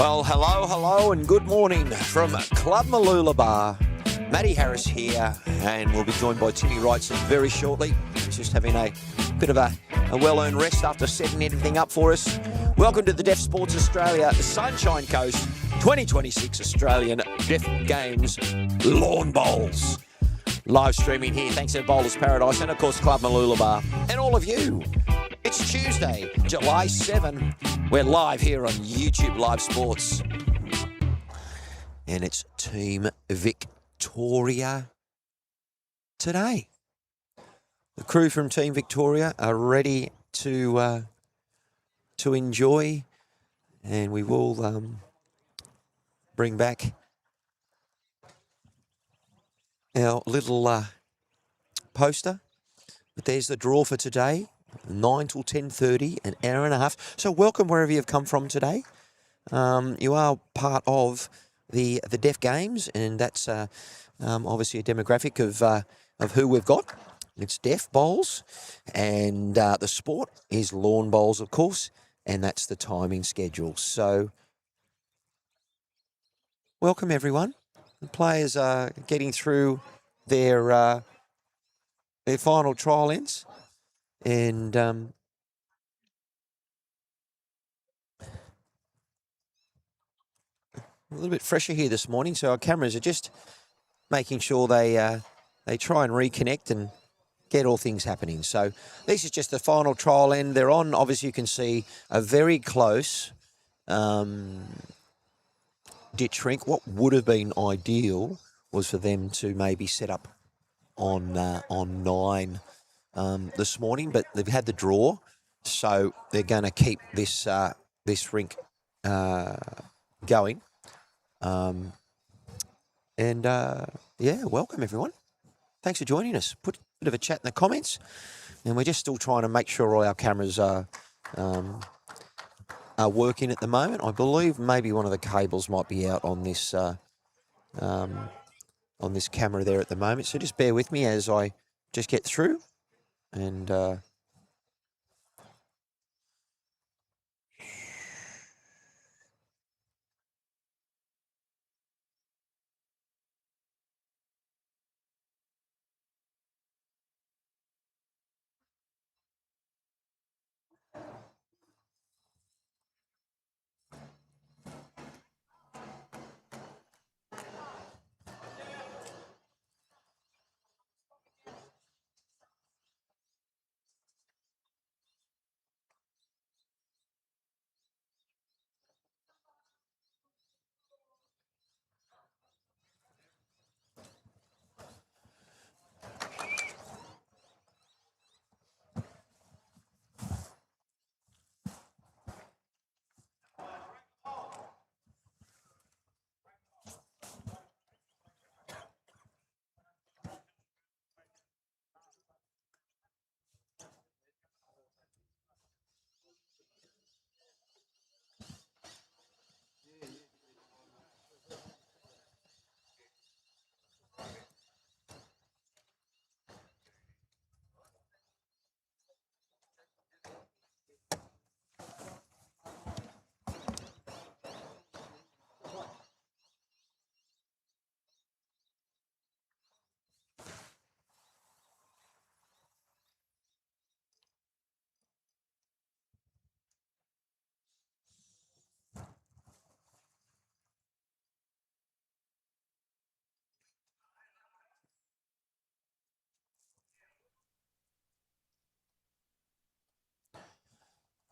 Well, hello, and good morning from Club Mooloolaba. Matty Harris here, and we'll be joined by Timmy Wrightson very shortly. He's just having a bit of a well-earned rest after setting everything up for us. Welcome to the Deaf Sports Australia, the Sunshine Coast 2026 Australian Deaf Games Lawn Bowls. Live streaming here, thanks to Bowlers Paradise and, of course, Club Mooloolaba and all of you. It's Tuesday, July 7. We're live here on Youtubelivesports. And it's Team Victoria today. The crew from Team Victoria are ready to enjoy, and we will bring back our little poster. But there's the draw for today. 9 till 10:30, an hour and a half. So welcome wherever you've come from today. You are part of the Deaf Games, and that's obviously a demographic of who we've got. It's Deaf Bowls, and the sport is lawn bowls, of course, and that's the timing schedule. So welcome everyone. The players are getting through their final trial ends. And a little bit fresher here this morning, so our cameras are just making sure they try and reconnect and get all things happening. So this is just the final trial end. They're on, obviously you can see a very close ditch rink. What would have been ideal was for them to maybe set up on 9 this morning, but they've had the draw, so they're going to keep this this rink going. Yeah, welcome everyone. Thanks for joining us. Put a bit of a chat in the comments, and we're just still trying to make sure all our cameras are working at the moment. I believe maybe one of the cables might be out on this camera there at the moment, so just bear with me as I just get through. And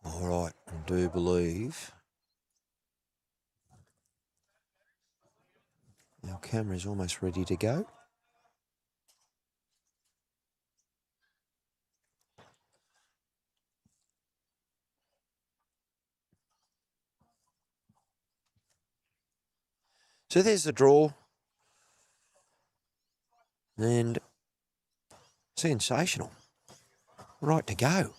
all right, I do believe our camera is almost ready to go. So there's the draw, and sensational, right to go.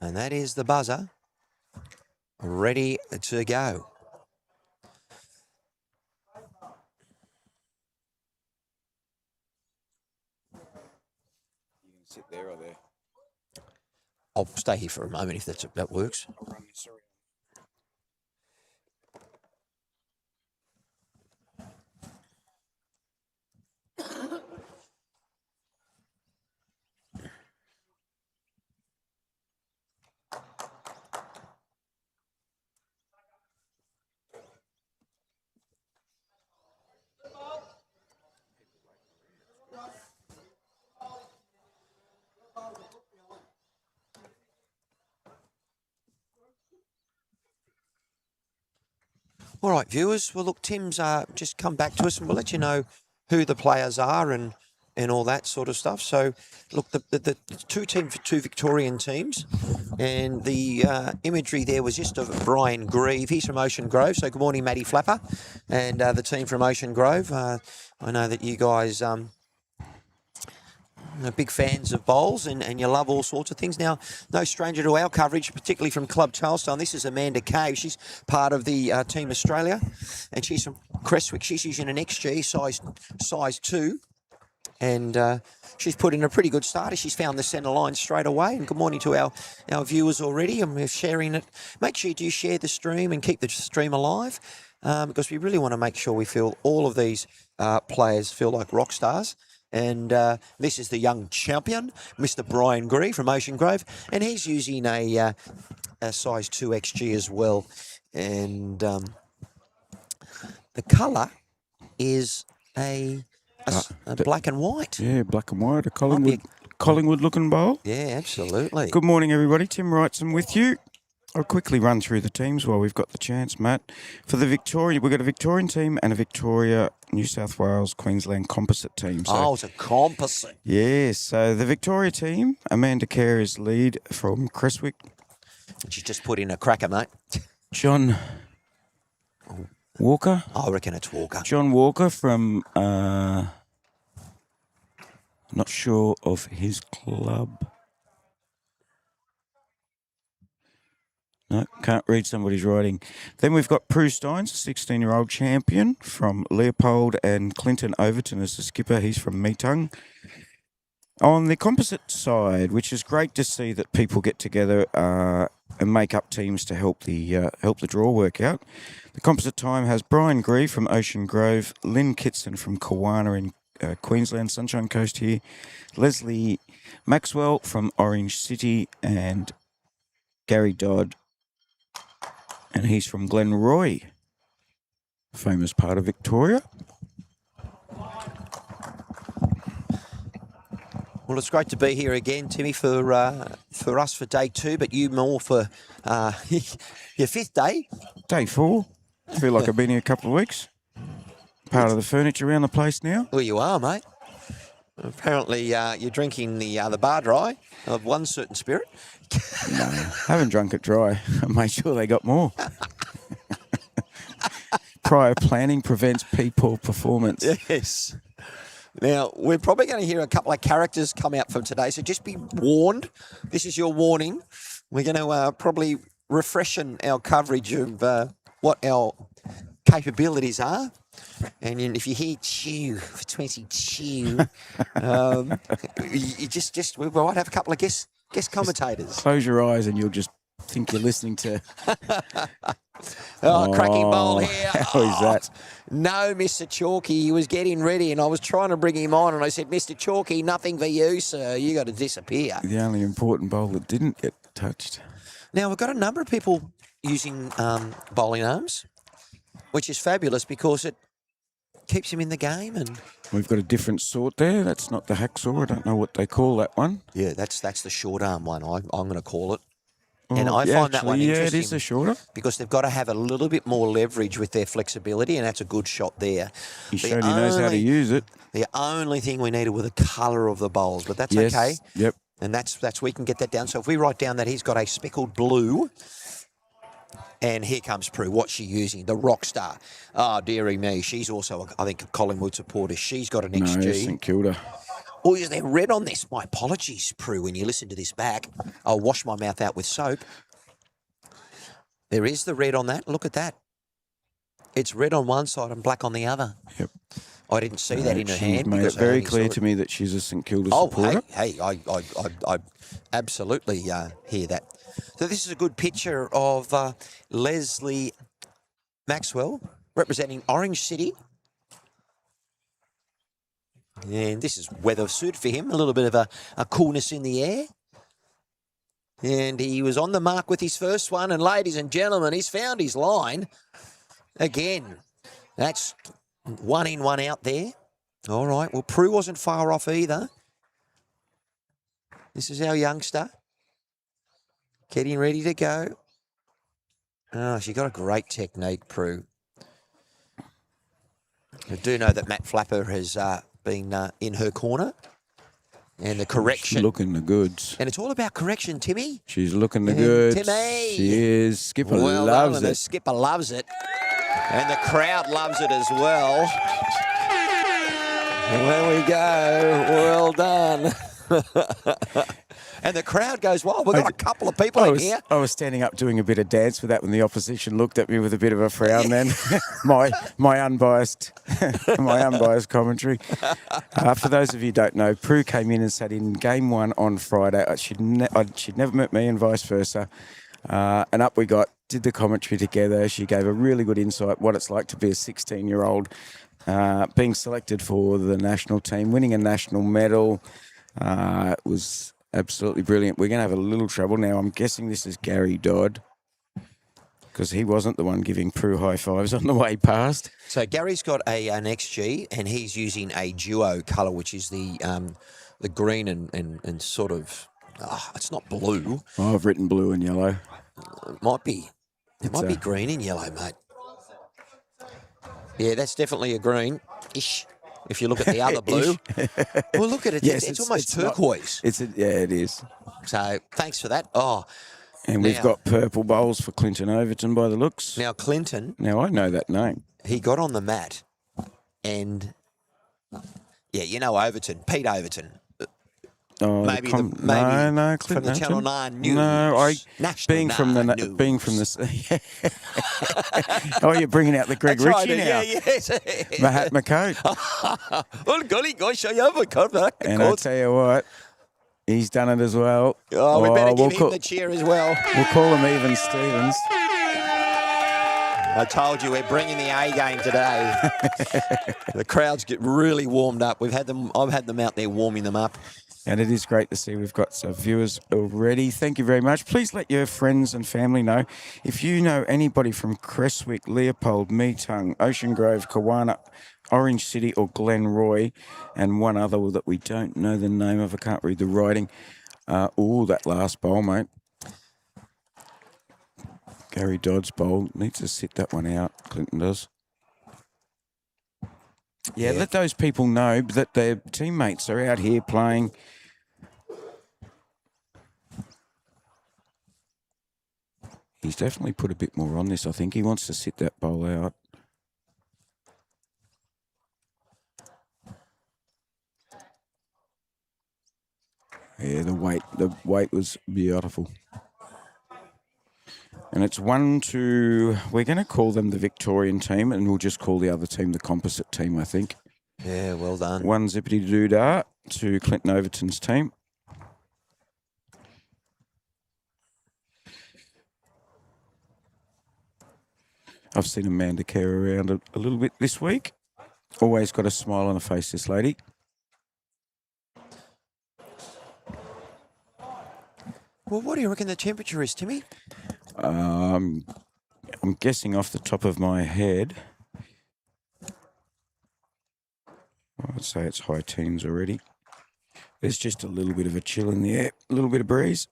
And that is the buzzer. Ready to go. You can sit there or there. I'll stay here for a moment if that works. All right, viewers. Well, look, Tim's just come back to us, and we'll let you know who the players are and all that sort of stuff. So, look, the two Victorian teams, and the imagery there was just of Brian Grieve. He's from Ocean Grove. So, good morning, Matty Flapper, and the team from Ocean Grove. I know that you guys are big fans of bowls and you love all sorts of things. Now, no stranger to our coverage, particularly from Club Charleston. This is Amanda Cave. She's part of the Team Australia, and she's from Crestwick. She's using an XG size 2, and she's put in a pretty good starter. She's found the centre line straight away. And good morning to our viewers already, and we're sharing it. Make sure you do share the stream and keep the stream alive, because we really want to make sure we feel all of these players feel like rock stars. And this is the young champion, Mr. Brian Grieve from Ocean Grove, and he's using a size 2 XG as well. And the colour is a black and white. Yeah, black and white, a Collingwood-looking bowl. Yeah, absolutely. Good morning, everybody. Tim Wrightson with you. I'll quickly run through the teams while we've got the chance, Matt. For the Victoria, we've got a Victorian team and a Victoria, New South Wales, Queensland composite team. So, it's a composite. Yeah, so the Victoria team, Amanda Kerr is lead from Crestwick. She's just put in a cracker, mate. John Walker. I reckon it's Walker. John Walker from, not sure of his club. No, can't read somebody's writing. Then we've got Prue Steins, a 16-year-old champion from Leopold, and Clinton Overton as the skipper. He's from Meetung. On the composite side, which is great to see that people get together and make up teams to help the draw work out. The composite time has Brian Grieve from Ocean Grove, Lynn Kitson from Kawana in Queensland, Sunshine Coast here, Leslie Maxwell from Orange City, and Gary Dodd, and he's from Glenroy, famous part of Victoria. Well, it's great to be here again, Timmy, for us for day 2, but you more for your 5th day. Day 4. I feel like I've been here a couple of weeks. Part of the furniture around the place now. Well, you are, mate. Apparently, you're drinking the bar dry of one certain spirit. No, haven't drunk it dry. I made sure they got more. Prior planning prevents poor performance. Yes. Now, we're probably going to hear a couple of characters come out from today, so just be warned. This is your warning. We're going to probably refreshen our coverage of what our capabilities are. And if you hear chew for 20 chew, you just we might have a couple of guest commentators. Just close your eyes and you'll just think you're listening to... cracking bowl here. How is that? No, Mr. Chalky. He was getting ready and I was trying to bring him on and I said, Mr. Chalky, nothing for you, sir. You got to disappear. The only important bowl that didn't get touched. Now, we've got a number of people using bowling arms, which is fabulous because it keeps him in the game. And we've got a different sort there. That's not the hacksaw. I don't know what they call that one. Yeah, that's the short arm one, I'm going to call it. Oh, and I find that one interesting. Yeah, it is a shorter. Because they've got to have a little bit more leverage with their flexibility, and that's a good shot there. He showed he knows how to use it. The only thing we needed were the colour of the bowls, but that's okay. Yep. And that's we can get that down. So if we write down that he's got a speckled blue, and here comes Prue. What's she using? The rock star. Oh, dearie me. She's also, I think, a Collingwood supporter. She's got an XG. No, St Kilda. Or is there red on this? My apologies, Prue, when you listen to this back. I'll wash my mouth out with soap. There is the red on that. Look at that. It's red on one side and black on the other. Yep. I didn't see that in her hand. She's made it very clear to me that she's a St Kilda supporter. Hey, I absolutely hear that. So this is a good picture of Leslie Maxwell representing Orange City. And this is weather suit for him, a little bit of a coolness in the air. And he was on the mark with his first one. And ladies and gentlemen, he's found his line. Again, that's 1 in, 1 out there. All right. Well, Prue wasn't far off either. This is our youngster. Getting ready to go. Oh, she got a great technique, Prue. I do know that Matt Flapper has been in her corner. And the correction. She's looking the goods. And it's all about correction, Timmy. She's looking the goods. Timmy. She is. Skipper loves it. Skipper loves it. And the crowd loves it as well. And there we go. Well done. And the crowd goes, wow, we've got a couple of people in here. I was standing up doing a bit of dance with that when the opposition looked at me with a bit of a frown then. my unbiased commentary. For those of you who don't know, Prue came in and sat in game 1 on Friday. She'd never met me and vice versa. And up we got, did the commentary together. She gave a really good insight what it's like to be a 16-year-old being selected for the national team, winning a national medal. It was absolutely brilliant. We're going to have a little trouble now. I'm guessing this is Gary Dodd because he wasn't the one giving Prue high fives on the way past. So Gary's got an XG and he's using a duo colour, which is the green and sort of, it's not blue. Oh, I've written blue and yellow. It might be. It might be green and yellow, mate. Yeah, that's definitely a green-ish. If you look at the other blue. Well, look at it. Yes, it's almost turquoise. Yeah, it is. So thanks for that. Oh, and we've got purple bowls for Clinton Overton by the looks. Now, Clinton. Now, I know that name. He got on the mat and, yeah, you know Overton, Pete Overton. Oh, maybe no, Clinton from the Overton. Channel 9 News. No, National News. being from the. Oh, you're bringing out the Greg That's Ritchie right, now. Yes. Mahatma Coat. Well, golly gosh, show you over, and I tell you what, he's done it as well. Oh, we better give him the cheer as well. We'll call him Even Stevens. I told you we're bringing the A game today. The crowds get really warmed up. I've had them out there warming them up. And it is great to see we've got some viewers already. Thank you very much. Please let your friends and family know. If you know anybody from Creswick, Leopold, Meetung, Ocean Grove, Kawana, Orange City or Glenroy, and one other that we don't know the name of, I can't read the writing. That last bowl, mate. Gary Dodd's bowl. Needs to sit that one out, Clinton does. Yeah, let those people know that their teammates are out here playing. He's definitely put a bit more on this. I think he wants to sit that bowl out. Yeah, the weight was beautiful. And it's we're going to call them the Victorian team, and we'll just call the other team the composite team, I think. Yeah, well done. 1 zippity doo-dah to Clinton Overton's team. I've seen Amanda care around a little bit this week. Always got a smile on her face, this lady. Well, what do you reckon the temperature is, Timmy? I'm guessing off the top of my head. I'd say it's high teens already. There's just a little bit of a chill in the air, a little bit of breeze.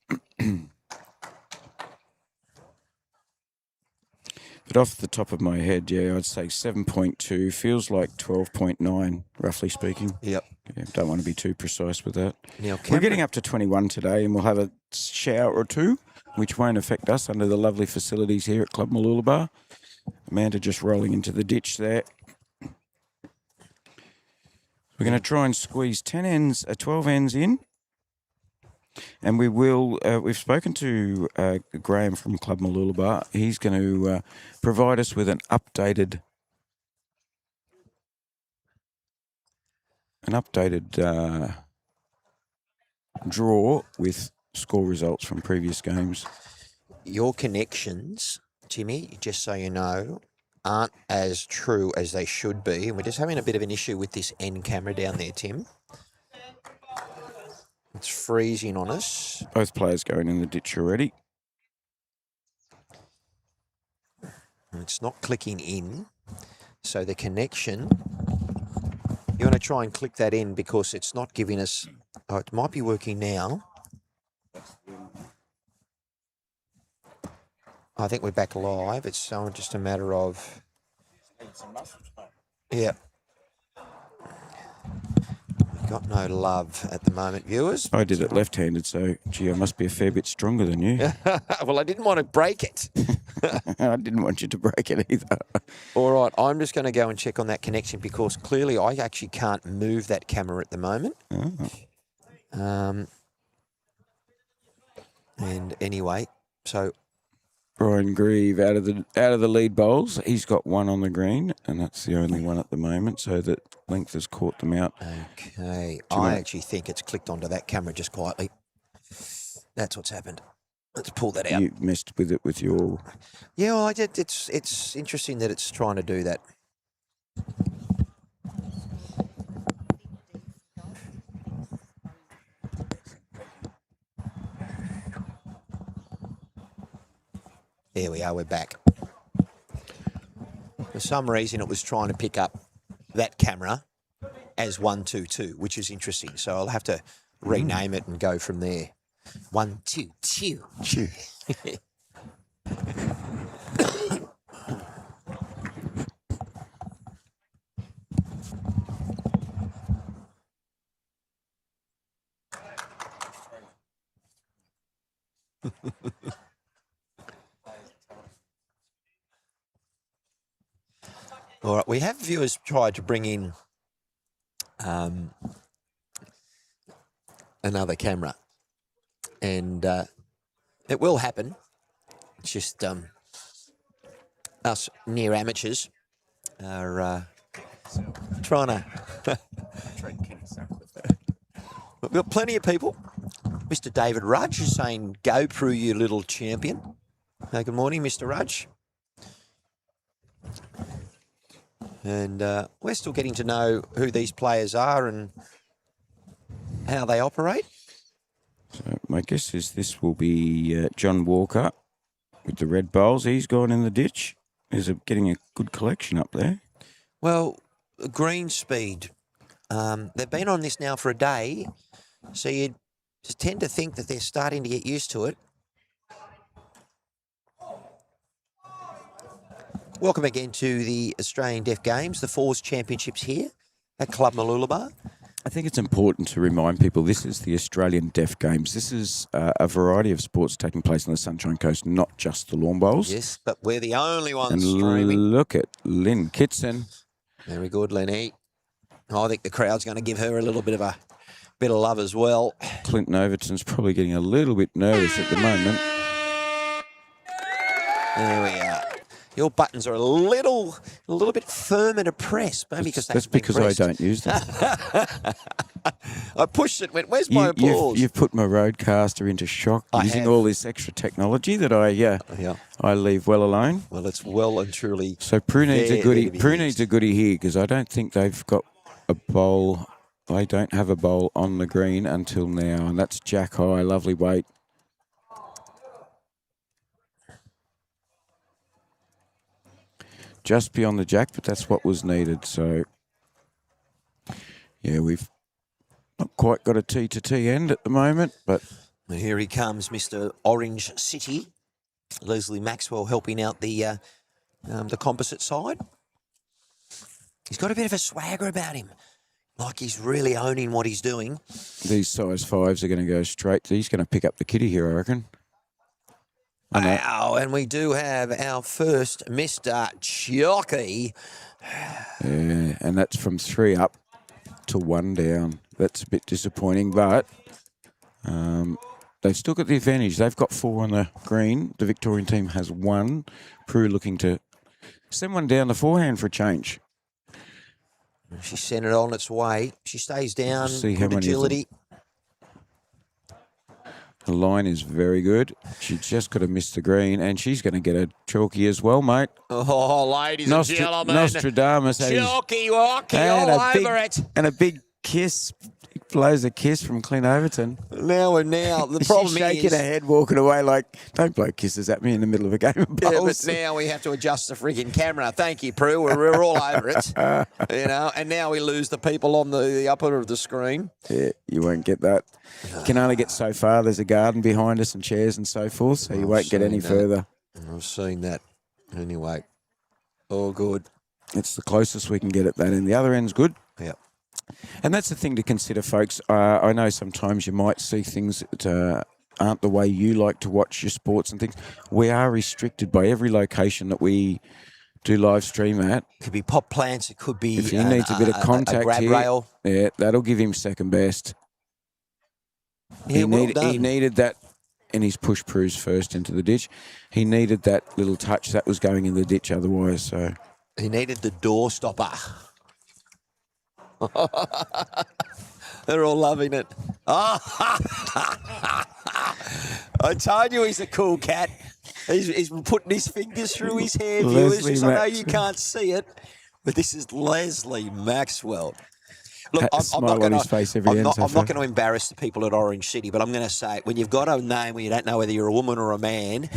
But off the top of my head, yeah, I'd say 7.2. Feels like 12.9, roughly speaking. Yep. Yeah, don't want to be too precise with that. Now, we're getting up to 21 today, and we'll have a shower or two, which won't affect us under the lovely facilities here at Club Mooloolaba. Amanda just rolling into the ditch there. We're going to try and squeeze 12 ends in. And we will, we've spoken to Graham from Club Mooloolaba. He's going to provide us with an updated draw with score results from previous games. Your connections, Timmy, just so you know, aren't as true as they should be. And we're just having a bit of an issue with this end camera down there, Tim. It's freezing on us. Both players going in the ditch already. It's not clicking in. So the connection, you want to try and click that in because it's not giving us, oh, it might be working now. I think we're back live. It's just a matter of, yeah. Got no love at the moment, viewers. I did it left-handed, so, gee, I must be a fair bit stronger than you. Well, I didn't want to break it. I didn't want you to break it either. All right, I'm just going to go and check on that connection because clearly I actually can't move that camera at the moment. Oh. And anyway, so Brian Grieve out of the lead bowls. He's got one on the green, and that's the only one at the moment, so that length has caught them out. Okay, I actually think it's clicked onto that camera just quietly. That's what's happened. Let's pull that out. You messed with it with your... Yeah, well, I did. It's interesting that it's trying to do that. There we are, we're back. For some reason, it was trying to pick up that camera as 122, which is interesting. So I'll have to rename it and go from there. 122. All right, we have viewers tried to bring in another camera, and it will happen. It's just us near amateurs are trying to... We've got plenty of people. Mr. David Rudge is saying, "Go Prue, you little champion." Good morning, Mr. Rudge. And we're still getting to know who these players are and how they operate. So my guess is this will be John Walker with the red bowls. He's gone in the ditch. He's getting a good collection up there. Well, green speed. They've been on this now for a day, so you tend to think that they're starting to get used to it. Welcome again to the Australian Deaf Games, the Fours Championships here at Club Mooloolaba. I think it's important to remind people this is the Australian Deaf Games. This is a variety of sports taking place on the Sunshine Coast, not just the lawn bowls. Yes, but we're the only ones and streaming. Look at Lynn Kitson. Very good, Lenny. I think the crowd's going to give her a little bit of love as well. Clinton Overton's probably getting a little bit nervous at the moment. There we are. Your buttons are a little bit firmer to press, maybe because that's because I don't use them. I pushed it. Went, where's my applause? You've put my roadcaster into shock using all this extra technology that I leave well alone. Well, it's well and truly. So Prue needs a goodie. Prue needs a goodie here because I don't think they've got a bowl. They don't have a bowl on the green until now, and that's Jack High. Lovely weight. Just beyond the jack, but that's what was needed. So, yeah, we've not quite got a T to T end at the moment, but... Here he comes, Mr. Orange City. Leslie Maxwell helping out the composite side. He's got a bit of a swagger about him, like he's really owning what he's doing. These size 5s are going to go straight. He's going to pick up the kitty here, I reckon. Wow, and we do have our first Mr. Chalky. Yeah, and that's from 3 up to 1 down. That's a bit disappointing, but they've still got the advantage. They've got 4 on the green. The Victorian team has 1. Prue looking to send one down the forehand for a change. She sent it on its way. She stays down. See how Good many agility. The line is very good. She just got to miss the green, and she's going to get a chalky as well, mate. Oh, ladies and gentlemen. Nostradamus. Chalky walkie all over it. And a big kiss. Blows a kiss from Clint Overton. Now. The problem She's shaking her head, walking away like, don't blow kisses at me in the middle of a game of bowls. Yeah, but now we have to adjust the frigging camera. Thank you, Prue. We're all over it. And now we lose the people on the upper of the screen. Yeah, you won't get that. You can only get so far. There's a garden behind us and chairs and so forth, so you won't get any further. I've seen that. Anyway, all good. It's the closest we can get at that end. The other end's good. Yep. And that's the thing to consider, folks. I know sometimes you might see things that aren't the way you like to watch your sports and things. We are restricted by every location that we do live stream at. It could be pot plants. It could be if he needs a bit of contact a grab here, rail. Yeah, that'll give him second best. Yeah, he needed that, and he's pushed Prue's first into the ditch. He needed that little touch that was going in the ditch otherwise. So he needed the door stopper. They're all loving it. I told you he's a cool cat. He's putting his fingers through his hair, viewers. I know you can't see it, but this is Leslie Maxwell. Look, I'm not going to embarrass the people at Orange City, but I'm going to say, when you've got a name where you don't know whether you're a woman or a man,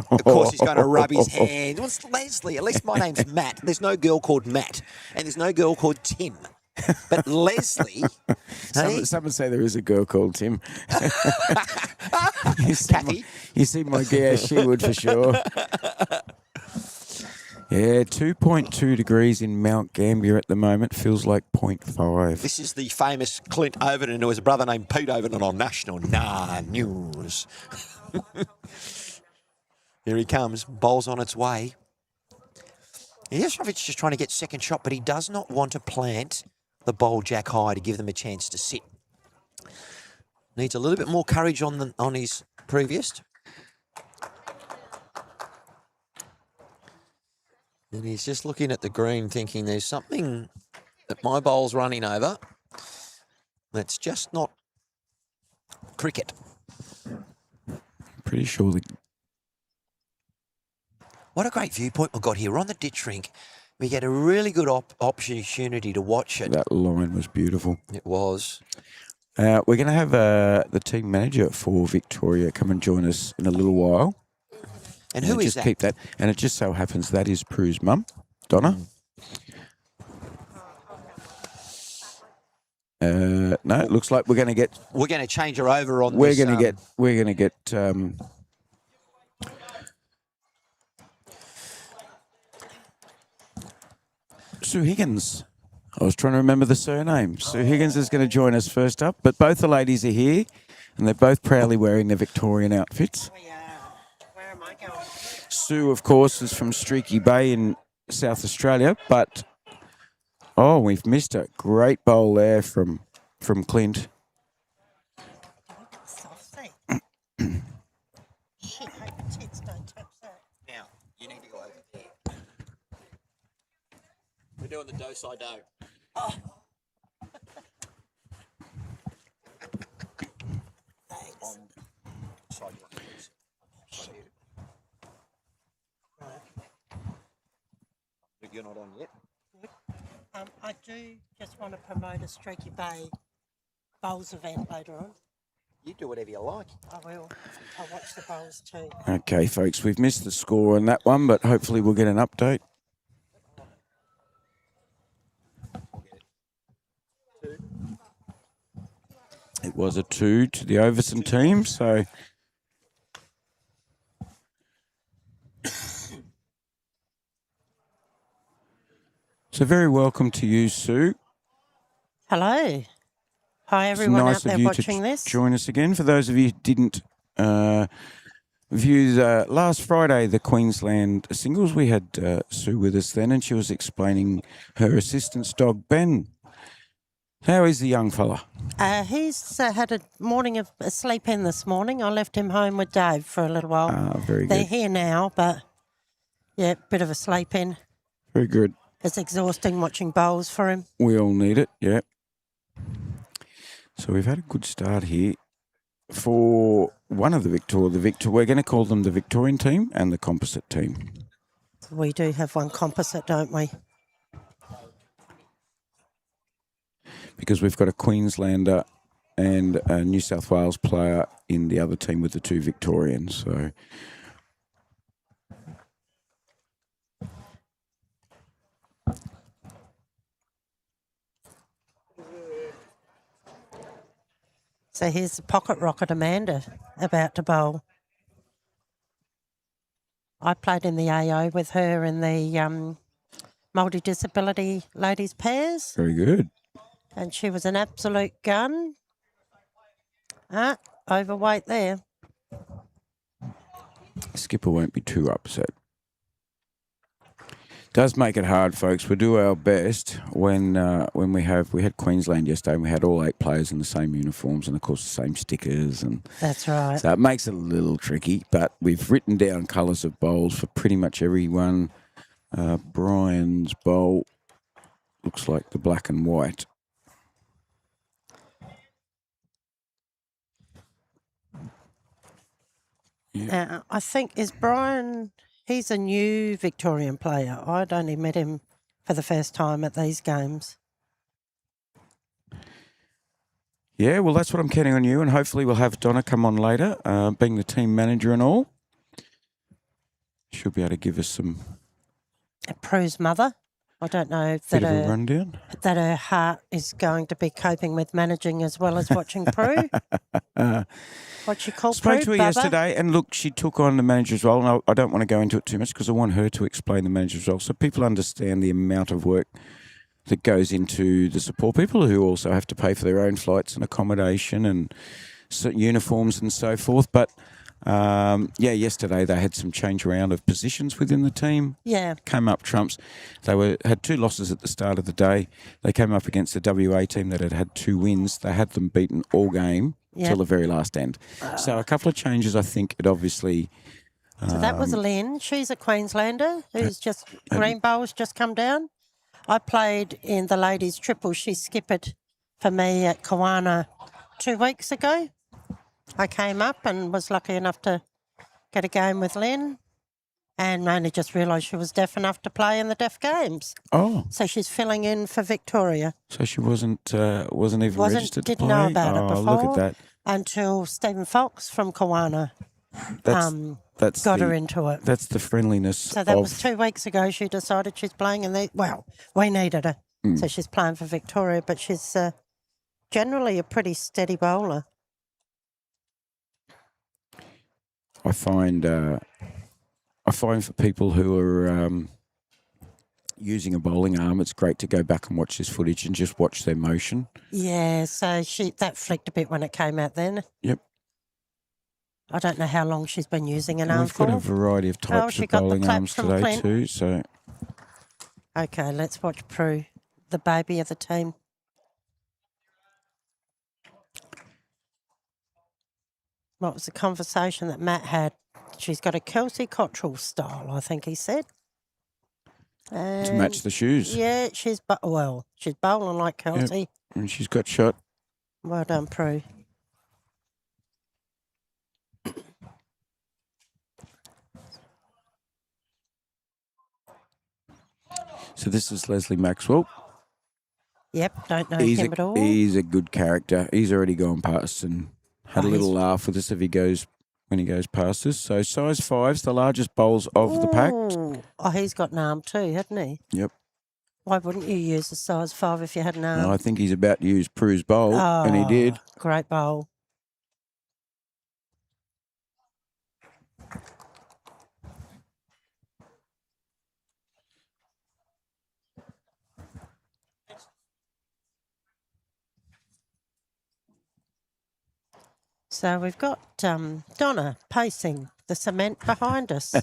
of course he's going to rub his hands. Well, it's Leslie. At least my name's Matt. There's no girl called Matt, and there's no girl called Tim. But Leslie... Someone say there is a girl called Tim. Kathy? You see my gear, she would for sure. Yeah, 2.2 degrees in Mount Gambier at the moment. Feels like 0.5. This is the famous Clint Overton, who has a brother named Pete Overton on National News. Here he comes. Bowl's on its way. Yasrovic's just trying to get second shot, but he does not want to plant the bowl jack high to give them a chance to sit. Needs a little bit more courage on his previous. And he's just looking at the green thinking there's something that my bowl's running over that's just not cricket. Pretty sure that... What a great viewpoint we've got here. We're on the ditch rink. We get a really good opportunity to watch it. That line was beautiful. It was. We're going to have the team manager for Victoria come and join us in a little while. And who is that? Keep that. And it just so happens that is Prue's mum, Donna. No, it looks like we're going to get... We're going to change her over on We're this. going to get... Sue Higgins. I was trying to remember the surname. Sue Higgins is going to join us first up, but both the ladies are here, and they're both proudly wearing their Victorian outfits. We are. Where am I going? Sue, of course, is from Streaky Bay in South Australia, but we've missed a great bowl there from Clint. Saucy. Shit, hope the tits don't touch that. Now, you need to go over there. We're doing the do-si-do. Oh. Thanks. You're not on yet. I do just want to promote a Streaky Bay bowls event later on. You do whatever you like. I will. I'll watch the bowls too. Okay, folks, we've missed the score on that one, but hopefully we'll get an update. It was a 2 to the Overton team, so... So very welcome to you, Sue. Hello. Hi, everyone nice out there of you watching this. Join us again. For those of you who didn't view last Friday, the Queensland singles, we had Sue with us then, and she was explaining her assistant's dog, Ben. How is the young fella? He's had a morning of a sleep in this morning. I left him home with Dave for a little while. Very They're good. here now, but yeah, bit of a sleep in. Very good. It's exhausting watching bowls for him. We all need it, yeah. So we've had a good start here for one of the Victor. We're going to call them the Victorian team and the composite team. We do have one composite, don't we? Because we've got a Queenslander and a New South Wales player in the other team with the two Victorians. So here's the pocket rocket Amanda about to bowl. I played in the AO with her in the multi-disability ladies pairs, Very good. and she was an absolute gun. Overweight there. Skipper won't be too upset. Does make it hard, folks. We do our best when we had Queensland yesterday and we had all 8 players in the same uniforms and of course the same stickers, and That's right. so it makes it a little tricky. But we've written down colours of bowls for pretty much everyone. Brian's bowl looks like the black and white. I think, is Brian, he's a new Victorian player. I'd only met him for the first time at these games. Yeah, well, that's what I'm counting on you, and hopefully we'll have Donna come on later, being the team manager and all. She'll be able to give us some Prue's mother. I don't know bit of a rundown. that her heart is going to be coping with managing as well as watching Prue. What she called Prue? Spoke to her yesterday, and look, she took on the manager's role, and I don't want to go into it too much because I want her to explain the manager's role so people understand the amount of work that goes into the support people who also have to pay for their own flights and accommodation and uniforms and so forth. But yesterday they had some change around of positions within the team. Yeah. Came up trumps. They had 2 losses at the start of the day. They came up against the WA team that had 2 wins. They had them beaten all game till the very last end. So a couple of changes, I think it obviously... So that was Lynn. She's a Queenslander who's just, green bowl's just come down. I played in the ladies' triple. She skippered for me at Kawana 2 weeks ago. I came up and was lucky enough to get a game with Lynn, and only just realised she was deaf enough to play in the deaf games. Oh. So she's filling in for Victoria. So she wasn't even registered to play? Didn't know about it before. Look at that. Until Stephen Fox from Kawana That's got her into it. That's the friendliness. So that was 2 weeks ago. She decided she's playing in the... Well, we needed her. So she's playing for Victoria, but she's generally a pretty steady bowler. I find for people who are using a bowling arm, it's great to go back and watch this footage and just watch their motion. Yeah, so that flicked a bit when it came out then. Yep. I don't know how long she's been using an And arm we've got a for. variety of types of bowling arms today too. So Okay, let's watch Prue, the baby of the team. What was the conversation that Matt had? She's got a Kelsey Cottrell style, I think he said. to match the shoes. Yeah, she's bowling like Kelsey. Yep. And she's got shot. Well done, Prue. So this is Leslie Maxwell. Yep, don't know him at all. He's a good character. He's already gone past and had a little laugh with us when he goes past us. So size 5's the largest bowls of the pack. Oh, he's got an arm too, hasn't he? Yep. Why wouldn't you use a size 5 if you had an arm? I think he's about to use Prue's bowl, and he did. Great bowl. So we've got Donna pacing the cement behind us.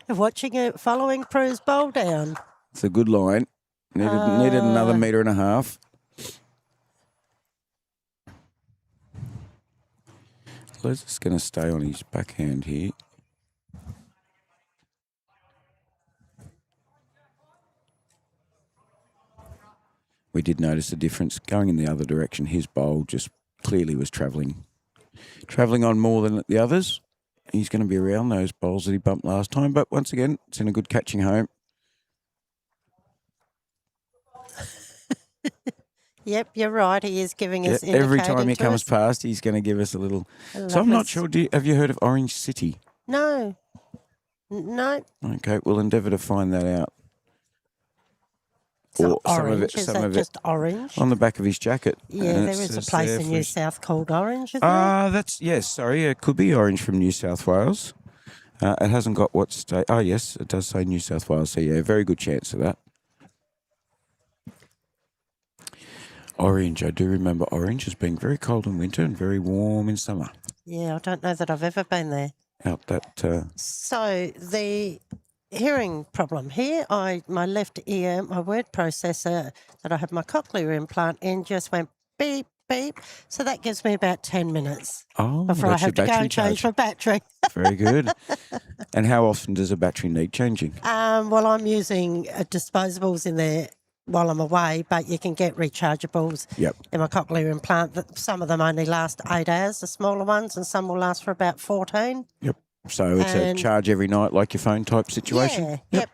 Watching it, following Prue's bowl down. It's a good line. Needed another metre and a half. Les is going to stay on his backhand here. We did notice a difference going in the other direction. His bowl just clearly was travelling on more than the others. He's going to be around those bowls that he bumped last time, but once again, it's in a good catching home. Yep, you're right. He is giving us every time he to comes us. past, he's going to give us a little. So I'm not sure. Have you heard of Orange City? No. No. Okay, we'll endeavour to find that out. It's not orange. Is that just orange? On the back of his jacket. Yeah, there is a place in New South called Orange, isn't there? Yes, sorry. It could be Orange from New South Wales. It hasn't got what state. Oh, yes, it does say New South Wales. So, yeah, very good chance of that. Orange. I do remember Orange as being very cold in winter and very warm in summer. Yeah, I don't know that I've ever been there. Out that. So, the hearing problem here, my left ear, my word processor that I have my cochlear implant in just went beep, beep. So that gives me about 10 minutes before I have to go and change my battery. Very good. And how often does a battery need changing? Well, I'm using disposables in there while I'm away, but you can get rechargeables in my cochlear implant. Some of them only last 8 hours, the smaller ones, and some will last for about 14. Yep. So it's a charge every night like your phone type situation? Yeah, yep.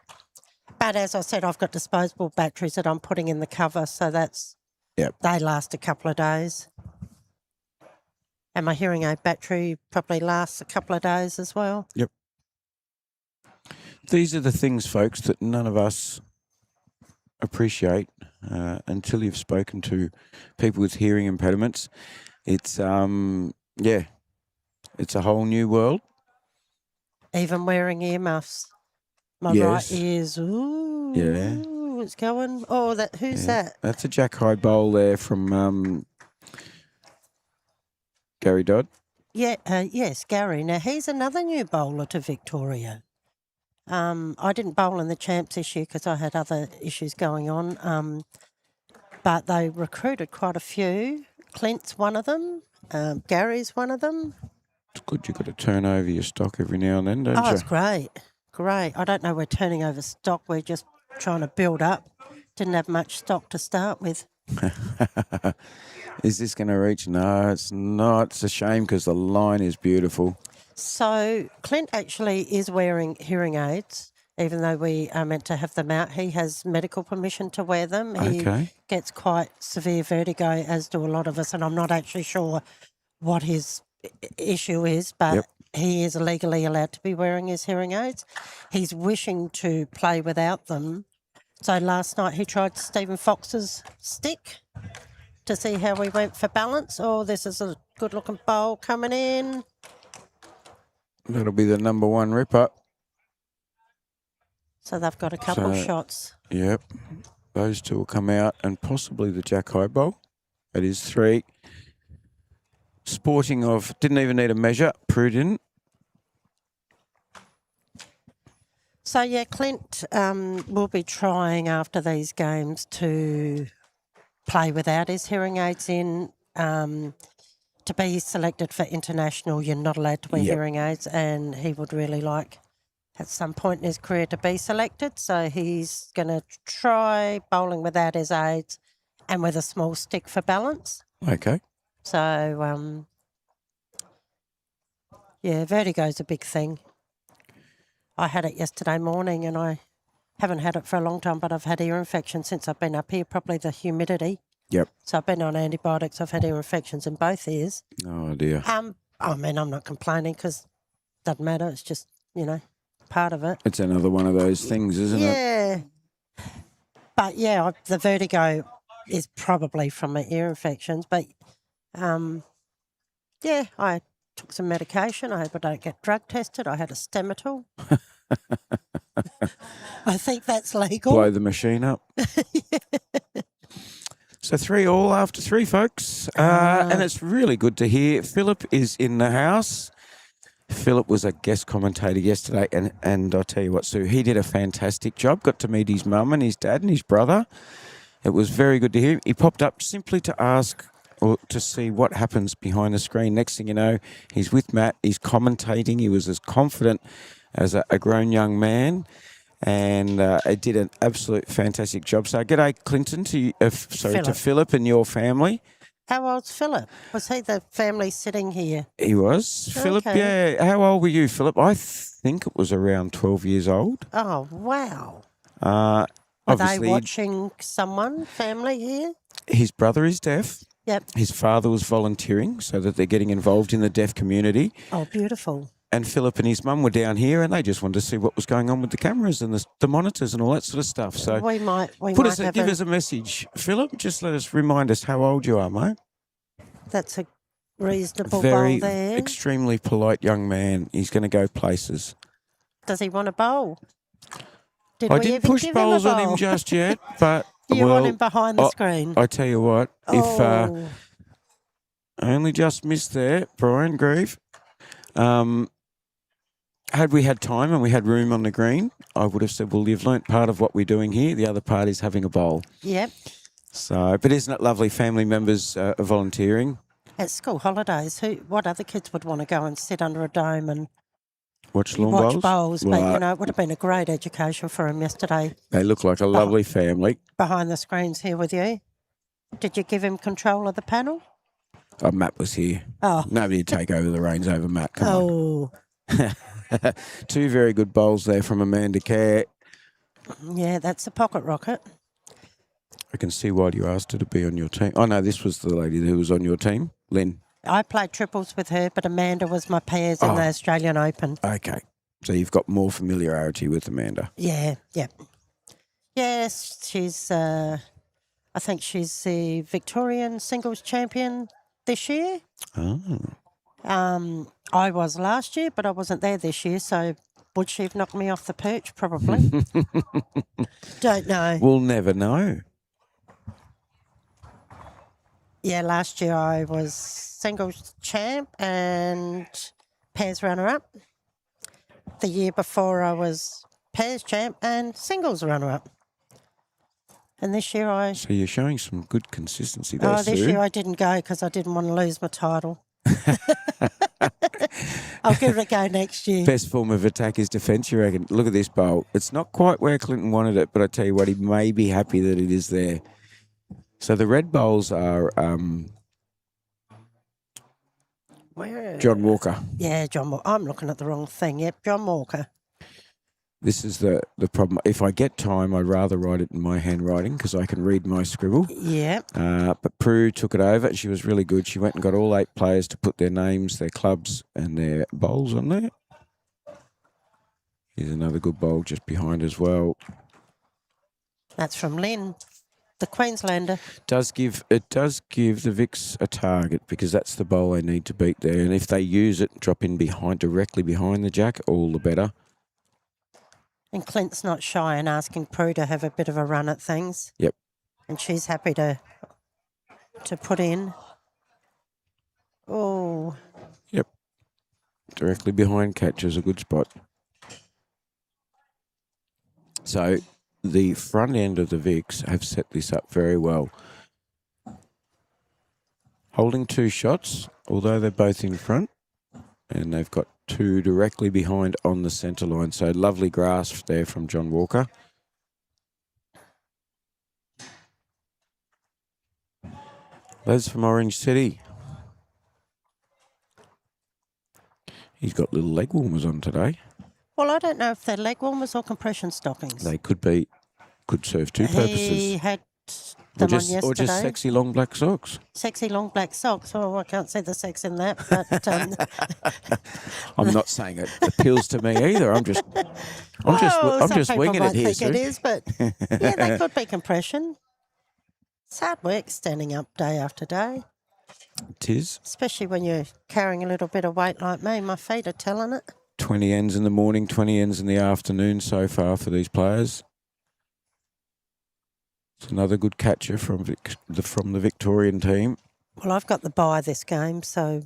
But as I said, I've got disposable batteries that I'm putting in the cover, so they last a couple of days. And my hearing aid battery probably lasts a couple of days as well. Yep. These are the things, folks, that none of us appreciate until you've spoken to people with hearing impediments. It's, it's a whole new world. Even wearing earmuffs. My right ear's, it's going. Oh, who's that? That's a Jack High bowl there from Gary Dodd. Yeah, yes, Gary. Now, he's another new bowler to Victoria. I didn't bowl in the champs this year because I had other issues going on, but they recruited quite a few. Clint's one of them. Gary's one of them. It's good you've got to turn over your stock every now and then, don't you? Oh, it's great. Great. I don't know we're turning over stock. We're just trying to build up. Didn't have much stock to start with. Is this going to reach? No, it's not. It's a shame because the line is beautiful. So Clint actually is wearing hearing aids, even though we are meant to have them out. He has medical permission to wear them. He gets quite severe vertigo, as do a lot of us, and I'm not actually sure what his issue is, but he is legally allowed to be wearing his hearing aids. He's wishing to play without them. So last night he tried Stephen Fox's stick to see how we went for balance. Oh, this is a good-looking bowl coming in. That'll be the number one ripper. So they've got a couple of shots. Yep. Those two will come out, and possibly the Jack High bowl. That is 3. Sporting of, didn't even need a measure. Prue didn't. So, yeah, Clint will be trying after these games to play without his hearing aids in. To be selected for international, you're not allowed to wear hearing aids, and he would really like at some point in his career to be selected. So he's going to try bowling without his aids and with a small stick for balance. Okay. So, vertigo's a big thing. I had it yesterday morning, and I haven't had it for a long time, but I've had ear infection since I've been up here, probably the humidity. Yep. So I've been on antibiotics. I've had ear infections in both ears. Oh, dear. I mean, I'm not complaining because it doesn't matter. It's just, part of it. It's another one of those things, isn't it? Yeah. But, the vertigo is probably from my ear infections. But, I took some medication. I hope I don't get drug tested. I had a Stemetal. I think that's legal. Blow the machine up. So 3-all after 3, folks. And it's really good to hear. Philip is in the house. Philip was a guest commentator yesterday, and I'll tell you what, Sue, he did a fantastic job. Got to meet his mum and his dad and his brother. It was very good to hear. He popped up simply to ask or to see what happens behind the screen. Next thing you know, he's with Matt. He's commentating. He was as confident as a grown young man, and he did an absolute fantastic job. So, g'day, Clinton, to Philip and your family. How old's Philip? Was he the family sitting here? He was. Philip, Okay. yeah. How old were you, Philip? I think it was around 12 years old. Oh, wow. Were they watching family here? His brother is deaf. Yep. His father was volunteering so that they're getting involved in the deaf community. Oh, beautiful. And Philip and his mum were down here, and they just wanted to see what was going on with the cameras and the monitors and all that sort of stuff. So give us a message, Philip. Just remind us how old you are, mate. That's a reasonable bowl there. Extremely polite young man. He's going to go places. Does he want a bowl? I didn't push bowls on him just yet, but you want him behind the screen. I tell you what, if I only just missed there, Brian Grieve. Had we had time and we had room on the green, I would have said, well, you've learnt part of what we're doing here. The other part is having a bowl. Yep. So, but isn't it lovely? Family members are volunteering. At school holidays, what other kids would want to go and sit under a dome and watch bowls? But, it would have been a great education for them yesterday. They look like a lovely family. Behind the screens here with you. Did you give him control of the panel? Oh, Matt was here. Oh. Nobody would take over the reins over Matt. Come on. Two very good bowls there from Amanda Kerr. Yeah, that's a pocket rocket. I can see why you asked her to be on your team. Oh, no, this was the lady who was on your team, Lynn. I played triples with her, but Amanda was my pairs in the Australian Open. Okay. So you've got more familiarity with Amanda. Yeah, yeah. Yes, she's, I think she's the Victorian singles champion this year. Oh. I was last year, but I wasn't there this year, so would she have knocked me off the perch? Probably. Don't know. We'll never know. Yeah, last year I was singles champ and pairs runner-up. The year before I was pairs champ and singles runner-up. And this year So you're showing some good consistency there, this year I didn't go because I didn't want to lose my title. I'll give it a go next year. Best form of attack is defence, you reckon? Look at this bowl. It's not quite where Clinton wanted it, but I tell you what, he may be happy that it is there. So the red bowls are John Walker. Yeah, John Walker. I'm looking at the wrong thing. Yep, John Walker. This is the problem. If I get time, I'd rather write it in my handwriting because I can read my scribble. Yeah. But Prue took it over. She was really good. She went and got all 8 players to put their names, their clubs and their bowls on there. Here's another good bowl just behind as well. That's from Lynn, the Queenslander. It does give the Vics a target because that's the bowl they need to beat there. And if they use it, drop in directly behind the jack, all the better. And Clint's not shy in asking Prue to have a bit of a run at things. Yep. And she's happy to put in. Oh. Yep. Directly behind catch is a good spot. So the front end of the Vics have set this up very well. Holding 2 shots, although they're both in front. And they've got 2 directly behind on the centre line. So lovely grasp there from John Walker. Les from Orange City. He's got little leg warmers on today. Well, I don't know if they're leg warmers or compression stockings. They could serve 2 purposes. He had them on yesterday. Or just sexy long black socks. Sexy long black socks. Oh, I can't see the sex in that. But I'm not saying it appeals to me either. I'm just winging it here. Think it is, but yeah, they could be compression. It's hard work standing up day after day. It is. Especially when you're carrying a little bit of weight like me. My feet are telling it. 20 ends in the morning, 20 ends in the afternoon so far for these players. It's another good catcher from the Victorian team. Well, I've got the bye this game, so...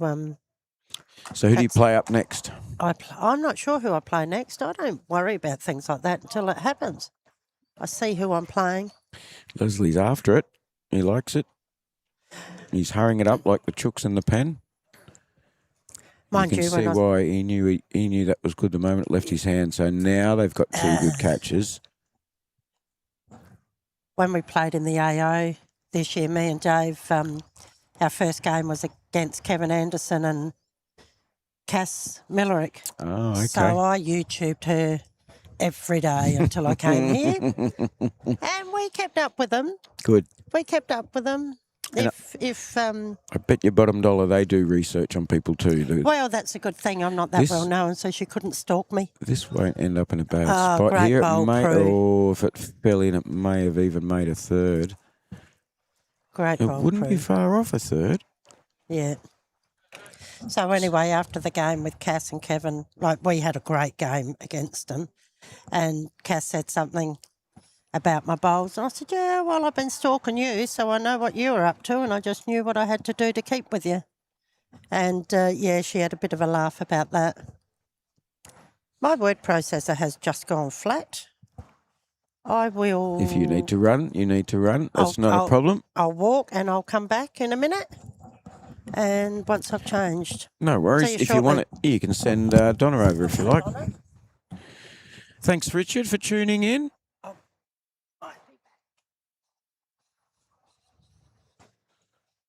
So who do you play up next? I'm not sure who I play next. I don't worry about things like that until it happens. I see who I'm playing. Leslie's after it. He likes it. He's hurrying it up like the chooks in the pen. Mind you can you, see when why he knew that was good the moment it left his hand. So now they've got two good catches. when we played in the AO this year, me and Dave, our first game was against Kevin Anderson and Cass Millerick. Oh, okay. So I YouTubed her every day until I came here. And we kept up with them. Good. We kept up with them. And I bet you bottom dollar they do research on people too. Well, that's a good thing. I'm not that well known, so she couldn't stalk me. This won't end up in a bad spot great here. bowl, Or if it fell in, it may have even made a third. Great It bowl, wouldn't be far off a third. Yeah. So anyway, after the game with Cass and Kevin, we had a great game against them, and Cass said something about my bowls, and I said, yeah, well, I've been stalking you, so I know what you were up to, and I just knew what I had to do to keep with you. And, yeah, she had a bit of a laugh about that. My word processor has just gone flat. I will... If you need to run, you need to run. That's not a problem. I'll walk and I'll come back in a minute. And once I've changed. No worries. If you want it, you can send Donna over if you like. Thanks, Richard, for tuning in.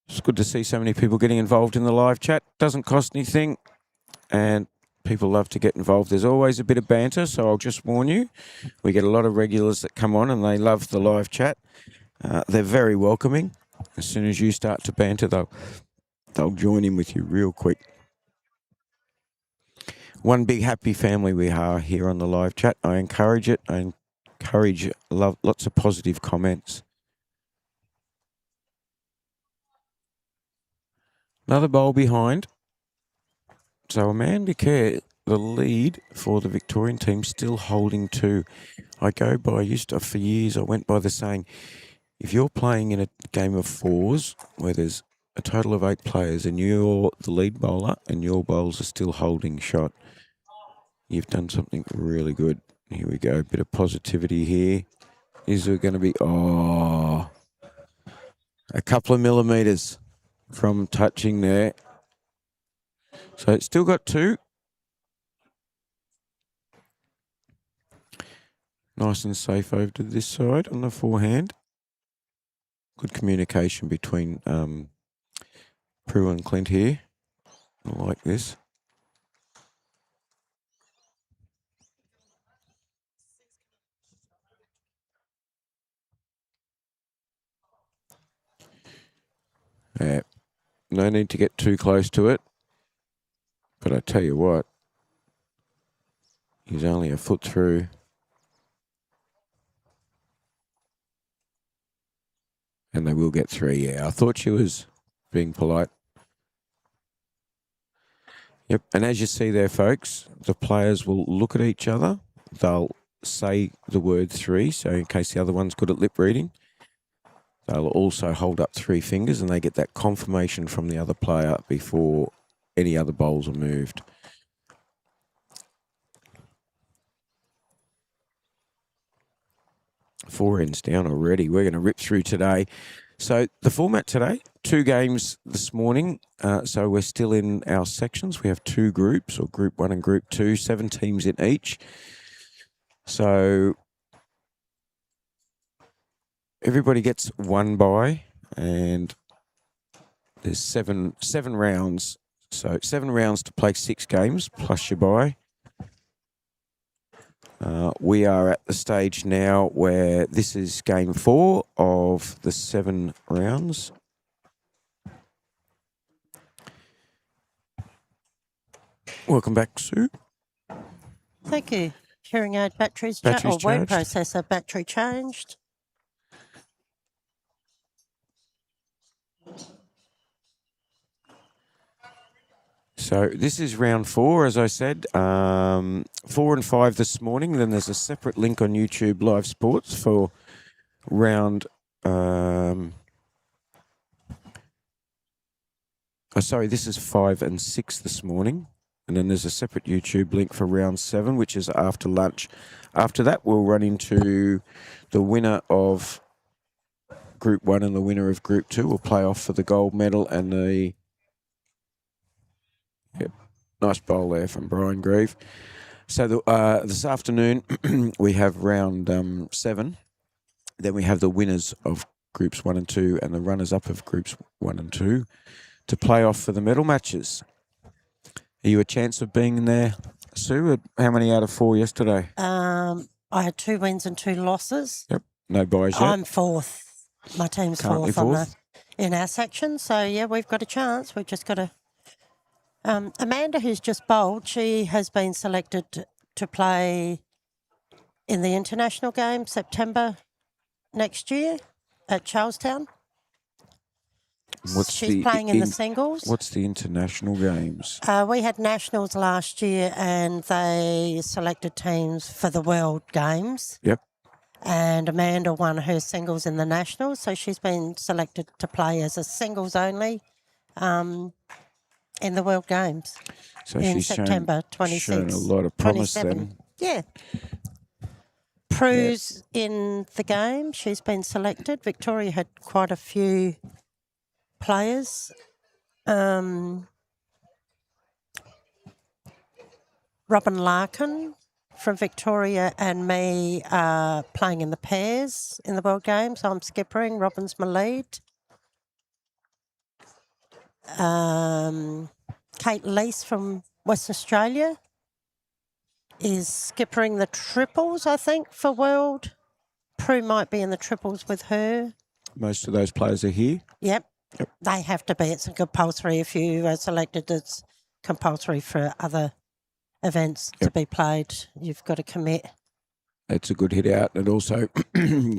It's good to see so many people getting involved in the live chat. Doesn't cost anything, and people love to get involved. There's always a bit of banter, so I'll just warn you. We get a lot of regulars that come on, and they love the live chat. They're very welcoming. As soon as you start to banter, they'll join in with you real quick. One big happy family we are here on the live chat. I encourage it. I encourage lots of positive comments. Another bowl behind. So Amanda Kerr, the lead for the Victorian team, still holding two. For years, I went by the saying, if you're playing in a game of fours where there's a total of 8 players and you're the lead bowler and your bowls are still holding shot, you've done something really good. Here we go, a bit of positivity here. Is there going to be, a couple of millimetres from touching there. So it's still got 2. Nice and safe over to this side on the forehand. Good communication between Prue and Clint here. I like this. Yeah, no need to get too close to it. But I tell you what, he's only a foot through. And they will get 3, yeah. I thought she was being polite. Yep, and as you see there, folks, the players will look at each other. They'll say the word 3, so in case the other one's good at lip reading. They'll also hold up 3 fingers and they get that confirmation from the other player before any other bowls are moved. Four ends down already. We're going to rip through today. So the format today, 2 games this morning. So we're still in our sections. We have 2 groups, or Group 1 and Group 2, 7 teams in each. So everybody gets 1 bye, and there's seven rounds. So 7 rounds to play 6 games plus your bye. We are at the stage now where this is game 4 of the 7 rounds. Welcome back, Sue. Thank you. Hearing aid batteries Batteries word charged. processor battery changed. So this is round 4, as I said. 4 and 5 this morning. Then there's a separate link on YouTube Live Sports for round... this is 5 and 6 this morning. And then there's a separate YouTube link for round 7, which is after lunch. After that, we'll run into the winner of Group 1 and the winner of Group 2 will play off for the gold medal and the... Yep, nice bowl there from Brian Grieve. So this afternoon we have round 7. Then we have the winners of Groups 1 and 2 and the runners-up of Groups 1 and 2 to play off for the medal matches. Are you a chance of being in there, Sue? How many out of 4 yesterday? I had 2 wins and 2 losses. Yep, no buys yet. I'm 4th. My team's Currently 4th in our section. So, yeah, we've got a chance. We've just got to... Amanda, who's just bowled, she has been selected to play in the international game September next year at Charlestown. She's playing in the singles. What's the international games? We had nationals last year and they selected teams for the World Games. Yep. And Amanda won her singles in the nationals, so she's been selected to play as a singles only in the World Games in September 26. Shown a lot of promise 27. then. Yeah. Prue's in the game. She's been selected. Victoria had quite a few players. Robin Larkin from Victoria and me are playing in the pairs in the World Games. I'm skippering. Robin's my lead. Kate Lease from West Australia is skippering the triples, I think, for World. Prue might be in the triples with her. Most of those players are here. Yep. They have to be. It's compulsory. If you are selected, it's compulsory for other events to be played. You've got to commit. It's a good hit out, and it also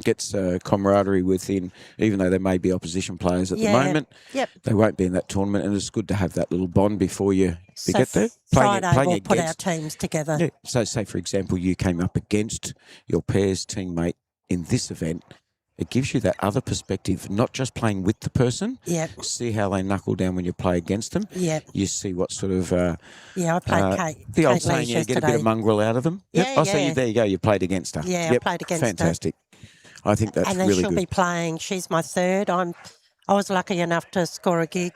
gets camaraderie within, even though there may be opposition players at the moment. Yep. They won't be in that tournament, and it's good to have that little bond before you So get there. Friday we'll put our teams together. Yeah. So say, for example, you came up against your pairs teammate in this event. It gives you that other perspective, not just playing with the person. Yep. See how they knuckle down when you play against them. Yep. You see what sort of... I played Kate. The old Kate saying, Lees you get a bit yesterday. of mongrel out of them. Yeah, Oh, so there you go. You played against her. Yeah, I played against her. Fantastic. I think that's and then really she'll good. be playing. She's my third. I was lucky enough to score a gig.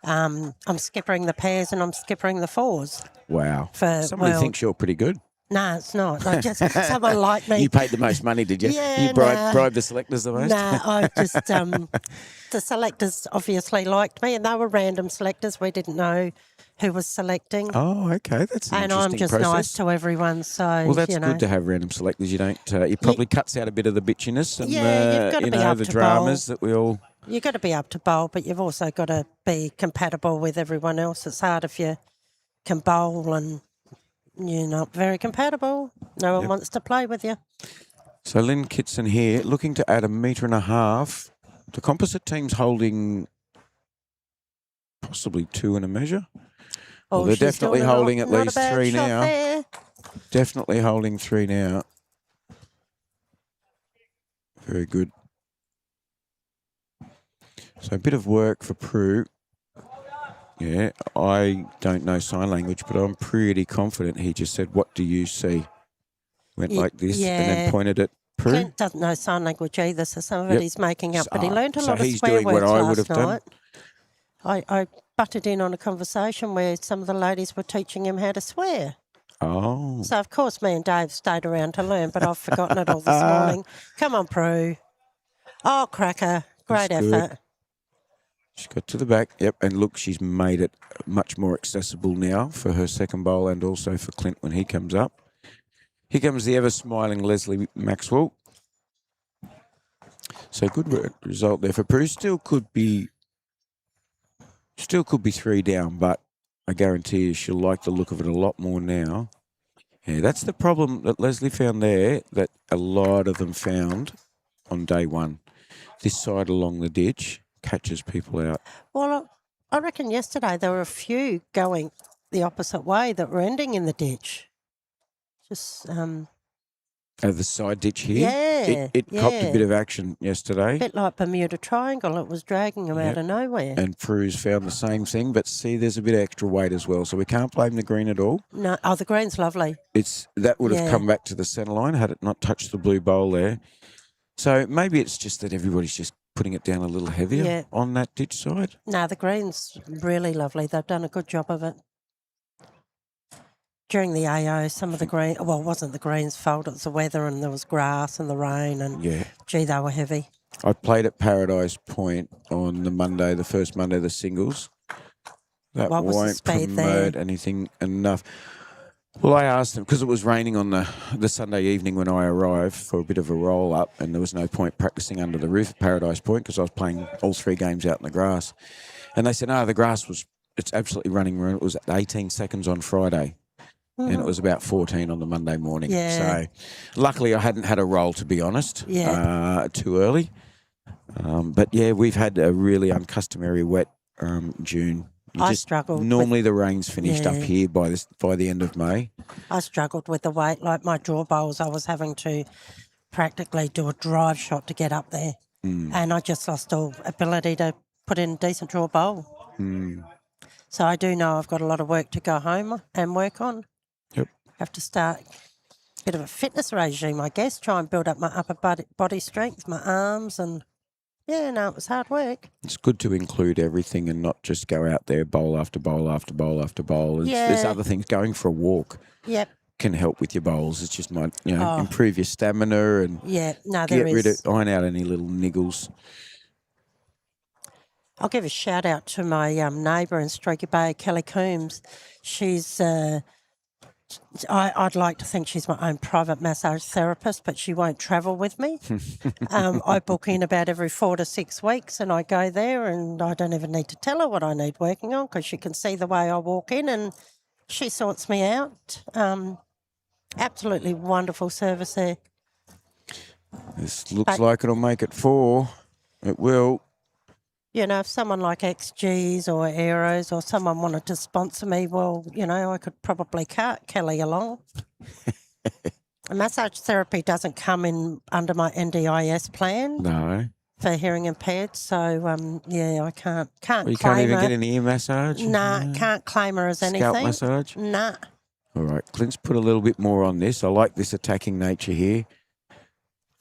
I'm skippering the pairs and I'm skippering the fours. Wow. For Somebody World. thinks you're pretty good. No, it's not. I just someone like me. You paid the most money, did you? Yeah, You bribed the selectors the most? No, I just the selectors obviously liked me, and they were random selectors. We didn't know who was selecting. Oh, okay. That's an and interesting I'm just process. nice to everyone. So Well, that's good to have random selectors. You don't. It probably cuts out a bit of the bitchiness and you've got to be up the to dramas bowl. that we all. You've got to be up to bowl, but you've also got to be compatible with everyone else. It's hard if you can bowl and you're not very compatible. No one wants to play with you. So Lynn Kitson here, looking to add 1.5 meters. The composite team's holding possibly 2 and a measure. Well, they're she's definitely doing holding at not a least bad 3 shot now. there. Definitely holding 3 now. Very good. So a bit of work for Prue. Yeah, I don't know sign language, but I'm pretty confident he just said, "What do you see?" Went like this and then pointed at Prue. Clint doesn't know sign language either, so some of it he's making up. But he learned a So lot of he's swear doing what words I would last have done. night. I butted in on a conversation where some of the ladies were teaching him how to swear. Oh. So, of course, me and Dave stayed around to learn, but I've forgotten it all this morning. Come on, Prue. Oh, cracker. Great That's effort. good. She's got to the back. Yep. And look, she's made it much more accessible now for her second bowl and also for Clint when he comes up. Here comes the ever-smiling Leslie Maxwell. So good result there for Prue. Still could be 3 down, but I guarantee you she'll like the look of it a lot more now. Yeah, that's the problem that Leslie found there, that a lot of them found on day one. This side along the ditch catches people out. Well, I reckon yesterday there were a few going the opposite way that were ending in the ditch. Just, The side ditch here? Yeah, It copped a yeah. bit of action yesterday. a bit like Bermuda Triangle. It was dragging them out of nowhere. And Prue's found the same thing, but see, there's a bit of extra weight as well, so we can't blame the green at all. No, the green's lovely. That would have Yeah. come back to the centre line had it not touched the blue bowl there. So maybe it's just that everybody's just putting it down a little heavier Yeah. on that ditch side. No, the green's really lovely. They've done a good job of it. During the AO, some of the green, well, it wasn't the green's fault, it was the weather and there was grass and the rain and, gee, they were heavy. I played at Paradise Point on the Monday, the first Monday of the singles. That What was the won't speed promote there? anything enough. Well, I asked them, because it was raining on the Sunday evening when I arrived for a bit of a roll-up, and there was no point practising under the roof at Paradise Point because I was playing all 3 games out in the grass. And they said, no, the grass it's absolutely running. It was at 18 seconds on Friday. And it was about 14 on the Monday morning. Yeah. So luckily I hadn't had a roll, to be honest, too early. But, yeah, we've had a really uncustomary wet June. I struggled. Normally the rain's finished up here by the end of May. I struggled with the weight. Like my draw bowls, I was having to practically do a drive shot to get up there. And I just lost all ability to put in a decent draw bowl. So I do know I've got a lot of work to go home and work on. Yep. Have to start a bit of a fitness regime, I guess, try and build up my upper body strength, my arms, and it was hard work. It's good to include everything and not just go out there bowl after bowl after bowl after bowl. There's other things. Going for a walk can help with your bowls. It's just might improve your stamina and iron out any little niggles. I'll give a shout out to my neighbour in Streaky Bay, Kelly Coombs. She's I'd like to think she's my own private massage therapist, but she won't travel with me. I book in about every 4 to 6 weeks and I go there and I don't even need to tell her what I need working on because she can see the way I walk in and she sorts me out. Absolutely wonderful service there. This looks like it'll make it 4. It will. You know, if someone like XGs or Aeros or someone wanted to sponsor me, well, I could probably cart Kelly along. Massage therapy doesn't come in under my NDIS plan. No. For hearing impaired, so I can't You claim can't even her. get an ear massage? Nah, can't claim her as anything. Scalp massage? Nah. All right, Clint's put a little bit more on this. I like this attacking nature here.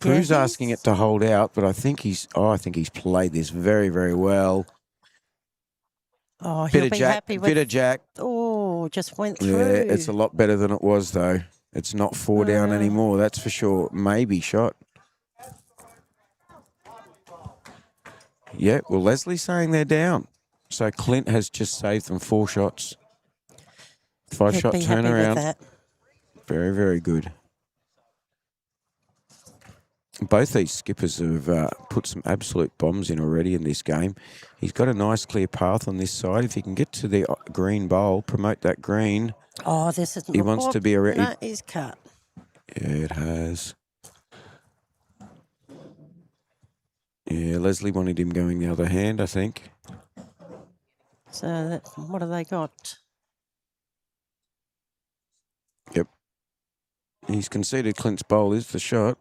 Prue's asking it to hold out, but I think he's played this very, very well. Oh, he'll be happy with... Bit of jack. Oh, just went through. Yeah, it's a lot better than it was, though. It's not 4 down anymore, that's for sure. Maybe shot. Yeah, well, Leslie's saying they're down. So Clint has just saved them 4 shots. 5-shot He'd be happy turnaround. with that. Very, very good. Both these skippers have put some absolute bombs in already in this game. He's got a nice clear path on this side. If he can get to the green bowl, promote that green. Oh, this isn't... He wants to be a... No, he's cut. Yeah, it has. Yeah, Leslie wanted him going the other hand, I think. So what have they got? Yep. He's conceded Clint's bowl is the shot.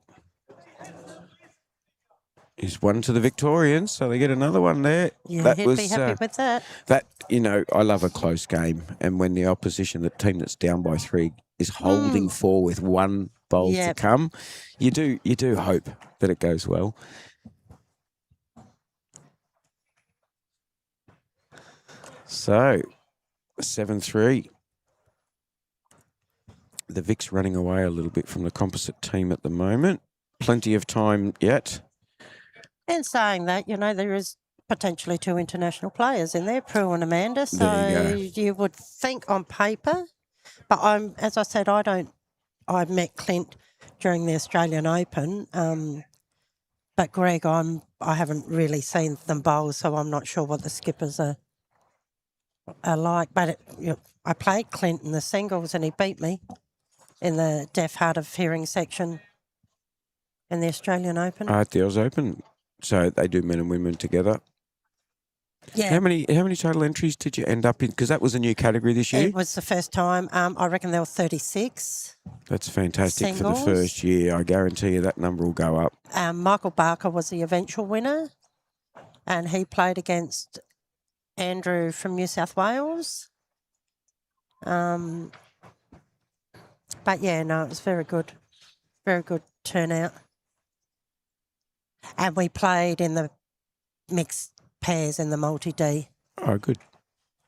He's 1 to the Victorians, so they get another one there. Yeah, he'd be happy with that. I love a close game. And when the opposition, the team that's down by 3, is holding 4 with 1 bowl to come, you do hope that it goes well. So, 7-3. The Vic's running away a little bit from the composite team at the moment. Plenty of time yet. And saying that, there is potentially 2 international players in there, Prue and Amanda. So you would think on paper, but as I said, I met Clint during the Australian Open, but Greg, I haven't really seen them bowl, so I'm not sure what the skippers are like. But I played Clint in the singles and he beat me in the deaf, hard of hearing section in the Australian Open. At the Oz Open. So they do men and women together. Yeah. How many total entries did you end up in? Because that was a new category this year. It was the first time. I reckon there were 36. That's fantastic singles. For the first year. I guarantee you that number will go up. Michael Barker was the eventual winner, and he played against Andrew from New South Wales. But yeah, no, it was very good turnout. And we played in the mixed pairs in the multi-D. Oh, good.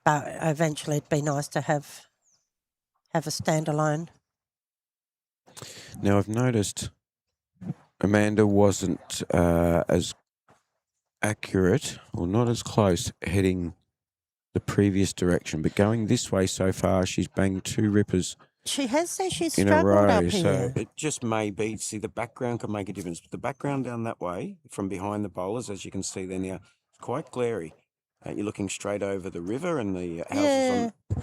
But eventually it'd be nice to have a standalone. Now, I've noticed Amanda wasn't as accurate or not as close heading the previous direction, but going this way so far, she's banged 2 rippers She has said she's in a struggled row. up So here. it just may be, see, the background can make a difference. The background down that way from behind the bowlers, as you can see there now, it's quite glary. You're looking straight over the river and the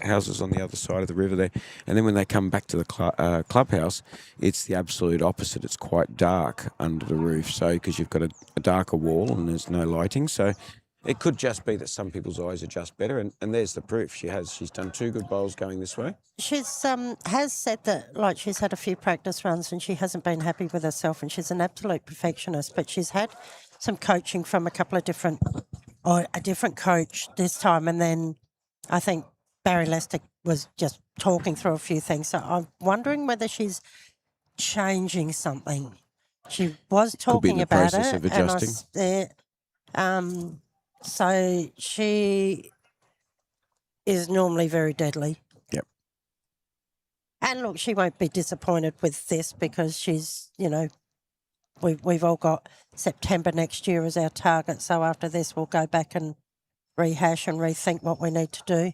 houses on the other side of the river there. And then when they come back to the clubhouse, it's the absolute opposite. It's quite dark under the roof. So because you've got a darker wall and there's no lighting. So it could just be that some people's eyes are just better. And there's the proof. She's done 2 good bowls going this way. She's has said that, like, she's had a few practice runs and she hasn't been happy with herself, and she's an absolute perfectionist, but she's had some coaching from a different coach this time, and then I think Barry Lester was just talking through a few things. So I'm wondering whether she's changing something. She was Could be in talking the about process it, of adjusting. so she is normally very deadly. Yep. And look, she won't be disappointed with this because she's, we've all got September next year as our target. So after this, we'll go back and rehash and rethink what we need to do.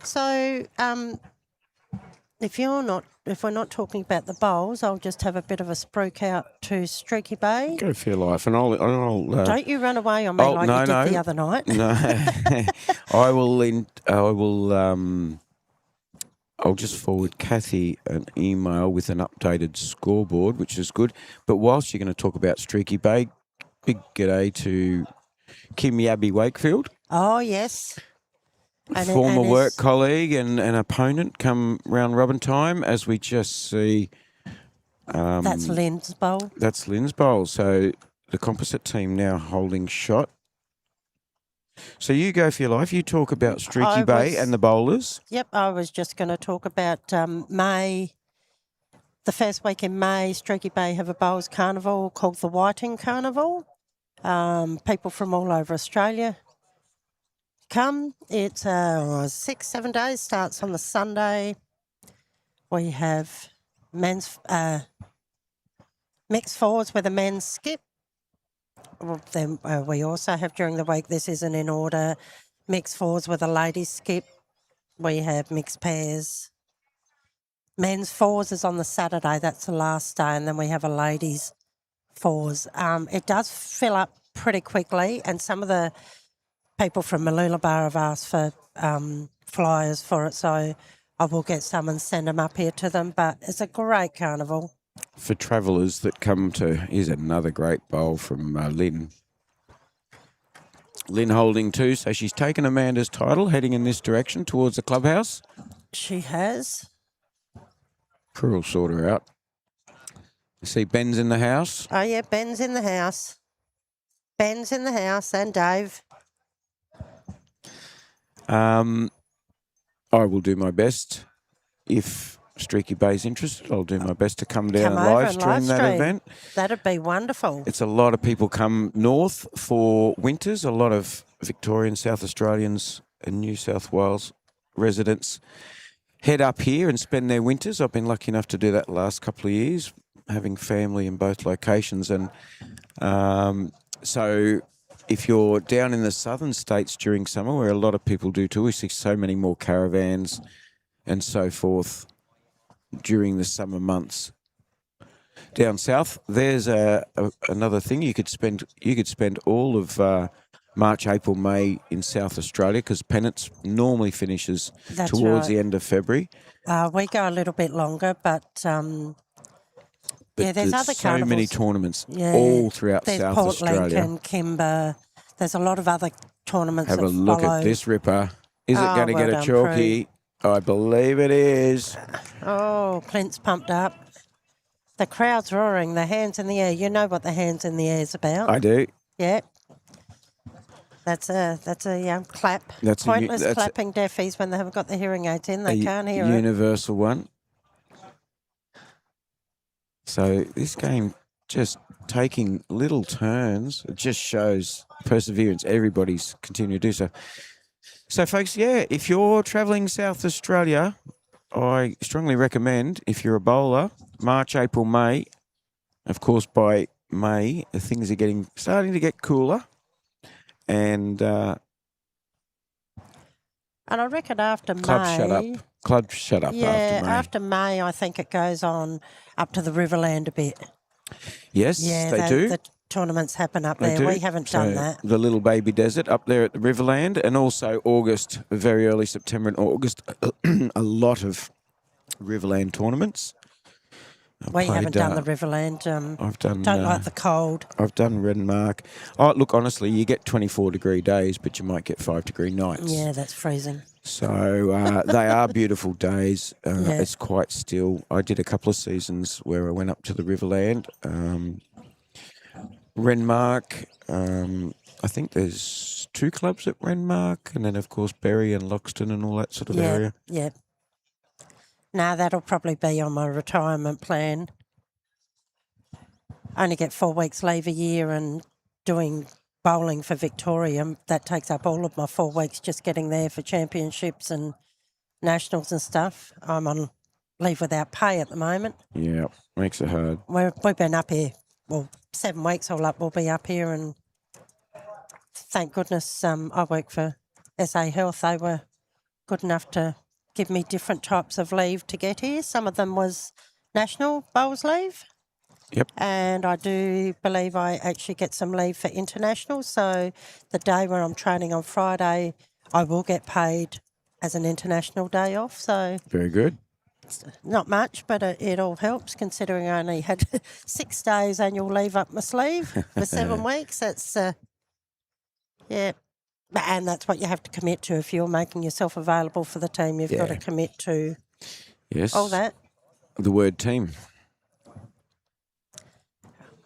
So if we're not talking about the bowls, I'll just have a bit of a spruik out to Streaky Bay. Go for your life. And I'll Don't you run away on me you did the other night. No, I'll just forward Kathy an email with an updated scoreboard, which is good. But whilst you're going to talk about Streaky Bay, big g'day to Kim Yabby Wakefield. Oh, yes. Former work colleague and opponent come round robin time, as we just see. That's Lynn's bowl. That's Lynn's bowl. So the composite team now holding shot. So you go for your life. You talk about Streaky Bay and the bowlers. Yep, I was just going to talk about May. The first week in May, Streaky Bay have a bowls carnival called the Whiting Carnival. People from all over Australia come. It's 6-7 days. Starts on the Sunday. We have men's mixed fours with a men's skip. Well, then we also have during the week, this isn't in order, mixed fours with a ladies skip. We have mixed pairs. Men's fours is on the Saturday. That's the last day. And then we have a ladies fours. It does fill up pretty quickly, and some of the people from Mooloolaba have asked for flyers for it, so I will get some and send them up here to them. But it's a great carnival. For travellers that come to, here's another great bowl from Lynn. Lynn holding 2, so she's taken Amanda's title, heading in this direction towards the clubhouse. She has. Prue will sort her out. You see Ben's in the house. Oh, yeah, Ben's in the house. Ben's in the house, and Dave. I will do my best. If Streaky Bay's interested, I'll do my best to come down and live stream that event. That'd be wonderful. It's a lot of people come north for winters. A lot of Victorian, South Australians and New South Wales residents head up here and spend their winters. I've been lucky enough to do that the last couple of years, having family in both locations. And so if you're down in the southern states during summer, where a lot of people do too, we see so many more caravans and so forth during the summer months. Down south, there's another thing. You could spend all of March, April, May in South Australia, because Pennants normally finishes towards the end of February. We go a little bit longer, but yeah, there's other so carnivals. many tournaments all throughout South Port Australia. Lincoln, Kimber. There's a lot of other tournaments. Have a look at this ripper. Is it going to get a chalky? I believe it is. Oh, Clint's pumped up. The crowd's roaring, the hands in the air. You know what the hands in the air is about. I do. Yeah. That's a clap. That's Pointless that's clapping deafies when they haven't got the hearing aids in. They can't hear universal one. So this game just taking little turns. It just shows perseverance. Everybody's continuing to do so. So, folks, yeah, if you're travelling South Australia, I strongly recommend, if you're a bowler, March, April, May. Of course, by May, things are starting to get cooler. And I reckon after clubs May... shut up. Clubs shut up after May. I think it goes on up to the Riverland a bit. Yes, they do. The tournaments happen up there. We haven't done that. The Little Baby Desert up there at the Riverland, and also August, very early September and August, a lot of Riverland tournaments. We haven't done the Riverland. I've done. Don't like the cold. I've done Renmark. Oh, look, honestly, you get 24-degree days, but you might get 5-degree nights. Yeah, that's freezing. So they are beautiful days. It's quite still. I did a couple of seasons where I went up to the Riverland. Renmark, I think there's 2 clubs at Renmark, and then, of course, Berry and Loxton and all that sort of area. Yeah. No, that'll probably be on my retirement plan. I only get 4 weeks leave a year, and doing bowling for Victoria, that takes up all of my 4 weeks just getting there for championships and nationals and stuff. I'm on leave without pay at the moment. Yeah, makes it hard. We've been up here, 7 weeks all up, we'll be up here, and thank goodness I work for SA Health. They were good enough to give me different types of leave to get here. Some of them was national bowls leave. Yep. And I do believe I actually get some leave for international. So the day when I'm training on Friday, I will get paid as an international day off. So very good. It's not much, but it all helps considering I only had 6 days annual leave up my sleeve for 7 weeks. That's, and that's what you have to commit to. If you're making yourself available for the team, you've got to commit to all that. The word team.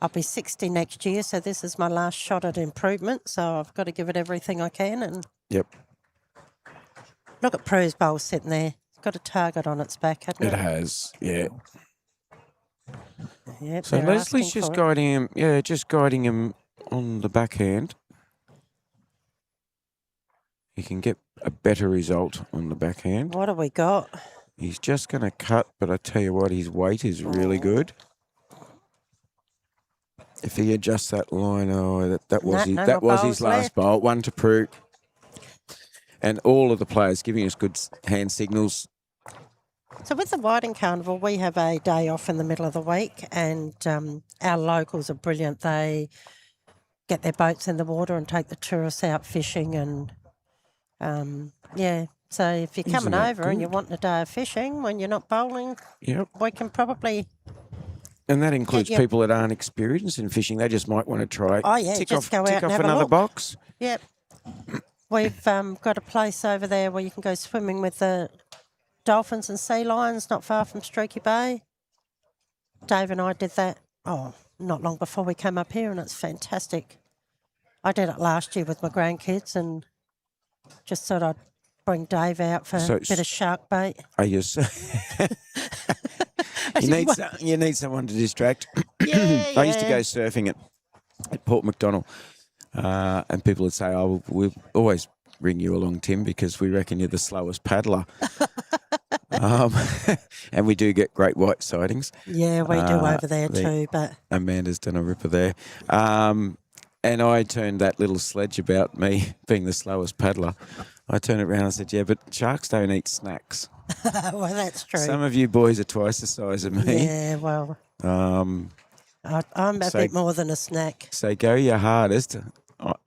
I'll be 60 next year, so this is my last shot at improvement. So I've got to give it everything I can. And look at Prue's bowl sitting there. It's got a target on its back, hasn't it? It has, yeah. Yep, so Leslie's just guiding him, just guiding him on the backhand. He can get a better result on the backhand. What have we got? He's just going to cut, but I tell you what, his weight is really good. If he adjusts that line, that was his last bowl. 1 to Prue. And all of the players giving us good hand signals. So with the Whiting Carnival, we have a day off in the middle of the week, and our locals are brilliant. They get their boats in the water and take the tourists out fishing, and so if you're coming over and you're wanting a day of fishing when you're not bowling, we can probably... And that includes people that aren't experienced in fishing. They just might want to try. Tick off another box. Yep. We've got a place over there where you can go swimming with the dolphins and sea lions not far from Streaky Bay. Dave and I did that, not long before we came up here, and it's fantastic. I did it last year with my grandkids and just thought I'd bring Dave out for a bit of shark bait. Are you... You need someone to distract. I used to go surfing at Port MacDonald, and people would say, we'll always bring you along, Tim, because we reckon you're the slowest paddler. And we do get great white sightings. Yeah, we do over there too. But Amanda's done a ripper there. And I turned that little sledge about me being the slowest paddler. I turned it around and said, but sharks don't eat snacks. Well, that's true. Some of you boys are twice the size of me. Yeah, well, I'm a bit more than a snack. So go your hardest.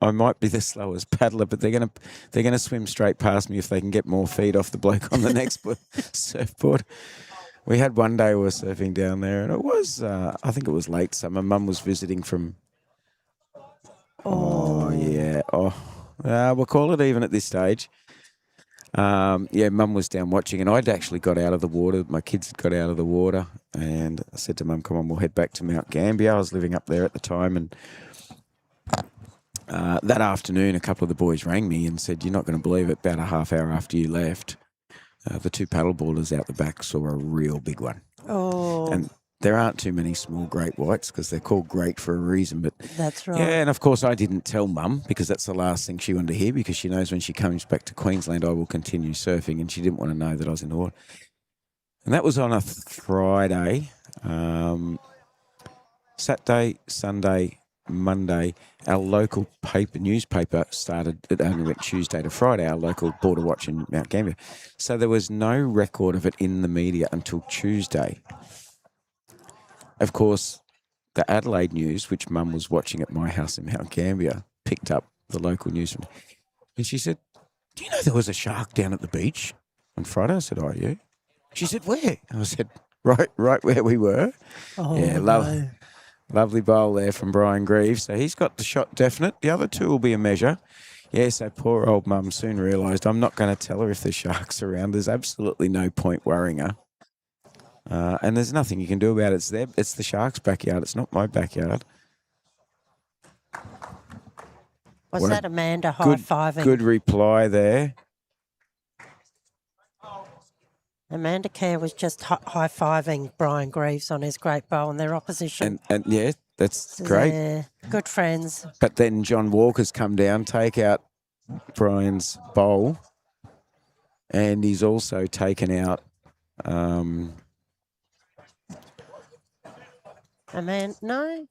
I might be the slowest paddler, but they're gonna swim straight past me if they can get more feet off the bloke on the next surfboard. We had one day we were surfing down there, and it was I think it was late summer. Mum was visiting from. We'll call it even at this stage. Mum was down watching, and I'd actually got out of the water. My kids had got out of the water, and I said to Mum, come on, we'll head back to Mount Gambier. I was living up there at the time, and that afternoon, a couple of the boys rang me and said, "You're not going to believe it, about a half hour after you left, the two paddleboarders out the back saw a real big one." Oh, And there aren't too many small great whites because they're called great for a reason. But that's right. yeah, and of course I didn't tell Mum because that's the last thing she wanted to hear, because she knows when she comes back to Queensland I will continue surfing, and she didn't want to know that I was in the water. And that was on a Friday. Saturday, Sunday, Monday, our local newspaper started. It only went Tuesday to Friday, our local border watch in Mount Gambier. So there was no record of it in the media until Tuesday. Of course, the Adelaide News, which Mum was watching at my house in Mount Gambier, picked up the local news from me. And she said, "Do you know there was a shark down at the beach on Friday?" I said, "Oh, yeah." She said, "Where?" I said, right where we were. Oh, Yeah, no. Lovely bowl there from Brian Greaves. So he's got the shot definite. The other two will be a measure. Yeah, so poor old Mum soon realised I'm not going to tell her if there's sharks around. There's absolutely no point worrying her. And there's nothing you can do about it. It's the shark's backyard. It's not my backyard. Was What a that Amanda high-fiving? Good reply there. Amanda Kerr was just high-fiving Brian Greaves on his great bowl and their opposition. And yeah, that's great. Yeah, good friends. But then John Walker's come down, take out Brian's bowl, and he's also taken out Amanda, no?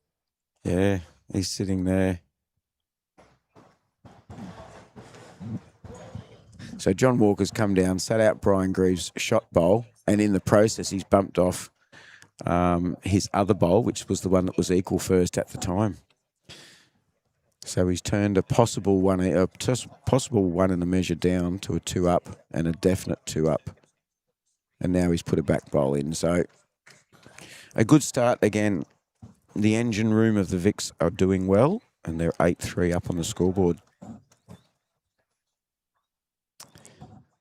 yeah, he's sitting there. So John Walker's come down, sat out Brian Greaves' shot bowl, and in the process he's bumped off his other bowl, which was the one that was equal first at the time. So he's turned a possible one in a measure down to a 2 up and a definite 2 up. And now he's put a back bowl in. So a good start. Again, the engine room of the Vics are doing well, and they're 8-3 up on the scoreboard.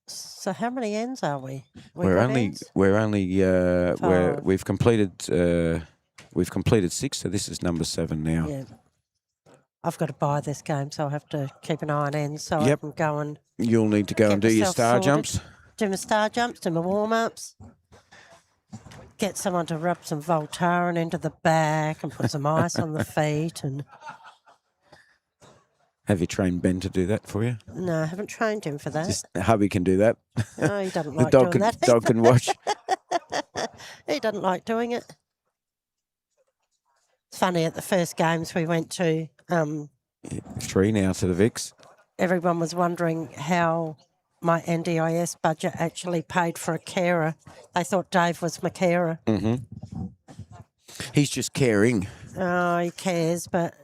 So how many ends are we? We've completed 6, so this is number 7 now. Yeah. I've got to buy this game, so I have to keep an eye on ends so I Yep. can go and You'll need to go and do your myself star sorted. jumps. Do my star jumps, do my warm-ups, get someone to rub some Voltaren into the back and put some ice on the feet. And Have you trained Ben to do that for you? no, I haven't trained him for that. Just hubby can do that. No, he doesn't The like dog doing can, that. dog can watch. He doesn't like doing it. It's funny, at the first games we went to, 3 now to the Vics. everyone was wondering how my NDIS budget actually paid for a carer. They thought Dave was my carer. He's just caring. Oh, he cares, but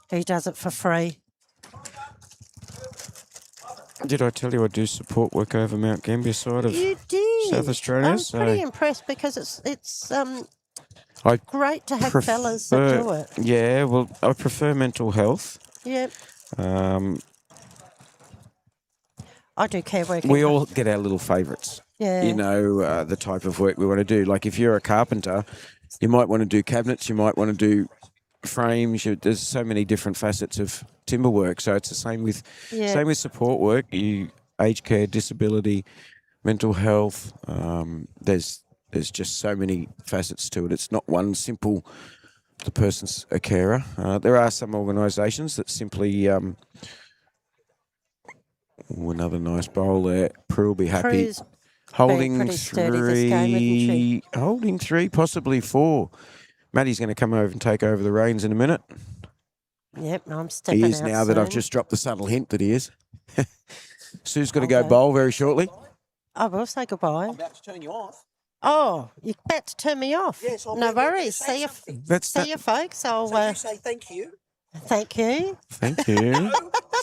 he does it for free. Did I tell you I do support work over Mount Gambier side of You did. South Australia? I'm so pretty impressed because it's I great to have fellas that do it. Yeah, well, I prefer mental health. Yep. I do care work. We all get our little favourites. Yeah. You know, the type of work we want to do. Like if you're a carpenter, you might want to do cabinets, you might want to do frames. There's so many different facets of timber work. So it's the same with support work. Aged care, disability, mental health. There's just so many facets to it. It's not one simple. The person's a carer. There are some organisations that simply. Another nice bowl there. Prue will be happy. Prue's Holding pretty sturdy this game, isn't she? Holding 3, possibly 4. Maddie's going to come over and take over the reins in a minute. Yep, I'm stepping He is out now that I've soon. just dropped the subtle hint that he is. Sue's got to go Okay. bowl very shortly. I will say goodbye. About to turn you off. Oh, you're about to turn me off. Yes, I'm no about to worries. say See you, something. see you, folks. I'll You say thank you. thank you. Thank you.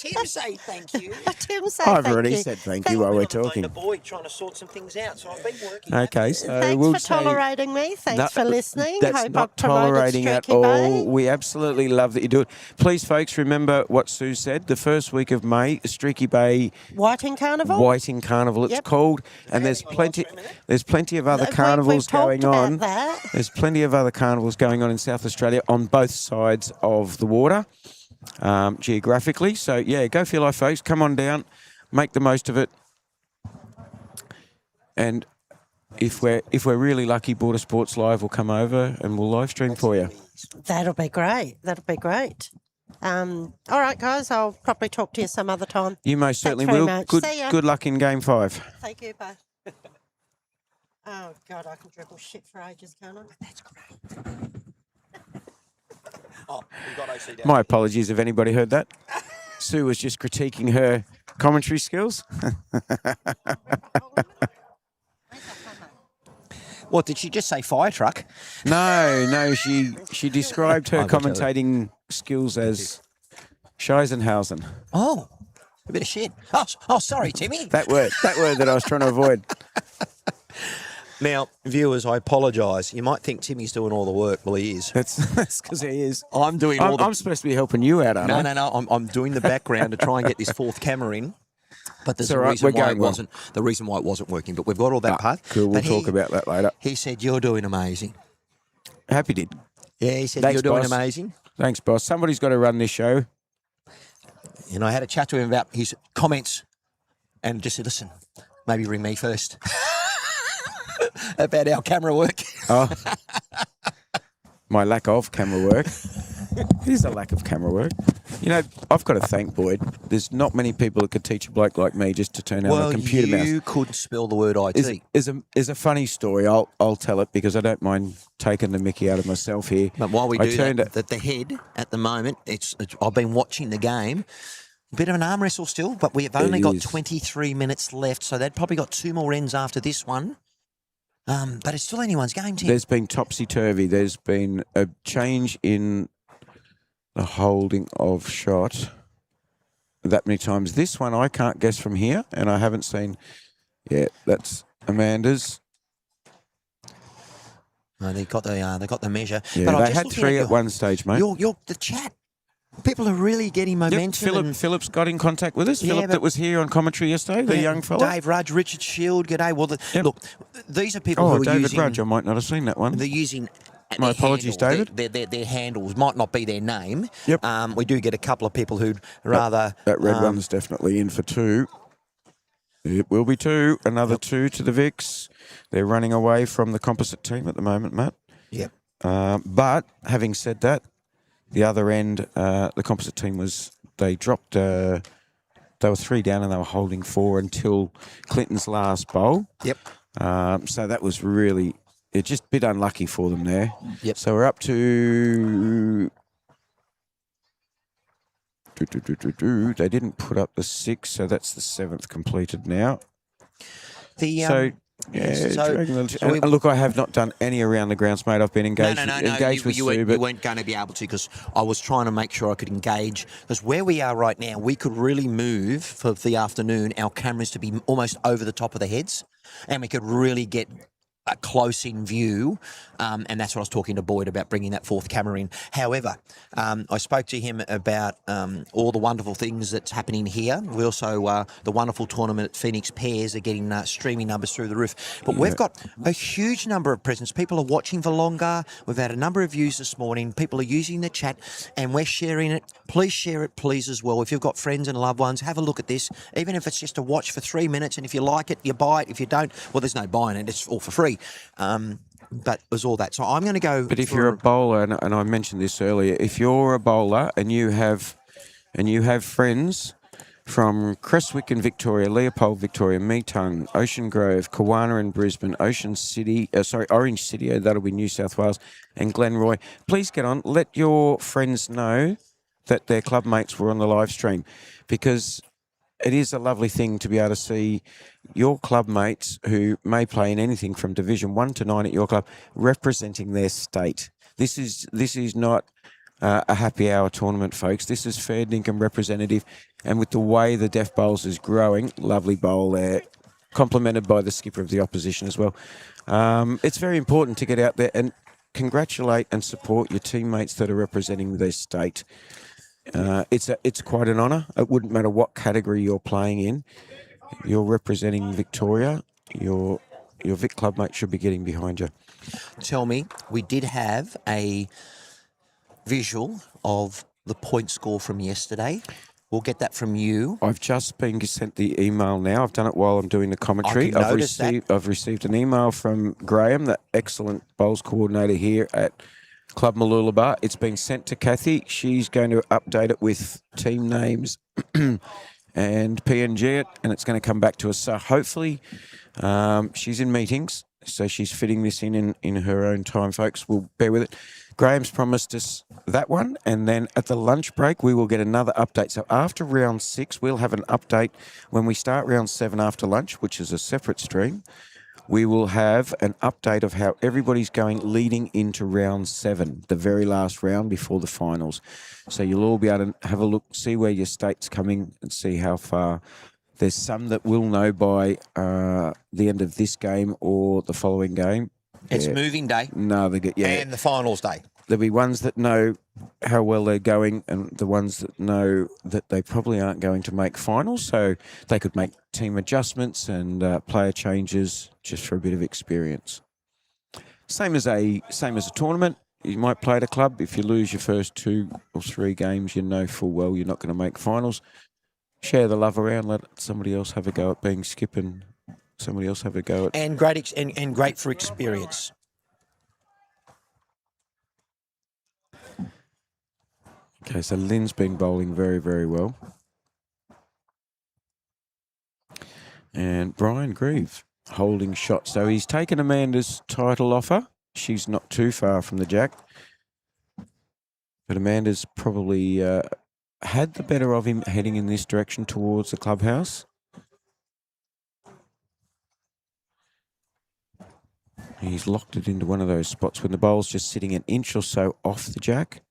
Tim say thank you. Tim, say I've thank already you. said thank you while we're talking. The boy trying to sort some things out, so I've been working. Okay, so Thanks we'll for say tolerating me. Thanks for listening. That's Hope not I've promoted tolerating at Streaky all. Bay. We absolutely love that you do it. Please, folks, remember what Sue said. The first week of May, Streaky Bay Whiting Carnival. Whiting Carnival, it's Yep. called, and there's plenty of other We've carnivals talked going about on. that. There's plenty of other carnivals going on in South Australia on both sides of the water. geographically. So, yeah, go for your life, folks. Come on down. Make the most of it. And if we're really lucky, Border Sports Live will come over and we'll live stream for you. That'll be great. That'll be great. All right, guys, I'll probably talk to you some other time. You most certainly very will. much. Good, See ya. good luck in Game 5. Thank you, bye. Oh, God, I can dribble shit for ages, can't I? That's great. Oh, we got OC down. My apologies if anybody heard that. Sue was just critiquing her commentary skills. What, did she just say fire truck? No, she described her I will tell commentating skills as Scheisenhausen. Oh, a bit of shit. Oh, sorry, Timmy. That word that I was trying to avoid. Now, viewers, I apologise. You might think Timmy's doing all the work. Well, he is. That's because he is. I'm doing all the... I'm supposed to be helping you out, aren't I? No. I'm doing the background to try and get this fourth camera in. But there's It's all a right, reason we're why going it well. wasn't. The reason why it wasn't working. But we've got all that part. Cool, we'll But talk about that later. He said you're doing amazing. Happy did. Yeah, he said Thanks, you're doing boss. amazing. Thanks, boss. Somebody's got to run this show. And I had a chat to him about his comments, and just said, "Listen, maybe ring me first about our camera work." Oh, my lack of camera work. It is a lack of camera work. You know, I've got to thank Boyd. There's not many people that could teach a bloke like me just to turn on a computer mouse. You couldn't spell the word IT. Is a funny story. I'll tell it because I don't mind taking the mickey out of myself here. But while we do that, the head at the moment, I've been watching the game. A bit of an arm wrestle still, but we've only got 23 minutes left, so they've probably got 2 more ends after this one. But it's still anyone's game, Tim. There's been topsy-turvy. There's been a change in the holding of shot that many times. This one I can't guess from here, and I haven't seen... Yeah, that's Amanda's. No, they got the measure. Yeah, but they had 3 at one stage, mate. The chat. People are really getting momentum. Yep, Philip's got in contact with us. Yeah, Philip that was here on commentary yesterday, the young fella. Dave Rudge, Richard Shield, g'day. Well, look, these are people Oh, who are David using... Rudge, I might not have seen that one. They're using... My their apologies, handles. David. Their handles might not be their name. Yep. We do get a couple of people who'd rather... That red one's definitely in for 2. It will be 2. Another 2 to the Vicks. They're running away from the composite team at the moment, Matt. Yep. But having said that, the other end, the composite team they dropped, they were 3 down and they were holding 4 until Clinton's last bowl. Yep. So that was really, it's just a bit unlucky for them there. Yep. So we're up to, they didn't put up the 6, so that's the 7th completed now. Look, I have not done any around the grounds, mate. I've been engaged with Sue. You weren't going to be able to because I was trying to make sure I could engage. Because where we are right now, we could really move for the afternoon our cameras to be almost over the top of the heads, and we could really get a close in view, and that's what I was talking to Boyd about, bringing that 4th camera in. However, I spoke to him about all the wonderful things that's happening here. We also, the wonderful tournament at Phoenix Pairs are getting streaming numbers through the roof. But we've got a huge number of presents. People are watching for longer. We've had a number of views this morning. People are using the chat, and we're sharing it. Please share it, please, as well. If you've got friends and loved ones, have a look at this. Even if it's just a watch for 3 minutes, and if you like it, you buy it. If you don't, well, there's no buying it. It's all for free. But it was all that. So I'm going to go... But if you're a bowler, and I mentioned this earlier, if you're a bowler and you have friends from Creswick in Victoria, Leopold, Victoria, Meetung, Ocean Grove, Kawana in Brisbane, Orange City, that'll be New South Wales, and Glenroy, please get on. Let your friends know that their club mates were on the live stream, because it is a lovely thing to be able to see your club mates who may play in anything from Division 1 to 9 at your club representing their state. This is not a happy hour tournament, folks. This is fair dinkum representative, and with the way the deaf bowls is growing, lovely bowl there, complemented by the skipper of the opposition as well. It's very important to get out there and congratulate and support your teammates that are representing their state. It's quite an honour. It wouldn't matter what category you're playing in. You're representing Victoria. Your Vic club mate should be getting behind you. Tell me, we did have a visual of the point score from yesterday? We'll get that from you. I've just been sent the email now. I've done it while I'm doing the commentary. I can notice that. I've received an email from Graham, the excellent bowls coordinator here at Club Mooloolaba. It's been sent to Kathy. She's going to update it with team names and PNG it, and it's going to come back to us. So hopefully she's in meetings, so she's fitting this in her own time, folks. We'll bear with it. Graham's promised us that one, and then at the lunch break, we will get another update. So after round 6, we'll have an update. When we start round 7 after lunch, which is a separate stream, we will have an update of how everybody's going leading into round 7, the very last round before the finals. So you'll all be able to have a look, see where your state's coming and see how far. There's some that we'll know by the end of this game or the following game. It's moving day. No, they get And the finals day. There'll be ones that know how well they're going and the ones that know that they probably aren't going to make finals. So they could make team adjustments and player changes just for a bit of experience. Same as a tournament. You might play at a club. If you lose your first 2 or 3 games, you know full well you're not going to make finals. Share the love around. Let somebody else have a go at being skip and somebody else have a go at... And great for experience. Okay, so Lynn's been bowling very, very well. And Brian Grieve holding shot. So he's taken Amanda's title offer. She's not too far from the jack. But Amanda's probably had the better of him heading in this direction towards the clubhouse. He's locked it into one of those spots when the bowl's just sitting an inch or so off the jack.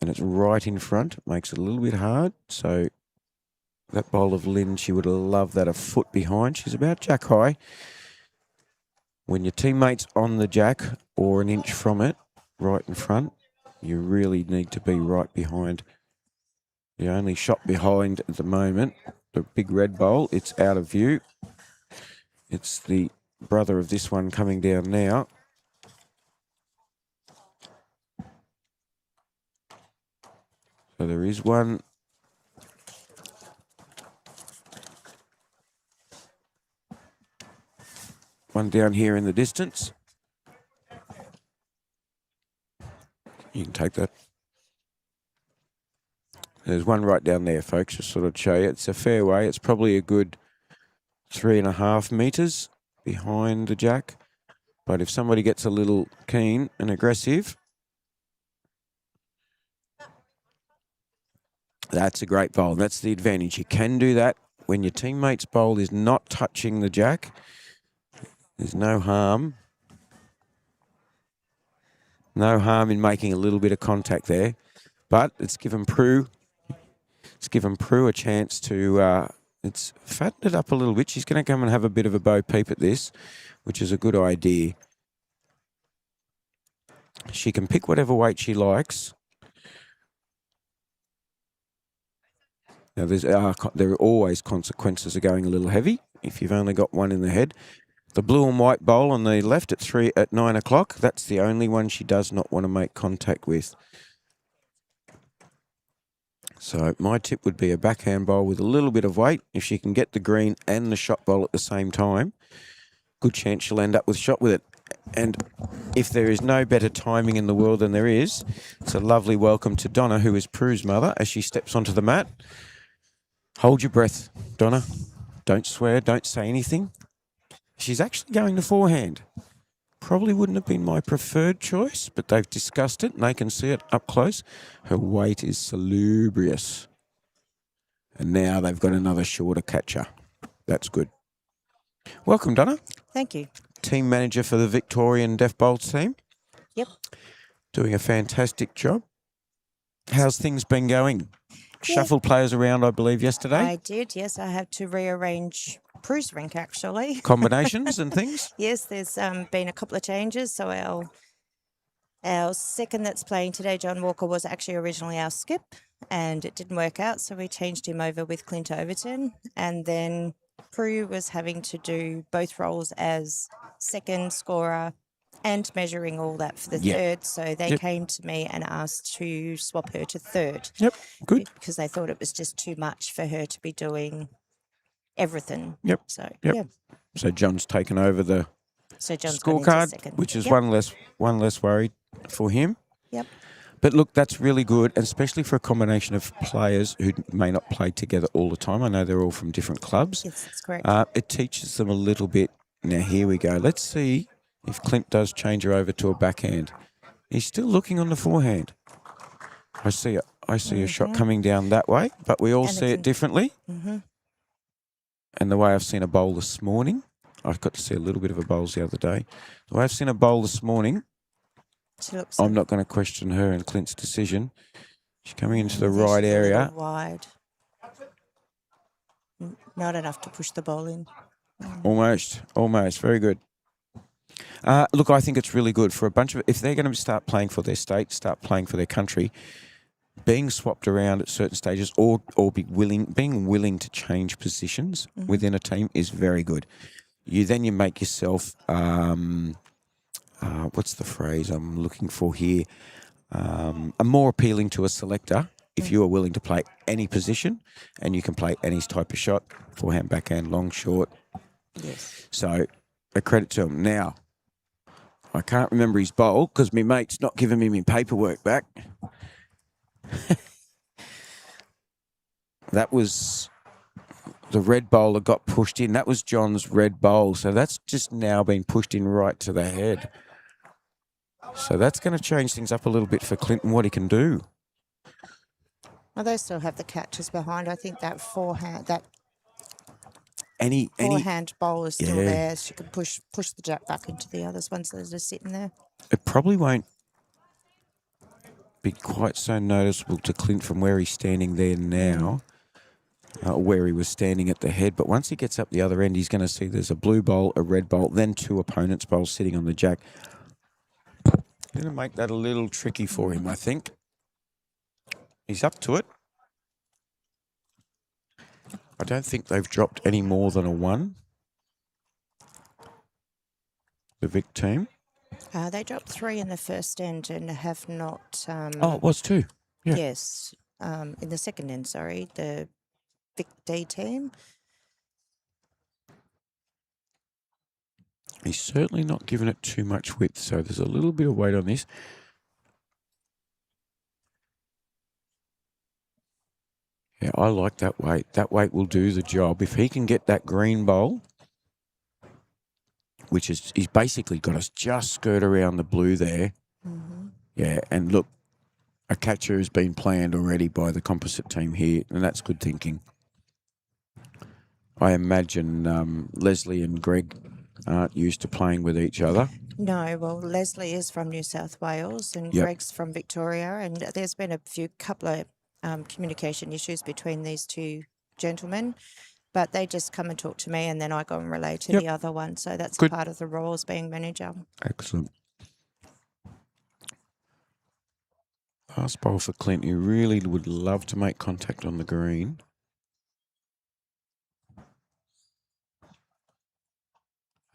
And it's right in front. It makes it a little bit hard. So that bowl of Lynn, she would love that a foot behind. She's about jack high. When your teammate's on the jack or an inch from it, right in front, you really need to be right behind. The only shot behind at the moment, the big red bowl, it's out of view. It's the brother of this one coming down now. So there is one. One down here in the distance. You can take that. There's one right down there, folks, just sort of show you. It's a fair way. It's probably a good 3.5 metres behind the jack. But if somebody gets a little keen and aggressive, that's a great bowl. That's the advantage. You can do that when your teammate's bowl is not touching the jack. There's no harm. No harm in making a little bit of contact there. But it's given Prue a chance to it's fattened it up a little bit. She's going to come and have a bit of a bo peep at this, which is a good idea. She can pick whatever weight she likes. Now, there are always consequences of going a little heavy if you've only got one in the head. The blue and white bowl on the left at 9 o'clock, that's the only one she does not want to make contact with. So my tip would be a backhand bowl with a little bit of weight. If she can get the green and the shot bowl at the same time, good chance she'll end up with shot with it. And if there is no better timing in the world than there is, it's a lovely welcome to Donna, who is Prue's mother, as she steps onto the mat. Hold your breath, Donna. Don't swear, don't say anything. She's actually going to forehand. Probably wouldn't have been my preferred choice, but they've discussed it and they can see it up close. Her weight is salubrious. And now they've got another shorter catcher. That's good. Welcome, Donna. Thank you. Team manager for the Victorian Deaf Bowls team. Yep. Doing a fantastic job. How's things been going? Shuffled players around, I believe, yesterday. I did, yes. I had to rearrange Prue's rink, actually. Combinations and things? Yes, there's been a couple of changes. So our second that's playing today, John Walker, was actually originally our skip, and it didn't work out, so we changed him over with Clint Overton. And then Prue was having to do both roles as second scorer and measuring all that for the third. So they came to me and asked to swap her to third. Yep, good. Because they thought it was just too much for her to be doing everything. Yep. So, Yep. So John's taken over the So John's gone into scorecard, second. which is one less worried for him. Yep. But look, that's really good, and especially for a combination of players who may not play together all the time. I know they're all from different clubs. Yes, that's correct. It teaches them a little bit. Now, here we go. Let's see if Clint does change her over to a backhand. He's still looking on the forehand. I see a shot coming down that way, but we all see it differently. And the way I've seen a bowl this morning, I got to see a little bit of a bowls the other day. The way I've seen a bowl this morning, I'm not going to question her and Clint's decision. She's coming into the right area. Wide. Not enough to push the ball in. Almost. Very good. Look, I think it's really good for a bunch of, if they're going to start playing for their state, start playing for their country, being swapped around at certain stages or being willing to change positions within a team is very good. You make yourself, what's the phrase I'm looking for here? More appealing to a selector if you are willing to play any position and you can play any type of shot, forehand, backhand, long, short. Yes. So a credit to him. Now, I can't remember his bowl because my mate's not giving me my paperwork back. That was the red bowl that got pushed in. That was John's red bowl. So that's just now been pushed in right to the head. So that's going to change things up a little bit for Clinton, what he can do. Well, they still have the catches behind. I think that forehand bowl is still there. She can push the jack back into the others once they're just sitting there. It probably won't be quite so noticeable to Clint from where he's standing there now, where he was standing at the head. But once he gets up the other end, he's going to see there's a blue bowl, a red bowl, then two opponents' bowls sitting on the jack. Going to make that a little tricky for him, I think. He's up to it. I don't think they've dropped any more than a 1. The Vic team. They dropped 3 in the first end and have not... it was 2. Yeah. Yes. In the second end, sorry. The Vic D team. He's certainly not given it too much width, so there's a little bit of weight on this. Yeah, I like that weight. That weight will do the job. If he can get that green bowl, which is, he's basically got us just skirt around the blue there. Yeah, and look, a catcher has been planned already by the composite team here, and that's good thinking. I imagine Leslie and Greg aren't used to playing with each other. No, well, Leslie is from New South Wales and Greg's from Victoria, and there's been a couple of communication issues between these two gentlemen, but they just come and talk to me and then I go and relay to the other one. So that's part of the role as being manager. Excellent. Last bowl for Clint. He really would love to make contact on the green.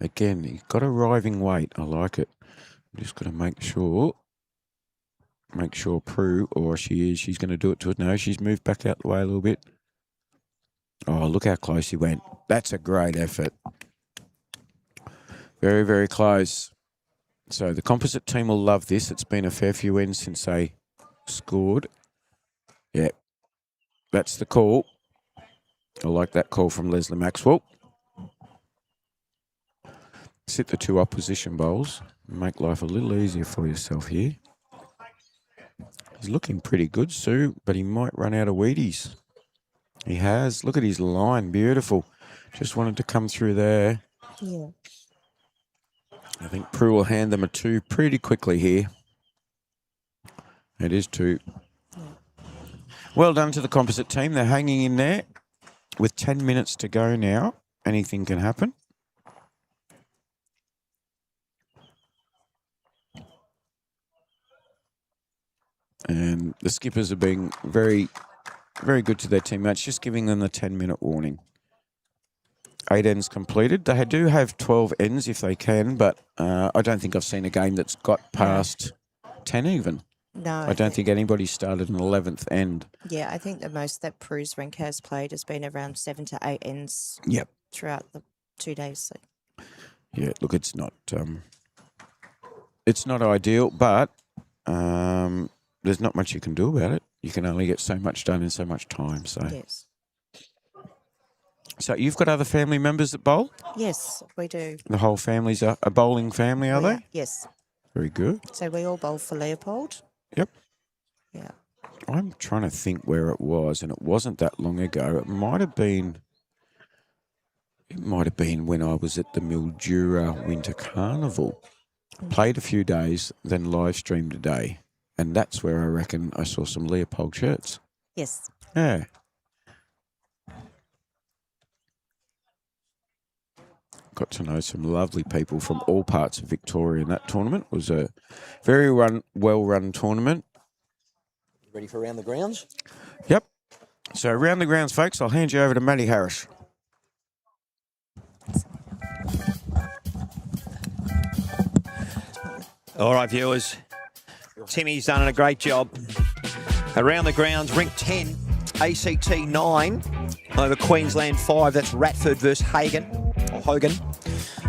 Again, he's got a arriving weight. I like it. I'm just going to make sure Prue, or she's going to do it to it. No, she's moved back out the way a little bit. Oh, look how close he went. That's a great effort. Very, very close. So the composite team will love this. It's been a fair few ends since they scored. Yeah, that's the call. I like that call from Leslie Maxwell. Sit the 2 opposition bowls. Make life a little easier for yourself here. He's looking pretty good, Sue, but he might run out of Wheaties. He has. Look at his line. Beautiful. Just wanted to come through there. Yeah. I think Prue will hand them a 2 pretty quickly here. It is 2. Yeah. Well done to the composite team. They're hanging in there with 10 minutes to go now. Anything can happen. And the skippers are being very, very good to their teammates, just giving them the 10-minute warning. 8 ends completed. They do have 12 ends if they can, but I don't think I've seen a game that's got past 10 even. No. I don't think anybody started an 11th end. Yeah, I think the most that Pru's rink has played has been around 7 to 8 ends throughout the 2 days. So. Yeah, look, it's not ideal, but there's not much you can do about it. You can only get so much done in so much time. So, yes. So you've got other family members that bowl? Yes, we do. The whole family's a bowling family, are they? Yes. Very good. So we all bowl for Leopold. Yep. Yeah. I'm trying to think where it was, and it wasn't that long ago. It might have been when I was at the Mildura Winter Carnival. Played a few days, then live streamed a day. And that's where I reckon I saw some Leopold shirts. Yes. Yeah. Got to know some lovely people from all parts of Victoria in that tournament. It was a very well-run tournament. Ready for Around the Grounds? Yep. So around the grounds, folks, I'll hand you over to Matty Harris. All right, viewers. Timmy's done a great job. Around the Grounds, Rink 10, ACT 9 over Queensland 5. That's Ratford versus Hogan.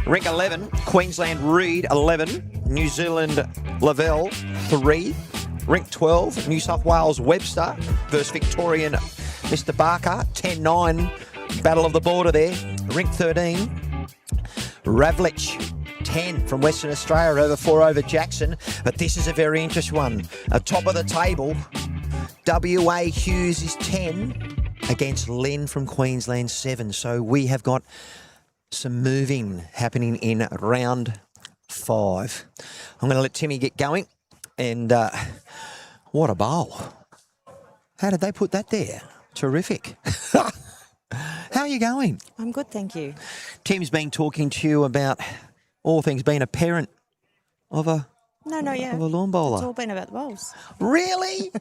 Rink 11, Queensland Reed 11, New Zealand Lavelle 3. Rink 12, New South Wales Webster versus Victorian Mr. Barker 10-9. Battle of the border there. Rink 13, Ravlich 10 from Western Australia over 4 over Jackson. But this is a very interesting one. Top of the table, WA Hughes is 10 against Len from Queensland 7. So we have got some moving happening in round 5. I'm going to let Timmy get going. And what a bowl. How did they put that there? Terrific. How are you going? I'm good, thank you. Tim's been talking to you about all things being a parent of a lawn bowler. It's all been about the bowls. Really?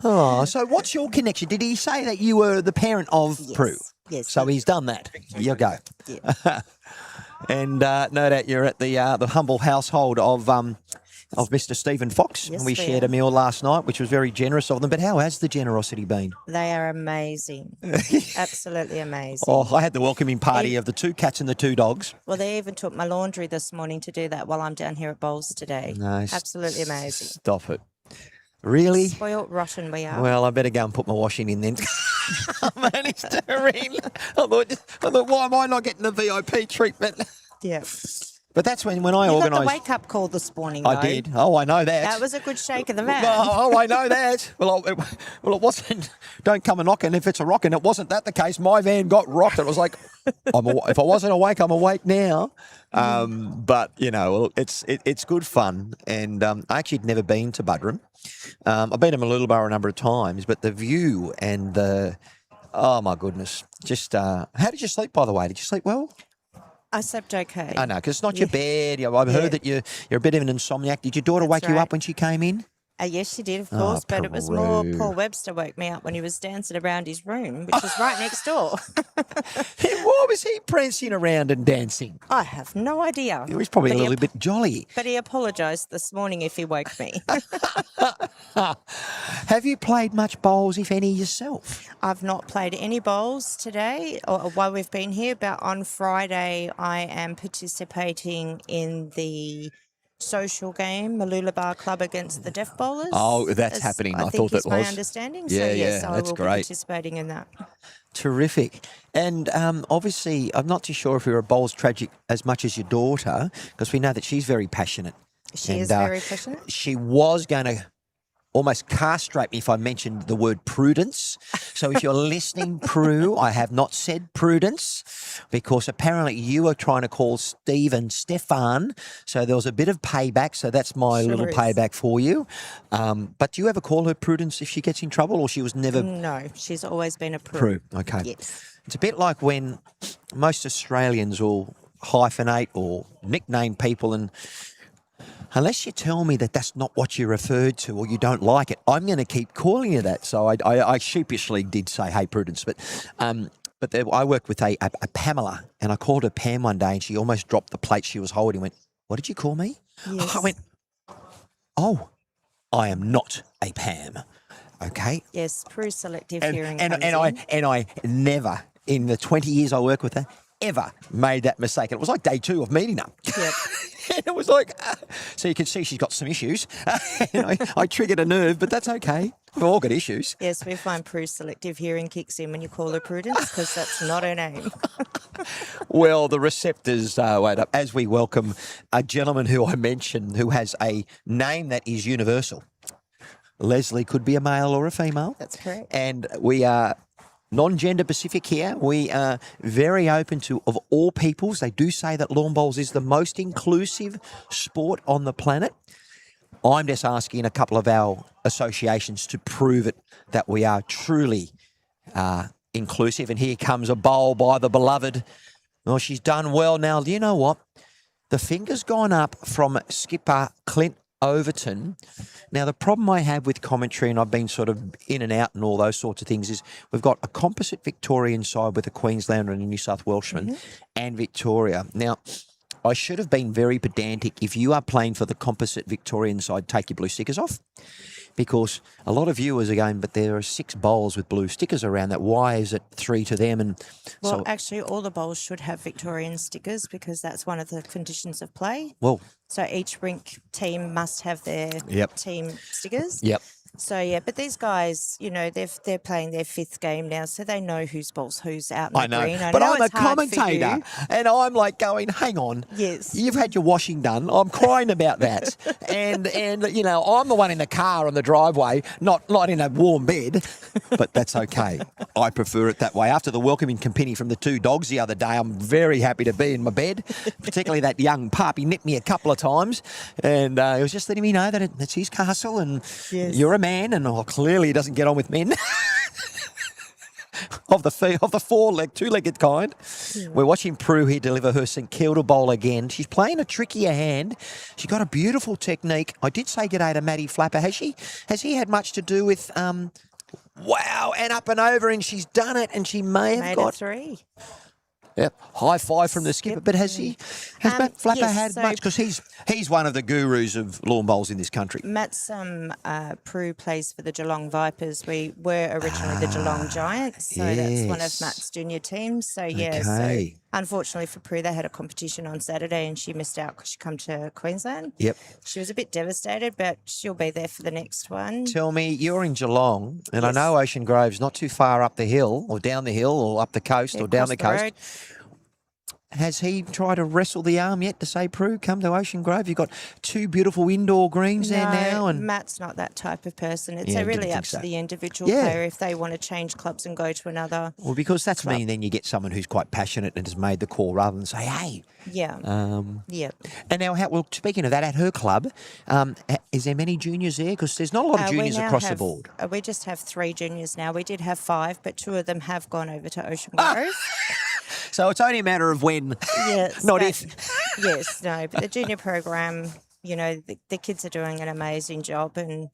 Oh, so what's your connection? Did he say that you were the parent of Prue? Yes. So he's done that. You go. Yeah. And no doubt you're at the humble household of Mr. Stephen Fox. Yes, we we shared are. a meal last night, which was very generous of them. But how has the generosity been? They are amazing. Absolutely amazing. Oh, I had the welcoming party of the 2 cats and the 2 dogs. Well, they even took my laundry this morning to do that while I'm down here at Bowls today. Nice. Absolutely amazing. Stop it. Really? Spoilt rotten we are. Well, I better go and put my washing in then. Man, it's terrible. I thought, why am I not getting the VIP treatment? Yeah. But that's when I You got the organised. wake-up call this morning, though. I did. Oh, I know that. That was a good shake of the van. Oh, I know that. Well, it wasn't. Don't come a knocking if it's a rocking. It wasn't that the case. My van got rocked. It was like, if I wasn't awake, I'm awake now. But you know, it's good fun. And I actually had never been to Buderim. I've been to Mooloolaba a number of times, but the view and the oh my goodness, just how did you sleep? By the way, did you sleep well? I slept okay. I know, because it's not your bed. I've heard that you're a bit of an insomniac. Did your daughter wake you up when she came in? Yes, she did, of course, but it was more Paul Webster woke me up when he was dancing around his room, which is right next door. Why was he prancing around and dancing? I have no idea. He was probably a little bit jolly. But he apologised this morning if he woke me. Have you played much bowls, if any, yourself? I've not played any bowls today or while we've been here, but on Friday I am participating in the social game, Mooloolaba Club against the Deaf Bowlers. Oh, that's happening. I thought that was. my understanding. Yeah, so, yes, yeah, I that's will great. be participating in that. Terrific. And obviously, I'm not too sure if you're a bowls tragic as much as your daughter, because we know that she's very passionate. She is very passionate. She was going to almost castrate me if I mentioned the word prudence. So if you're listening, Prue, I have not said prudence because apparently you were trying to call Stefan. So there was a bit of payback. So that's my little payback for you. But do you ever call her prudence if she gets in trouble, or she was never? No, she's always been a Prue. Okay. Yes. It's a bit like when most Australians will hyphenate or nickname people, and unless you tell me that that's not what you referred to or you don't like it, I'm going to keep calling you that. So I sheepishly did say, hey, Prudence. But But I worked with a Pamela, and I called her Pam one day, and she almost dropped the plate she was holding. Went, "What did you call me?" Yes. I went, "Oh, I am not a Pam." Okay. Yes, Prue selective And hearing and, comes and in. I never, in the 20 years I work with her, ever made that mistake. And it was like day 2 of meeting her. Yep. And it was like, so you can see she's got some issues. I triggered a nerve, but that's okay. We've all got issues. Yes, we find Prue's selective hearing kicks in when you call her Prudence because that's not her name. Well, the receptors wait up as we welcome a gentleman who I mentioned who has a name that is universal. Leslie could be a male or a female. That's correct. And we are non-gender Pacific here. We are very open to of all peoples. They do say that lawn bowls is the most inclusive sport on the planet. I'm just asking a couple of our associations to prove it that we are truly inclusive. And here comes a bowl by the beloved. Well, she's done well. Now, do you know what? The finger's gone up from skipper Clint Overton. Now, the problem I have with commentary, and I've been sort of in and out and all those sorts of things, is we've got a composite Victorian side with a Queenslander and a New South Welshman and Victoria. Now, I should have been very pedantic. If you are playing for the composite Victorian side, take your blue stickers off, because a lot of viewers are going, but there are 6 bowls with blue stickers around that. Why is it 3 to them? And Well, so, actually, all the bowls should have Victorian stickers because that's one of the conditions of play. well, So each rink team must have their Yep. team stickers. yep. So yeah, but these guys, you know, they're playing their 5th game now, so they know whose ball's whose out in the I know, green. but I'm a it's hard for commentator, you. and I'm like going, hang on. Yes. You've had your washing done. I'm crying about that. and you know, I'm the one in the car on the driveway, not in a warm bed, but that's okay. I prefer it that way. After the welcoming company from the 2 dogs the other day, I'm very happy to be in my bed, particularly that young pup. He nipped me a couple of times, and he was just letting me know that it's his castle, and Yes. you're a man, and clearly he doesn't get on with men. Of the 2-legged kind. Yeah. We're watching Prue here deliver her St Kilda bowl again. She's playing a trickier hand. She's got a beautiful technique. I did say g'day to Matty Flapper. Has he had much to do with wow, and up and over, and she's done it, and she may have Made got a 3. Yep, high five from the skipper. But has Matt Flapper yes, had so much? Because he's one of the gurus of lawn bowls in this country. Matt's Prue plays for the Geelong Vipers. We were originally the Geelong Giants, so that's one of yes. Matt's junior teams. So yeah, Okay. so unfortunately for Prue, they had a competition on Saturday and she missed out because she come to Queensland. Yep. She was a bit devastated, but she'll be there for the next one. Tell me, you're in Geelong, and I Yes. know Ocean Grove's not too far up the hill, or down the hill, or up the coast, Yeah, or down across the coast. road. Has he tried to wrestle the arm yet to say, Prue, come to Ocean Grove? You've got 2 beautiful indoor greens there now. And Matt's not that type of person. It's Yeah, really didn't up think so. to the individual Yeah. player if they want to change clubs and go to another. well, because that's club. me, then you get someone who's quite passionate and has made the call rather than say, hey. Yeah. Yeah. And now, well, speaking of that, at her club, is there many juniors there? Because there's not a lot of We juniors now across the have- board. We just have 3 juniors now. We did have 5, but 2 of them have gone over to Ocean Grove. So it's only a matter of when, Yes, not but- if. Yes, no, but the junior program, you know, the kids are doing an amazing job, and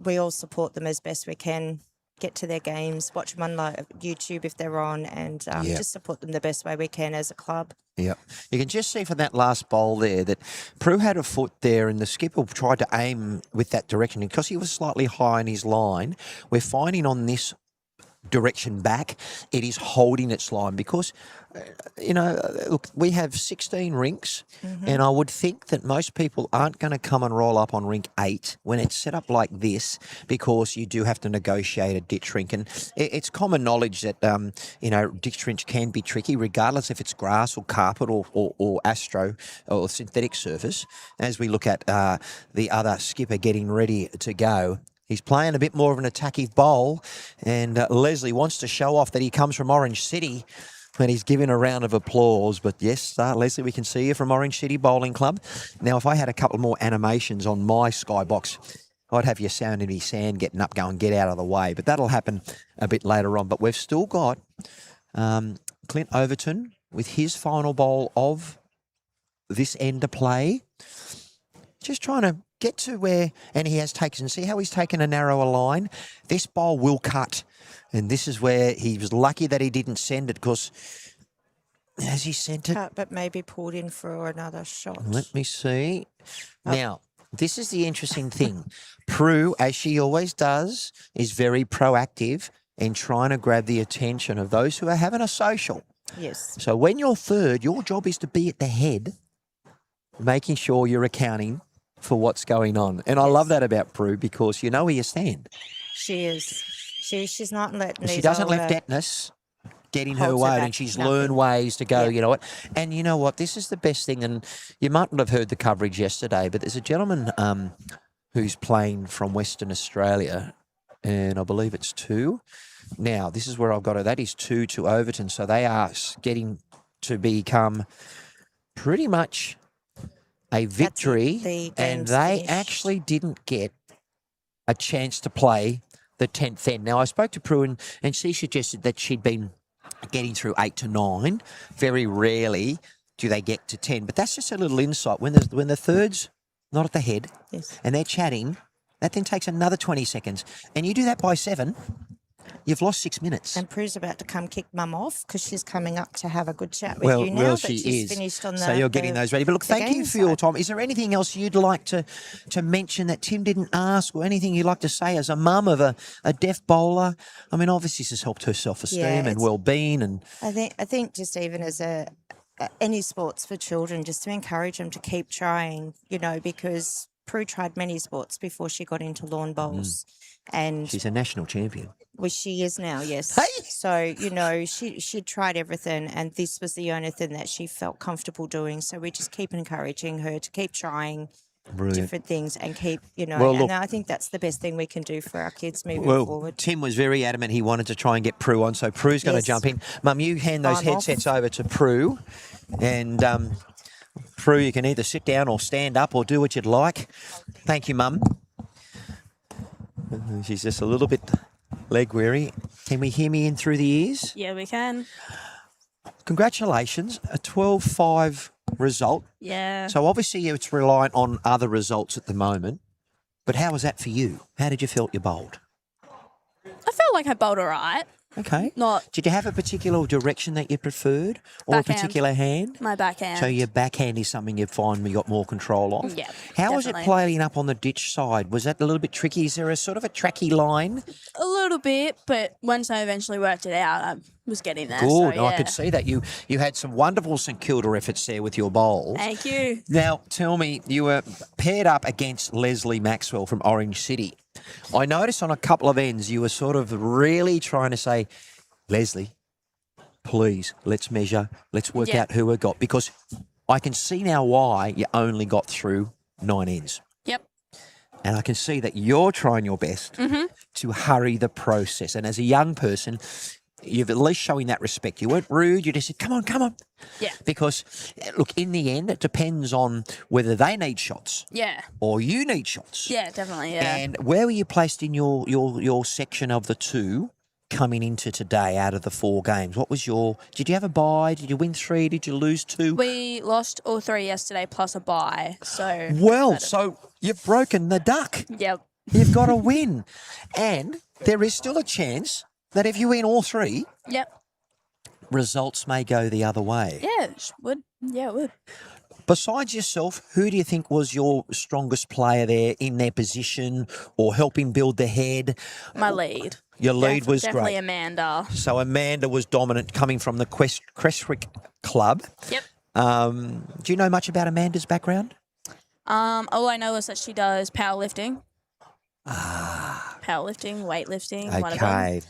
we all support them as best we can. Get to their games, watch them on YouTube if they're on, and Yeah. just support them the best way we can as a club. Yeah, you can just see from that last bowl there that Prue had a foot there, and the skipper tried to aim with that direction. And because he was slightly high in his line, we're finding on this direction back, it is holding its line because, look, we have 16 rinks, and I would think that most people aren't going to come and roll up on rink 8 when it's set up like this, because you do have to negotiate a ditch rink. And it's common knowledge that, ditch rinks can be tricky, regardless if it's grass or carpet or astro or synthetic surface. As we look at the other skipper getting ready to go, he's playing a bit more of an attacking bowl, and Leslie wants to show off that he comes from Orange City, and he's giving a round of applause. But yes, Leslie, we can see you from Orange City Bowling Club. Now, if I had a couple more animations on my skybox, I'd have you sounding me sand getting up, going, get out of the way. But that'll happen a bit later on. But we've still got Clint Overton with his final bowl of this end of play. just trying to get to where, and he has taken, see how he's taken a narrower line? This bowl will cut, and this is where he was lucky that he didn't send it, because has he sent it? Cut, but maybe pulled in for another shot. Let me see. Now, this is the interesting thing. Prue, as she always does, is very proactive in trying to grab the attention of those who are having a social. Yes. So when you're third, your job is to be at the head, making sure you're accounting for what's going on. And I love that about Prue, because you know where you stand. She is. She's not letting She these doesn't older- let deadness get in her holds her way, back. and she's Nothing. learned ways to go, Yeah. you know what. And you know what, this is the best thing, and you might not have heard the coverage yesterday, but there's a gentleman who's playing from Western Australia, and I believe it's 2. Now, this is where I've got it. That is 2 to Overton, so they are getting to become pretty much a victory, The and game's they finished. actually didn't get a chance to play the 10th end. Now, I spoke to Prue, and she suggested that she'd been getting through 8 to 9. Very rarely do they get to 10, but that's just a little insight. When the third's not at the head, Yes. and they're chatting, that then takes another 20 seconds, and you do that by 7, you've lost 6 minutes. And Prue's about to come kick Mum off because she's coming up to have a good chat with you now that she she's is. finished on the So you're getting those ready. But look, the thank you game for your side. time. Is there anything else you'd like to mention that Tim didn't ask, or anything you'd like to say as a mum of a deaf bowler? I mean, obviously this has helped her self-esteem and it's- well-being. And I think just even as any sports for children, just to encourage them to keep trying, you know, because Prue tried many sports before she got into lawn bowls. And she's a national champion. well, she is now, yes. Hey! So, you know, she tried everything, and this was the only thing that she felt comfortable doing. So we just keep encouraging her to keep trying Brilliant. different things and keep, you know, Well, and look- I think that's the best thing we can do for our kids moving Well, forward. Tim was very adamant he wanted to try and get Prue on, so Prue's going to Yes. jump in. Mum, you hand those I'm off. headsets over to Prue, and Prue, you can either sit down or stand up or do what you'd like. Thank you, Mum. She's just a little bit leg weary. Can we hear me in through the ears? Yeah, we can. Congratulations, a 12-5 result. Yeah. So obviously it's reliant on other results at the moment. But how was that for you? How did you feel you bowled? I felt like I bowled all right. Okay. Not Did you have a particular direction that you preferred, or Backhand. a particular hand? my backhand. So your backhand is something you find you got more control of? Yeah, How was it definitely. playing up on the ditch side? Was that a little bit tricky? Is there a sort of a tracky line? A little bit, but once I eventually worked it out, I was getting there. Good. So, yeah. I could see that. You had some wonderful St Kilda efforts there with your bowls. Thank you. Now, tell me, you were paired up against Leslie Maxwell from Orange City. I noticed on a couple of ends you were sort of really trying to say, Leslie, please, let's measure, let's work Yeah. out who we got, because I can see now why you only got through 9 ends. Yep. And I can see that you're trying your best to hurry the process. And as a young person, you've at least showing that respect. You weren't rude. You just said, come on, come on. Yeah. Because, look, in the end, it depends on whether they need shots Yeah. or you need shots. Yeah, definitely. Yeah. And where were you placed in your section of the 2 coming into today out of the 4 games? What was did you have a bye? Did you win 3? Did you lose 2? We lost all 3 yesterday plus a bye. So. Well, so you've broken the duck. Yep. You've got to win. And there is still a chance that if you win all 3, Yep. results may go the other way. Yeah, it would. Yeah, it would. Besides yourself, who do you think was your strongest player there in their position or helping build the head? My lead. Your lead was Definitely great. Amanda. So Amanda was dominant coming from the Crestwick Club. Yep. Do you know much about Amanda's background? All I know is that she does powerlifting. Powerlifting, weightlifting, one of them. Okay.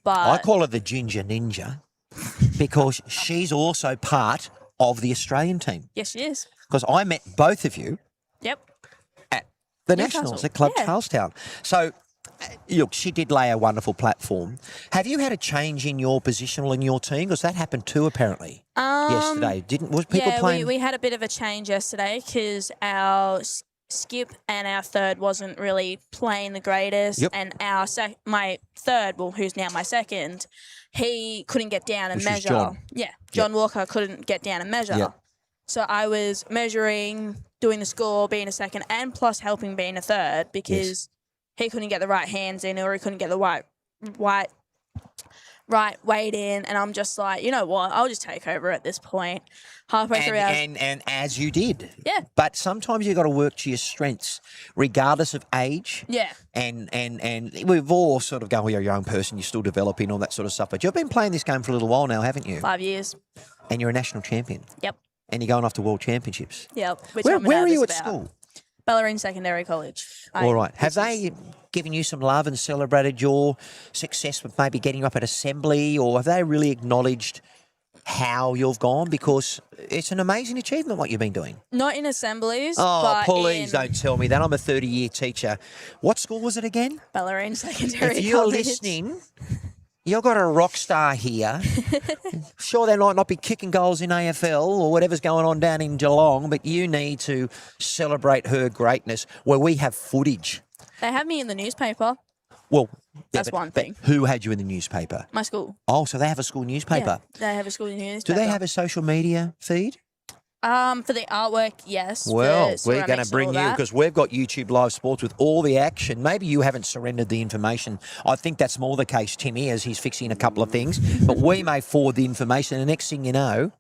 But I call her the Ginger Ninja because she's also part of the Australian team. yes, she is. Because I met both of you Yep. at the Newcastle. Nationals at Club Yeah. Charlestown. So, look, she did lay a wonderful platform. Have you had a change in your positional in your team? Because that happened too, apparently, yesterday. Was people Yeah, playing? we had a bit of a change yesterday because our skip and our third wasn't really playing the greatest, Yep. and our my third, well, who's now my second, he couldn't get down and Which is measure. John. Yeah, John Walker couldn't get down and measure. Yep. So I was measuring doing the score, being a second, and plus helping being a third because he couldn't get the right hands in or he couldn't get the right weight in. And I'm just like, you know what? I'll just take over at this point. Halfway through our... And as you did. Yeah. But sometimes you've got to work to your strengths, regardless of age. Yeah. And we've all sort of gone, well, you're a young person, you're still developing, all that sort of stuff. But you've been playing this game for a little while now, haven't you? 5 years. And you're a national champion. Yep. And you're going off to World Championships. Yep. Where are you at school? Bellarine Secondary College. All right. Have they given you some love and celebrated your success with maybe getting you up at assembly, or have they really acknowledged how you've gone? Because it's an amazing achievement what you've been doing. Not in assemblies, Oh, but please in don't tell me that. I'm a 30-year teacher. What school was it again? Bellarine Secondary If you're College. listening, you've got a rock star here. Sure, they might not be kicking goals in AFL or whatever's going on down in Geelong, but you need to celebrate her greatness where we have footage. They have me in the newspaper. Well, That's one thing. But who had you in the newspaper? My school. Oh, so they have a school newspaper. Yeah, they have a school newspaper. Do they have a social media feed? For the artwork, yes. Well, for we're going ceramics to bring and all you, that. because we've got YouTube Live Sports with all the action. Maybe you haven't surrendered the information. I think that's more the case, Timmy, as he's fixing a couple of things. But we may forward the information. And the next thing you know,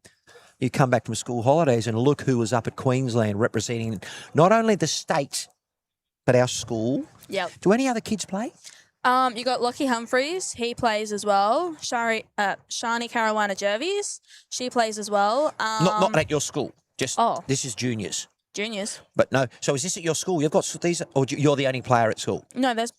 you come back from school holidays and look who was up at Queensland representing not only the state, but our school. Yep. Do any other kids play? You got Lockie Humphreys. He plays as well. Shani Caruana Jervis. She plays as well. Not at your school. Just this is juniors. Juniors. But no. So is this at your school? You've got these, or you're the only player at school? No, there's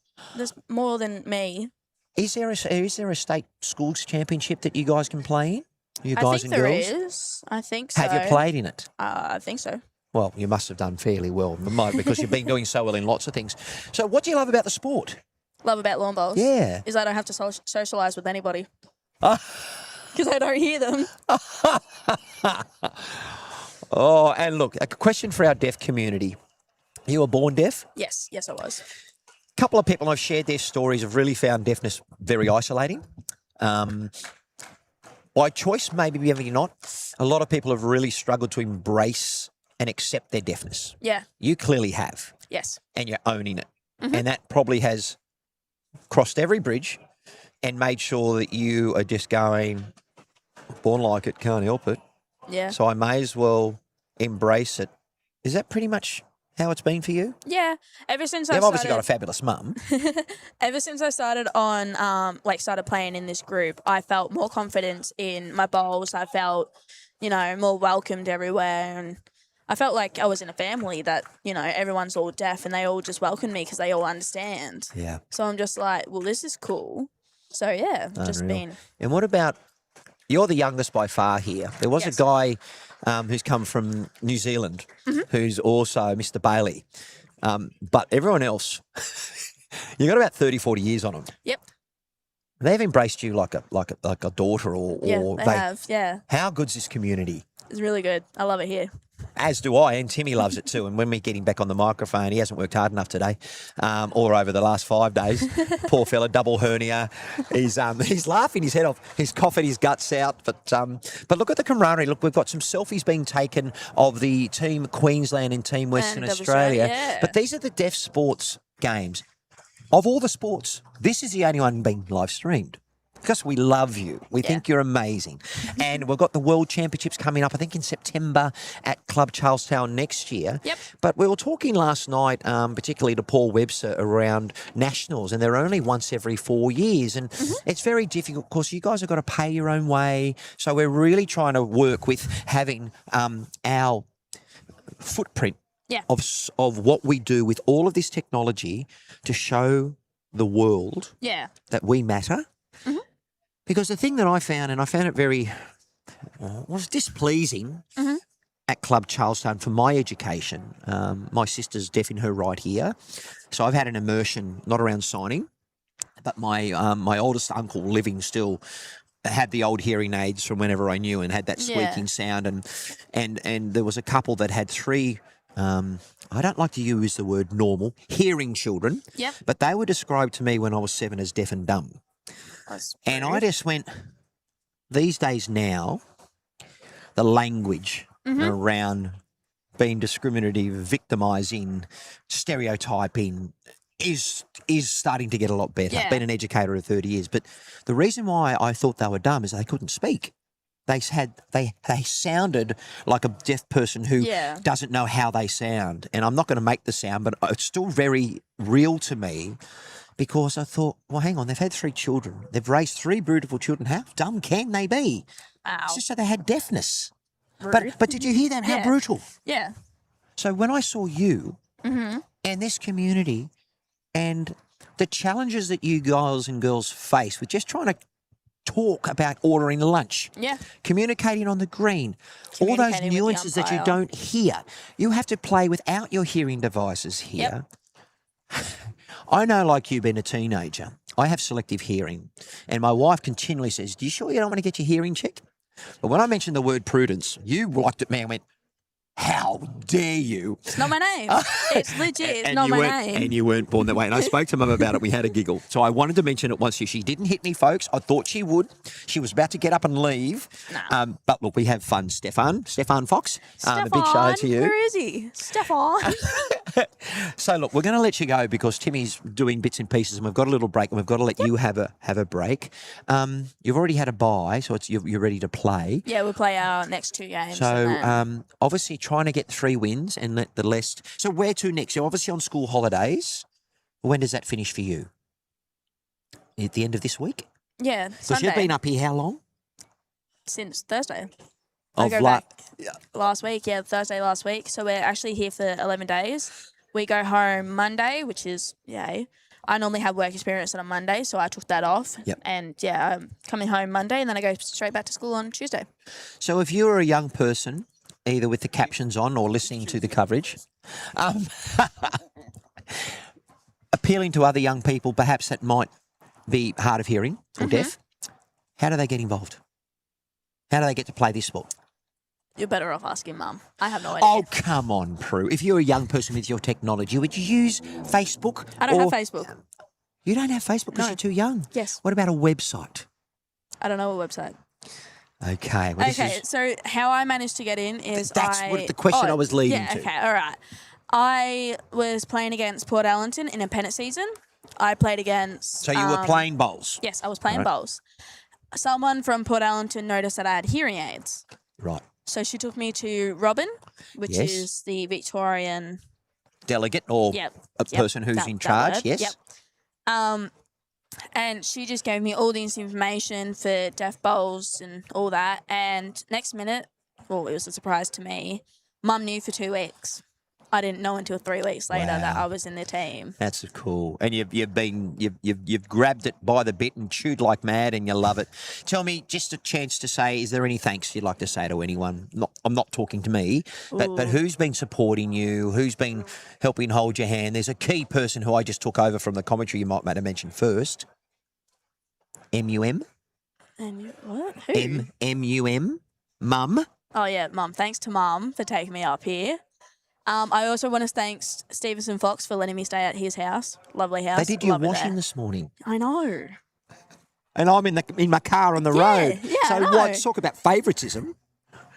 more than me. Is there a state schools championship that you guys can play in? You guys and girls? I think there is. I think so. Have you played in it? I think so. Well, you must have done fairly well, because you've been doing so well in lots of things. So what do you love about the sport? Love about lawn bowls. Yeah. Is I don't have to socialise with anybody. Because I don't hear them. Oh, and look, a question for our deaf community. You were born deaf? Yes, I was. A couple of people I've shared their stories have really found deafness very isolating. By choice, maybe not. A lot of people have really struggled to embrace and accept their deafness. Yeah. You clearly have. Yes. And you're owning it. Mm-hmm. And that probably has crossed every bridge and made sure that you are just going, born like it, can't help it. Yeah. So I may as well embrace it. Is that pretty much how it's been for you? Yeah. Ever since You've obviously got a fabulous mum. Ever since I started started playing in this group, I felt more confidence in my bowls. I felt, more welcomed everywhere, and I felt like I was in a family that, everyone's all deaf and they all just welcome me because they all understand. Yeah. So I'm just like, well, this is cool. So, yeah, just been... And what about, you're the youngest by far here. There was a guy who's come from New Zealand who's also Mr. Bailey. But everyone else, you got about 30, 40 years on them. Yep. They've embraced you like a daughter or they have, yeah. How good's this community? It's really good. I love it here. As do I, and Timmy loves it too. And when we get him back on the microphone, he hasn't worked hard enough today, or over the last 5 days. Poor fella, double hernia. He's laughing his head off. He's coughing his guts out. But look at the camaraderie. Look, we've got some selfies being taken of the Team Queensland and Team Western Australia. Yeah. But these are the deaf sports games. Of all the sports, this is the only one being live streamed. Because we love you. We think you're amazing. And we've got the World Championships coming up, I think in September at Club Charlestown next year. Yep. But we were talking last night, particularly to Paul Webster, around nationals, and they're only once every 4 years. And it's very difficult. Of course, you guys have got to pay your own way. So we're really trying to work with having our footprint of what we do with all of this technology to show the world that we matter. Because the thing that I found, and I found it very, was displeasing at Club Charlestown for my education. My sister's deaf in her right ear. So I've had an immersion, not around signing, but my oldest uncle living still had the old hearing aids from whenever I knew and had that squeaking sound. And there was a couple that had three, I don't like to use the word normal, hearing children. Yep. But they were described to me when I was 7 as deaf and dumb. And I just went, these days now, the language around being discriminative, victimising, stereotyping is starting to get a lot better. Yeah. I've been an educator of 30 years, but the reason why I thought they were dumb is they couldn't speak. They sounded like a deaf person who Yeah. doesn't know how they sound. And I'm not going to make the sound, but it's still very real to me because I thought, well, hang on, they've had 3 children. They've raised 3 beautiful children. How dumb can they be? Ow. It's just that they had deafness. Rude. But did you hear that? How Yeah. brutal. Yeah. So when I saw you Mm-hmm. and this community and the challenges that you guys and girls face with just trying to talk about ordering lunch, Yeah. communicating on the green, all those Communicating with the nuances that you umpire. don't hear. You have to play without your hearing devices here. I know, like you, being a teenager, I have selective hearing, and my wife continually says, "Do you sure you don't want to get your hearing checked?" But when I mentioned the word prudence, you looked at me and went, "How dare you?" It's not my name. It's legit. It's And not you my weren't- name. And you weren't born that way. And I spoke to Mum about it. We had a giggle. So I wanted to mention it once. She didn't hit me, folks. I thought she would. She was about to get up and leave. Nah. But look, we have fun. Stefan Fox. A big shout out to you. Where is he? Stefan. So look, we're going to let you go because Timmy's doing bits and pieces, and we've got a little break, and we've got to let you have a break. You've already had a bye, so you're ready to play. Yeah, we'll play our next 2 games. So and then- obviously trying to get 3 wins and let the rest. So where to next? You're obviously on school holidays. When does that finish for you? At the end of this week? yeah, Because Sunday. you've been up here how long? Since Thursday. I Of go la- back last week. Yeah, Thursday last week. So we're actually here for 11 days. We go home Monday, which is, yay. I normally have work experience on a Monday, so I took that off. Yep. And yeah, I'm coming home Monday, and then I go straight back to school on Tuesday. So if you were a young person, either with the captions on or listening to the coverage, appealing to other young people, perhaps that might be hard of hearing or deaf, how do they get involved? How do they get to play this sport? You're better off asking Mum. I have no idea. Oh, come on, Prue. If you're a young person with your technology, would you use Facebook? I don't or- have Facebook. You don't have Facebook because No. you're too young? Yes. What about a website? I don't know a website. Okay. Well, this Okay, is- so how I managed to get in is That's what the question I was leading yeah, to. okay, all right. I was playing against Port Allenton in a pennant season. I played against... So you were playing bowls? Yes, I was playing Right. bowls. Someone from Port Allenton noticed that I had hearing aids. Right. So she took me to Robin, which Yes. is the Victorian... Delegate or Yep, a yep, person who's that- in that charge? word, Yes. Yep. And she just gave me all this information for deaf bowls and all that. And next minute, well, it was a surprise to me, Mum knew for 2 weeks. I didn't know until 3 weeks later that Wow. I was in the team. That's cool. And you've grabbed it by the bit and chewed like mad, and you love it. Tell me, just a chance to say, is there any thanks you'd like to say to anyone? I'm not talking to me, but who's been supporting you? Who's been helping hold your hand? There's a key person who I just took over from the commentary. You might have mentioned first. MUM. And what? Who? MUM. Mum. Oh, yeah, Mum. Thanks to Mum for taking me up here. I also want to thank Stevenson Fox for letting me stay at his house. Lovely house. They did your Love it washing there. this morning. I know. And I'm in my car on the road. yeah, So I know. what? Talk about favouritism.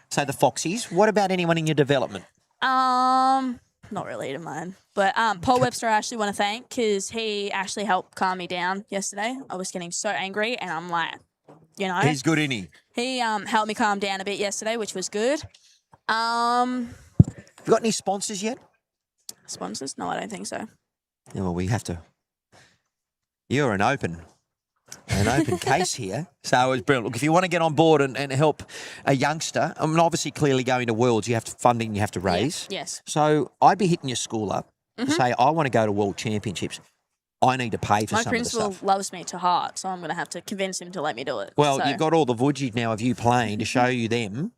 So the Foxies. What about anyone in your development? Not really to mine. But Paul Webster I actually want to thank because he actually helped calm me down yesterday. I was getting so angry and I'm like, you know. He's good, isn't he? He helped me calm down a bit yesterday, which was good. Have you got any sponsors yet? Sponsors? No, I don't think so. Yeah, well, we have to. You're an open case here. So it's brilliant. Look, if you want to get on board and help a youngster, I mean, obviously, clearly going to Worlds, you have to funding you have to raise. Yeah, yes. So I'd be hitting your school up to say, I want to go to World Championships. I need to pay for My some of the principal stuff. loves me to heart, so I'm going to have to convince him to let me do it. Well, so. you've got all the footage now of you playing to show you them.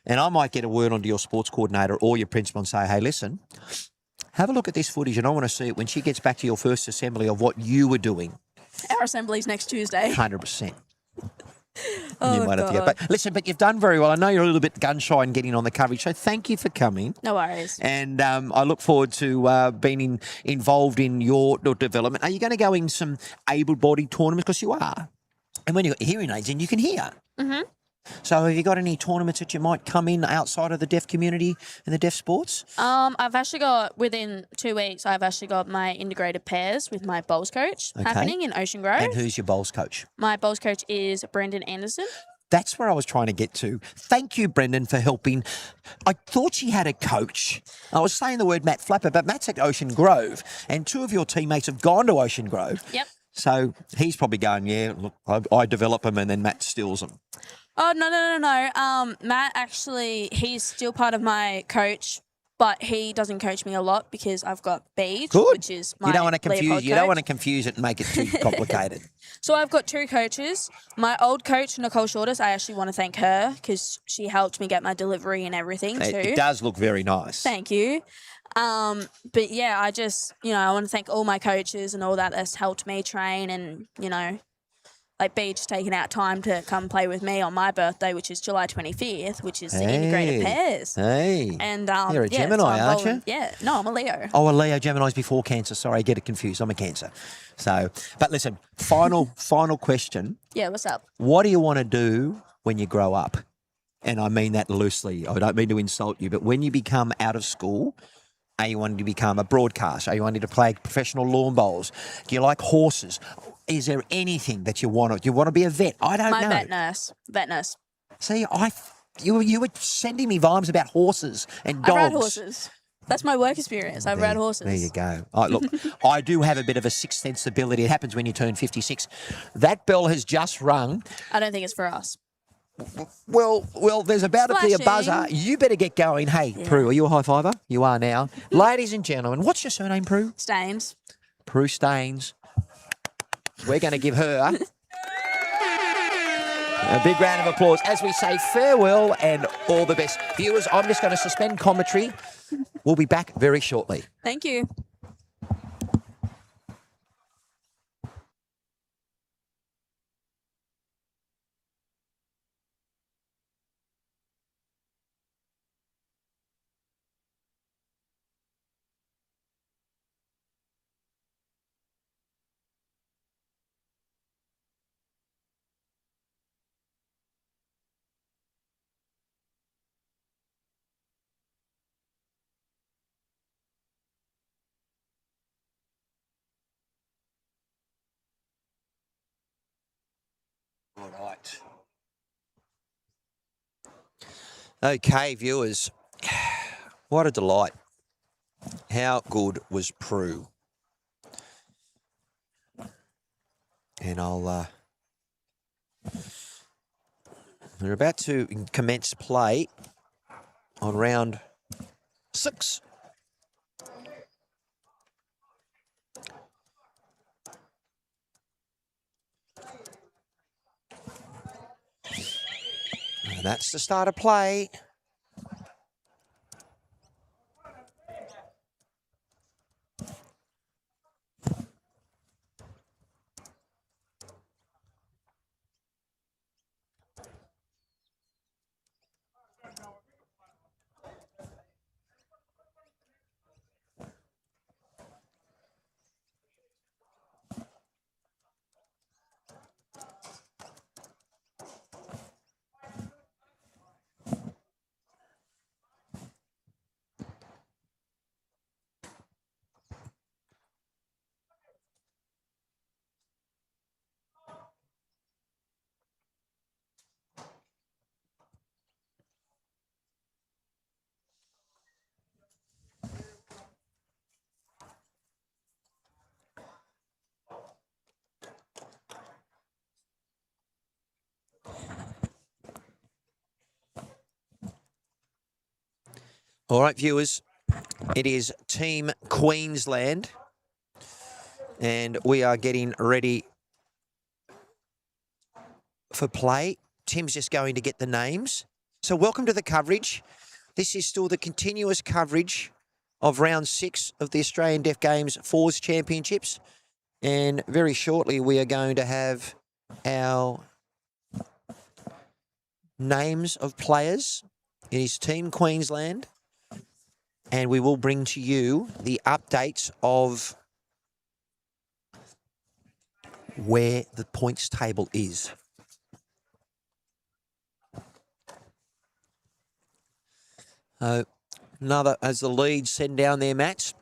And I might get a word onto your sports coordinator or your principal and say, hey, listen, have a look at this footage and I want to see it when she gets back to your first assembly of what you were doing. Our assembly's next Tuesday. 100%. Oh, You might have to God. get back. Listen, but you've done very well. I know you're a little bit gun shy and getting on the coverage, so thank you for coming. No worries. And I look forward to being involved in your development. Are you going to go in some able-bodied tournaments? Because you are. And when you've got your hearing aids in, you can hear. So have you got any tournaments that you might come in outside of the deaf community and the deaf sports? I've actually got, within 2 weeks, I've actually got my integrated pairs with my bowls coach happening in Ocean Grove. And who's your bowls coach? My bowls coach is Brendan Anderson. That's where I was trying to get to. Thank you, Brendan, for helping. I thought she had a coach. I was saying the word Matt Flapper, but Matt's at Ocean Grove, and 2 of your teammates have gone to Ocean Grove. Yep. So he's probably going, yeah, look, I develop them and then Matt steals them. Oh, no. Matt, actually, he's still part of my coach, but he doesn't coach me a lot because I've got Beach, Good. which is my You don't want to confuse. Leopold You don't coach. want to confuse it and make it too complicated. So I've got 2 coaches. My old coach, Nicole Shorters, I actually want to thank her because she helped me get my delivery and everything too. It does look very nice. Thank you. But yeah, I just, I want to thank all my coaches and all that's helped me train and, like Beach taking out time to come play with me on my birthday, which is July 25th, which is the integrated pairs. Hey. And You're a Gemini, so aren't you? Yeah. No, I'm a Leo. Oh, a Leo. Gemini's before Cancer. Sorry, I get it confused. I'm a Cancer. So, but listen, final question. Yeah, what's up? What do you want to do when you grow up? And I mean that loosely. I don't mean to insult you, but when you become out of school, are you wanting to become a broadcaster? Are you wanting to play professional lawn bowls? Do you like horses? Is there anything that you want to? Do you want to be a vet? I don't know. My vet nurse. See, you were sending me vibes about horses and dogs. I ride horses. That's my work experience. I've ride horses. There you go. Look, I do have a bit of a sixth sense ability. It happens when you turn 56. That bell has just rung. I don't think it's for us. Well, there's about to be a buzzer. You better get going. Hey, Prue, are you a high fiver? You are now. Ladies and gentlemen, what's your surname, Prue? Staines. Prue Staines. We're going to give her a big round of applause as we say farewell and all the best. Viewers, I'm just going to suspend commentary. We'll be back very shortly. Thank you. All right. Okay, viewers. What a delight. How good was Prue? And we're about to commence play on round 6. And that's the start of play. All right, viewers, it is Team Queensland, and we are getting ready for play. Tim's just going to get the names. So welcome to the coverage. This is still the continuous coverage of round 6 of the Australian Deaf Games Fours Championships, and very shortly we are going to have our names of players. It is Team Queensland. And we will bring to you the updates of where the points table is. Another as the leads send down their mats.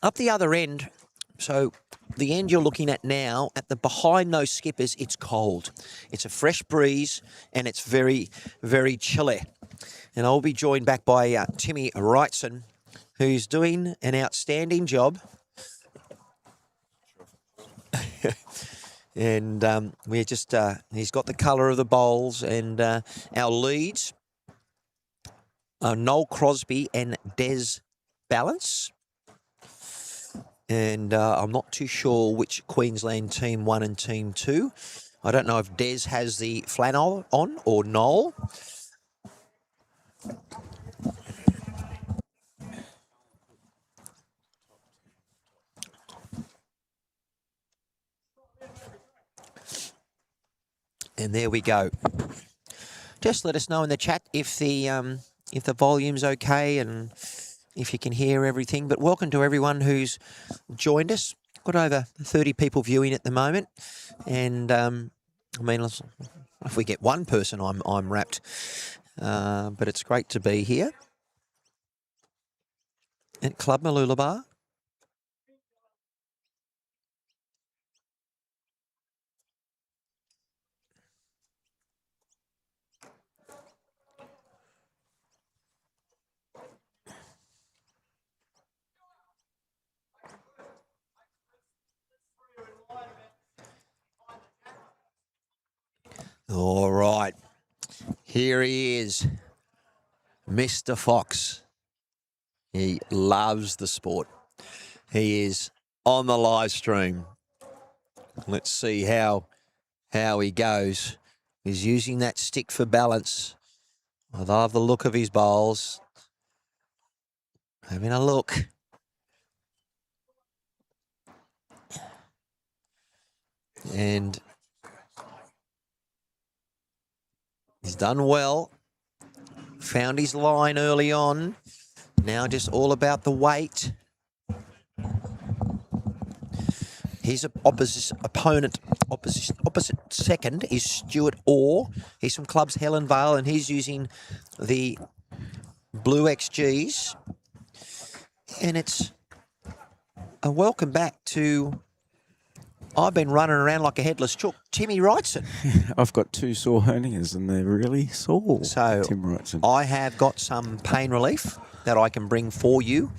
Up the other end, so the end you're looking at now, at the behind those skippers, it's cold. It's a fresh breeze and it's very, very chilly. And I'll be joined back by Timmy Wrightson, who's doing an outstanding job. And we're just, he's got the colour of the bowls, and our leads are Noel Crosby and Des Balance. And I'm not too sure which Queensland Team 1 and Team 2. I don't know if Des has the flannel on or Noel. And there we go. Just let us know in the chat if the volume's okay and if you can hear everything. But welcome to everyone who's joined us. Got over 30 people viewing at the moment, and I mean, if we get one person, I'm wrapped. But it's great to be here at Club Mooloolaba. All right, here he is, Mr. Fox. He loves the sport. He is on the live stream. Let's see how he goes. He's using that stick for balance. I love the look of his bowls. Having a look. And he's done well. Found his line early on. Now just all about the weight. His opposite second is Stuart Orr. He's from Clubs Helen Vale, and he's using the Blue XGs. And it's a welcome back to, I've been running around like a headless chook, Timmy Wrightson. I've got 2 sore hernias and they're really sore, So Tim Wrightson. I have got some pain relief that I can bring for you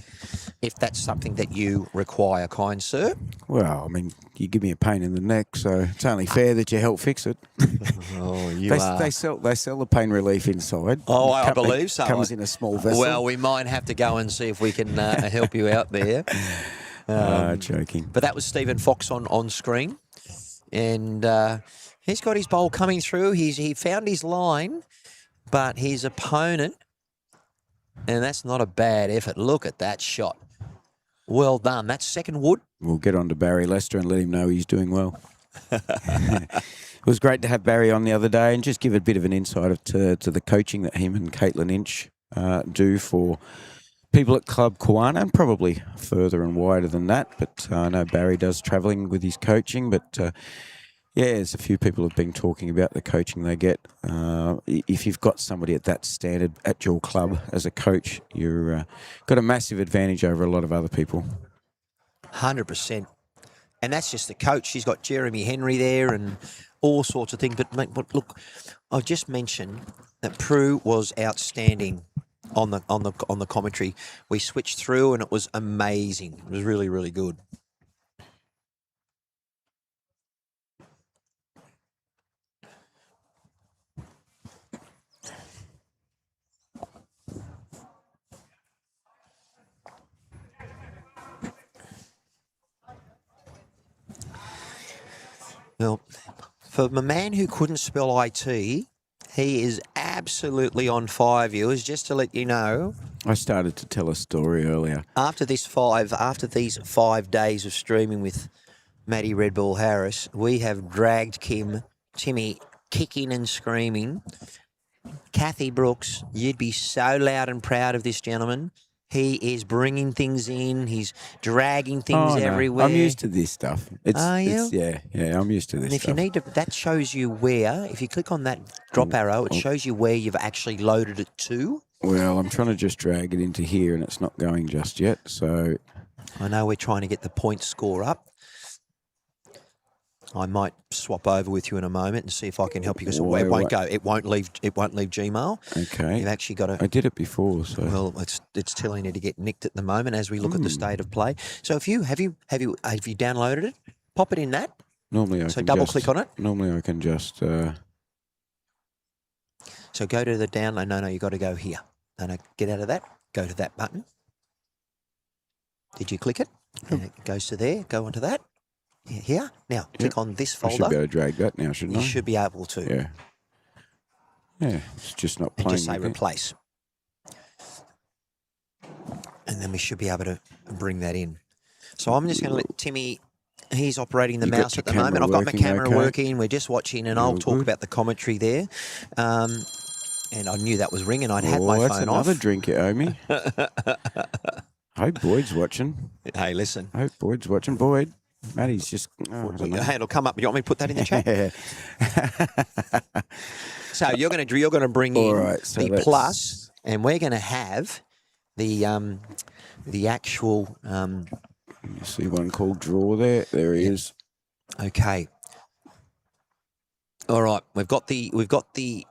if that's something that you require, kind sir. Well, I mean, you give me a pain in the neck, so it's only fair that you help fix it. Oh, They sell the pain relief inside. Oh, I It believe so. Comes in a small vessel. Well, we might have to go and see if we can help you out there. Joking. But that was Stephen Fox on screen. And he's got his bowl coming through. He found his line, but his opponent, and that's not a bad effort. Look at that shot. Well done. That's second wood. We'll get on to Barry Lester and let him know he's doing well. It was great to have Barry on the other day and just give a bit of an insight to the coaching that him and Caitlin Inch do for people at Club Kawana, and probably further and wider than that. But I know Barry does travelling with his coaching, but yeah, there's a few people have been talking about the coaching they get. If you've got somebody at that standard at your club as a coach, you're got a massive advantage over a lot of other people. 100%. And that's just the coach. He's got Jeremy Henry there and all sorts of things. But look, I've just mentioned that Prue was outstanding on the commentary. We switched through and it was amazing. It was really, really good. Well, for a man who couldn't spell IT, he is absolutely on fire, viewers. Just to let you know, I started to tell a story earlier. after these 5 days of streaming with Maddie Red Bull Harris, we have dragged Timmy kicking and screaming. Kathy Brooks, you'd be so loud and proud of this gentleman. He is bringing things in. He's dragging things Oh, no. everywhere. I'm used to this stuff. Are you? Yeah, I'm used to this And if stuff. you need to, that shows you where. If you click on that drop arrow, it shows you where you've actually loaded it to. Well, I'm trying to just drag it into here, and it's not going just yet. So I know we're trying to get the point score up. I might swap over with you in a moment and see if I can help you because it won't go. It won't leave. It won't leave Gmail. Okay. You've actually got to. I did it before, so Well, it's telling you to get nicked at the moment as we look at the state of play. So if you have you downloaded it, pop it in that. normally I So can double just, click on it. Normally I can just. So go to the download. No, you got to go here. No, get out of that. Go to that button. Did you click it? And it goes to there. Go onto that. Here. Now, click on this I folder. should be able to drag that now, shouldn't I? You should be able to. Yeah. Yeah, it's just not And playing. just say with it. replace. And then we should be able to bring that in. So I'm just going to let Timmy, he's operating the You got mouse your at the moment. I've got my camera camera working, okay? working. We're just watching and I'll All talk good. about the commentary there. And I knew that was ringing. I'd had Oh, my that's phone another off. drink you owe me. Hope Boyd's watching. Hey, listen. Hope Boyd's watching. Boyd, Matty's just. Oh, I don't know. Hey, it'll come up. You want me to put that in the chat? So you're going to bring in All right, so the let's- plus, and we're going to have the actual. You see one called draw there. There he is. Okay. All right, we've got the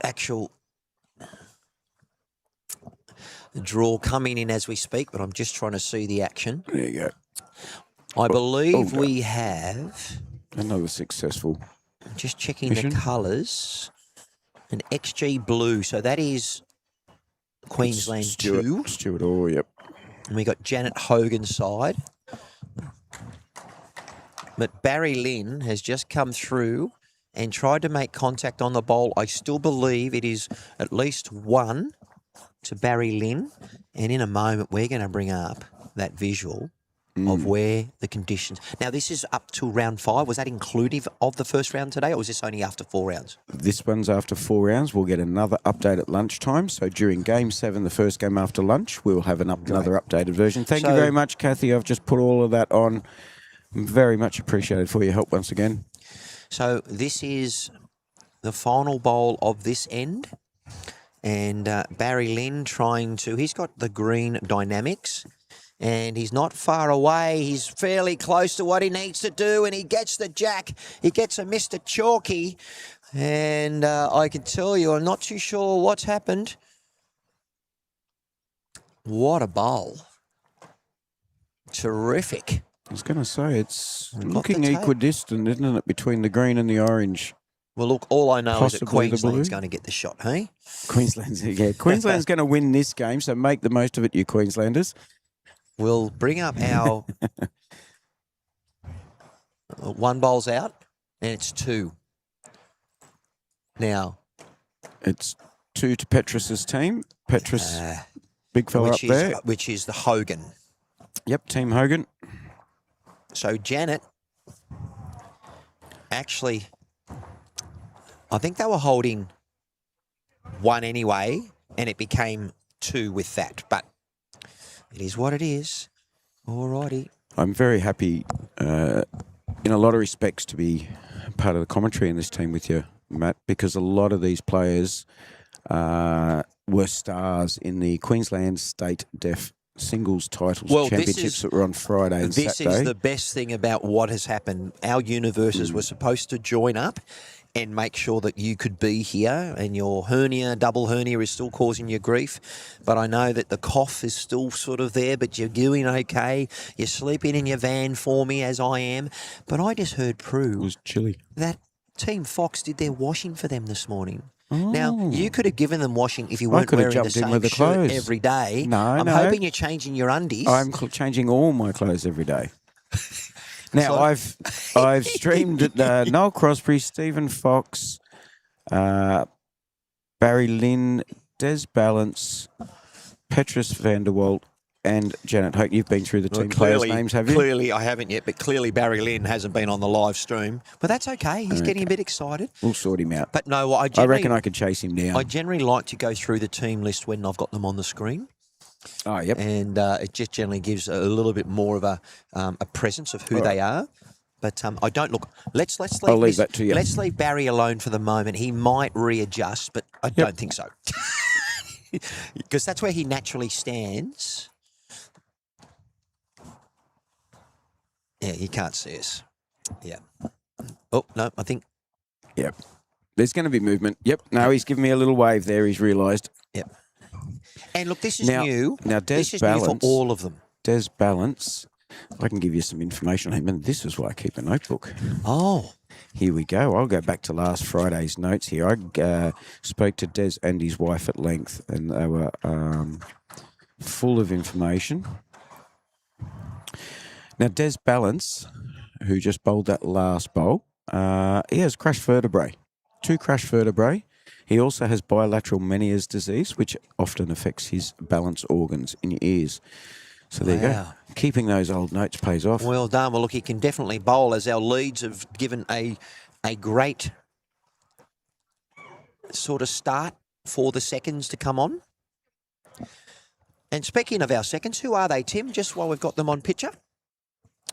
actual draw coming in as we speak, but I'm just trying to see the action. There you go. I believe no. we have. Another successful. Just checking Mission. the colours. An XG blue, so that is Queensland 2. Stuart Orr, yep. And we got Janet Hogan's side. But Barry Lynn has just come through and tried to make contact on the bowl. I still believe it is at least one to Barry Lynn. And in a moment, we're going to bring up that visual of where the conditions. Now, this is up to round 5. Was that inclusive of the first round today, or was this only after 4 rounds? This one's after 4 rounds. We'll get another update at lunchtime. So during Game 7, the first game after lunch, we'll have another updated version. Thank you So- very much, Kathy. I've just put all of that on. Very much appreciated for your help once again. So this is the final bowl of this end. And Barry Lynn trying to... He's got the green dynamics. And he's not far away. He's fairly close to what he needs to do. And he gets the jack. He gets a Mr. Chalky. And I can tell you, I'm not too sure what's happened. What a bowl. Terrific. I was going to say, it's got looking the tape. equidistant, isn't it, between the green and the orange? Well, look, all I know is that Possibly the Queensland's blue. going to get the shot, hey? Queensland's going to win this game, so make the most of it, you Queenslanders. We'll bring up our one bowl's out, and it's 2. Now, It's 2 to Petrus's team. Petrus, big fella up which there. is the Hogan. Yep, Team Hogan. So Janet, actually, I think they were holding 1 anyway, and it became 2 with that. But it is what it is. All righty. I'm very happy, in a lot of respects, to be part of the commentary in this team with you, Matt, because a lot of these players were stars in the Queensland State Deaf Singles Titles Well, Championships that were on Friday and This Saturday. is the best thing about what has happened. Our universes were supposed to join up and make sure that you could be here, and your hernia, double hernia, is still causing you grief. But I know that the cough is still sort of there, but you're doing okay. You're sleeping in your van for me, as I am. But I just heard It Prue was chilly. that Team Fox did their washing for them this morning. Now, you could have given them washing if you weren't could have wearing the jumped in same with the shirt clothes. every day. No, I'm no. hoping you're changing your undies. I'm changing all my clothes every day. Now, So- I've streamed at Noel Crosby, Stephen Fox, Barry Lynn, Des Balance, Petrus Vanderwalt, and Janet Hoke. You've been through the team clearly, players' names, have you? Clearly, I haven't yet, but clearly Barry Lynn hasn't been on the live stream. But that's okay. He's getting a bit excited. We'll sort him out. But no, I reckon I could chase him down. I generally like to go through the team list when I've got them on the screen. Oh, yep. And it just generally gives a little bit more of a presence of who they are. But I don't look. Let's leave. I'll leave that to you. Let's leave Barry alone for the moment. He might readjust, but I don't think so, because that's where he naturally stands. Yeah, he can't see us. Yeah. Oh no, I think. Yep. There's going to be movement. Yep. No, he's given me a little wave there. He's realised. Yep. And look, this is Now, new. Des This is new for all of them. Des Balance. I can give you some information on him, and this is why I keep a notebook. Oh. Here we go. I'll go back to last Friday's notes here. I spoke to Des and his wife at length, and they were full of information. Now, Des Balance, who just bowled that last bowl, he has crushed vertebrae, 2 crushed vertebrae. He also has bilateral Meniere's disease, which often affects his balance organs in your ears. So there you go. Keeping those old notes pays off. Well done. Well, look, he can definitely bowl, as our leads have given a great sort of start for the seconds to come on. And speaking of our seconds, who are they, Tim, just while we've got them on picture?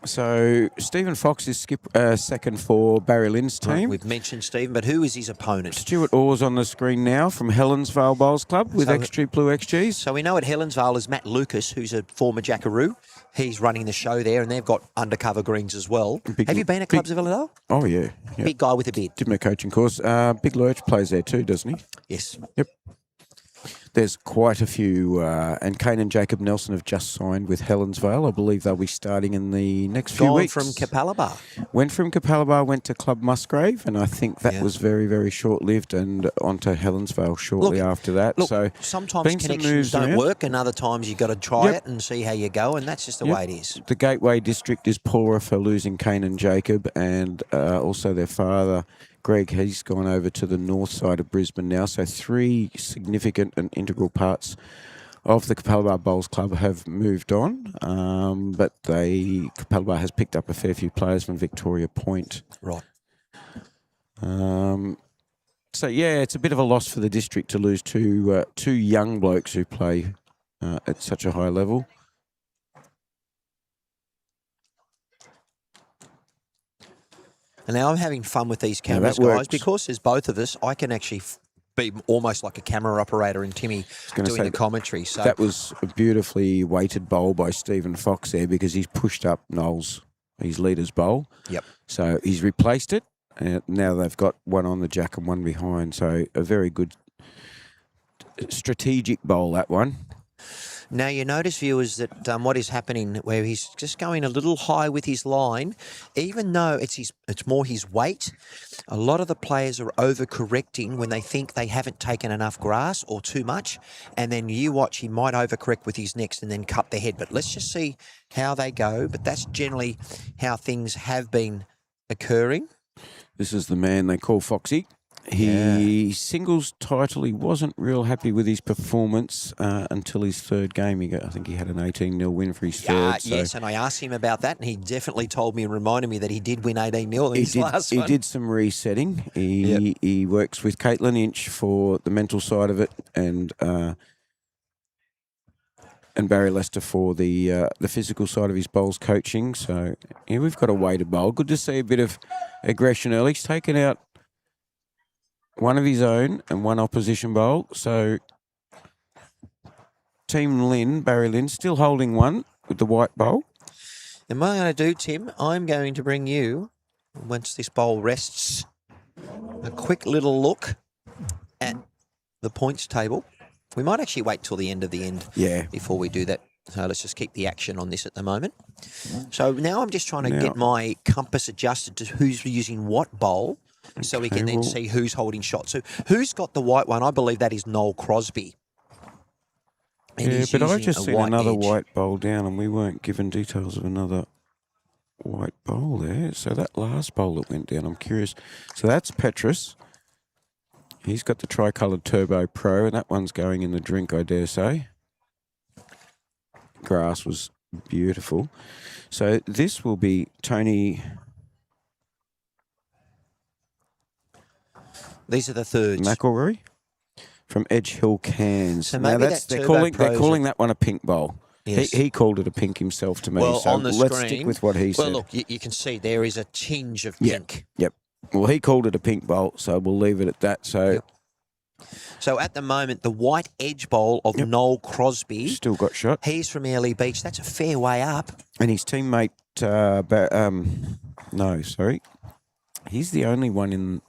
So Stephen Fox is second for Barry Lynn's team. Right, we've mentioned Stephen, but who is his opponent? Stuart Orr's on the screen now from Helensvale Bowls Club with XG Blue XGs. So we know at Helensvale is Matt Lucas, who's a former Jackaroo. He's running the show there, and they've got undercover greens as well. Have you been at Clubs of Illinois? Oh, yeah. Yep. Big guy with a beard. Did my coaching course. Big Lurch plays there too, doesn't he? Yes. Yep. There's quite a few, and Kane and Jacob Nelson have just signed with Helensvale. I believe they'll be starting in the next few weeks. From Capalaba. Went from Capalaba, went to Club Musgrave, and I think that was very, very short-lived, and onto Helensvale shortly after that. Look, so sometimes connections don't work, and other times you've got to try it and see how you go, and that's just the way it is. The Gateway District is poorer for losing Kane and Jacob, and also their father, Greg, he's gone over to the north side of Brisbane now. So 3 significant and integral parts of the Capalaba Bowls Club have moved on, but Capalaba has picked up a fair few players from Victoria Point. Right. So, yeah, it's a bit of a loss for the district to lose two young blokes who play at such a high level. And now I'm having fun with these cameras, guys, because there's both of us. I can actually be almost like a camera operator and Timmy doing the commentary. So that was a beautifully weighted bowl by Stephen Fox there, because he's pushed up Knowles, his leader's bowl. Yep. So he's replaced it, and now they've got one on the jack and one behind. So a very good strategic bowl, that one. Now, you notice, viewers, that what is happening where he's just going a little high with his line, even though it's more his weight. A lot of the players are overcorrecting when they think they haven't taken enough grass or too much, and then you watch, he might overcorrect with his next and then cut their head. But let's just see how they go. But that's generally how things have been occurring. This is the man they call Foxy. He singles title. He wasn't real happy with his performance until his third game. I think he had an 18-0 win for his third. Yes, and I asked him about that, and he definitely told me and reminded me that he did win 18-0 in his last one. He did some resetting. He works with Caitlin Inch for the mental side of it, and Barry Lester for the physical side of his bowls coaching. So we've got a way to bowl. Good to see a bit of aggression early. He's taken out one of his own and one opposition bowl. So Team Lynn, Barry Lynn, still holding one with the white bowl. And what I'm going to do, Tim, I'm going to bring you, once this bowl rests, a quick little look at the points table. We might actually wait till the end before we do that. So let's just keep the action on this at the moment. So now I'm just trying to get my compass adjusted to who's using what bowl, so we can then see who's holding shots. So who's got the white one? I believe that is Noel Crosby. And but I just seen another white bowl down, and we weren't given details of another white bowl there. So that last bowl that went down, I'm curious. So that's Petrus. He's got the tricoloured Turbo Pro, and that one's going in the drink, I dare say. grass was beautiful. So this will be Tony These are the thirds. McElroy from Edge Hill, Cairns. So now maybe that's that they're Turbo calling Pros that one a pink bowl. Yes. He called it a pink himself to me. Well, so on the let's screen, stick with what he said. Well, look, you can see there is a tinge of Yep. pink. Yep. Well, he called it a pink bowl, so we'll leave it at that. So Yep. So at the moment, the white edge bowl of Yep. Noel Crosby, still got shot. he's from Airlie Beach. That's a fair way up. And his teammate, no, sorry, he's the only one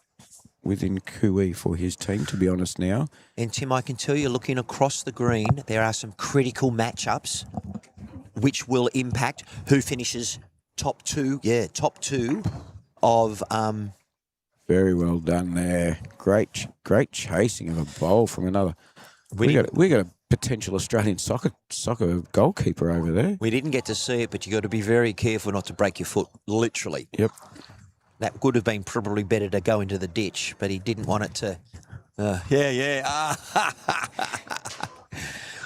within Kui for his team, to be honest now. And Tim, I can tell you, looking across the green, there are some critical matchups which will impact who finishes top two. Yeah, top two of. Very well done there. Great chasing of a bowl from another. We got a potential Australian soccer goalkeeper over there. We didn't get to see it, but you got to be very careful not to break your foot, literally. Yep. That would have been probably better to go into the ditch, but he didn't want it to.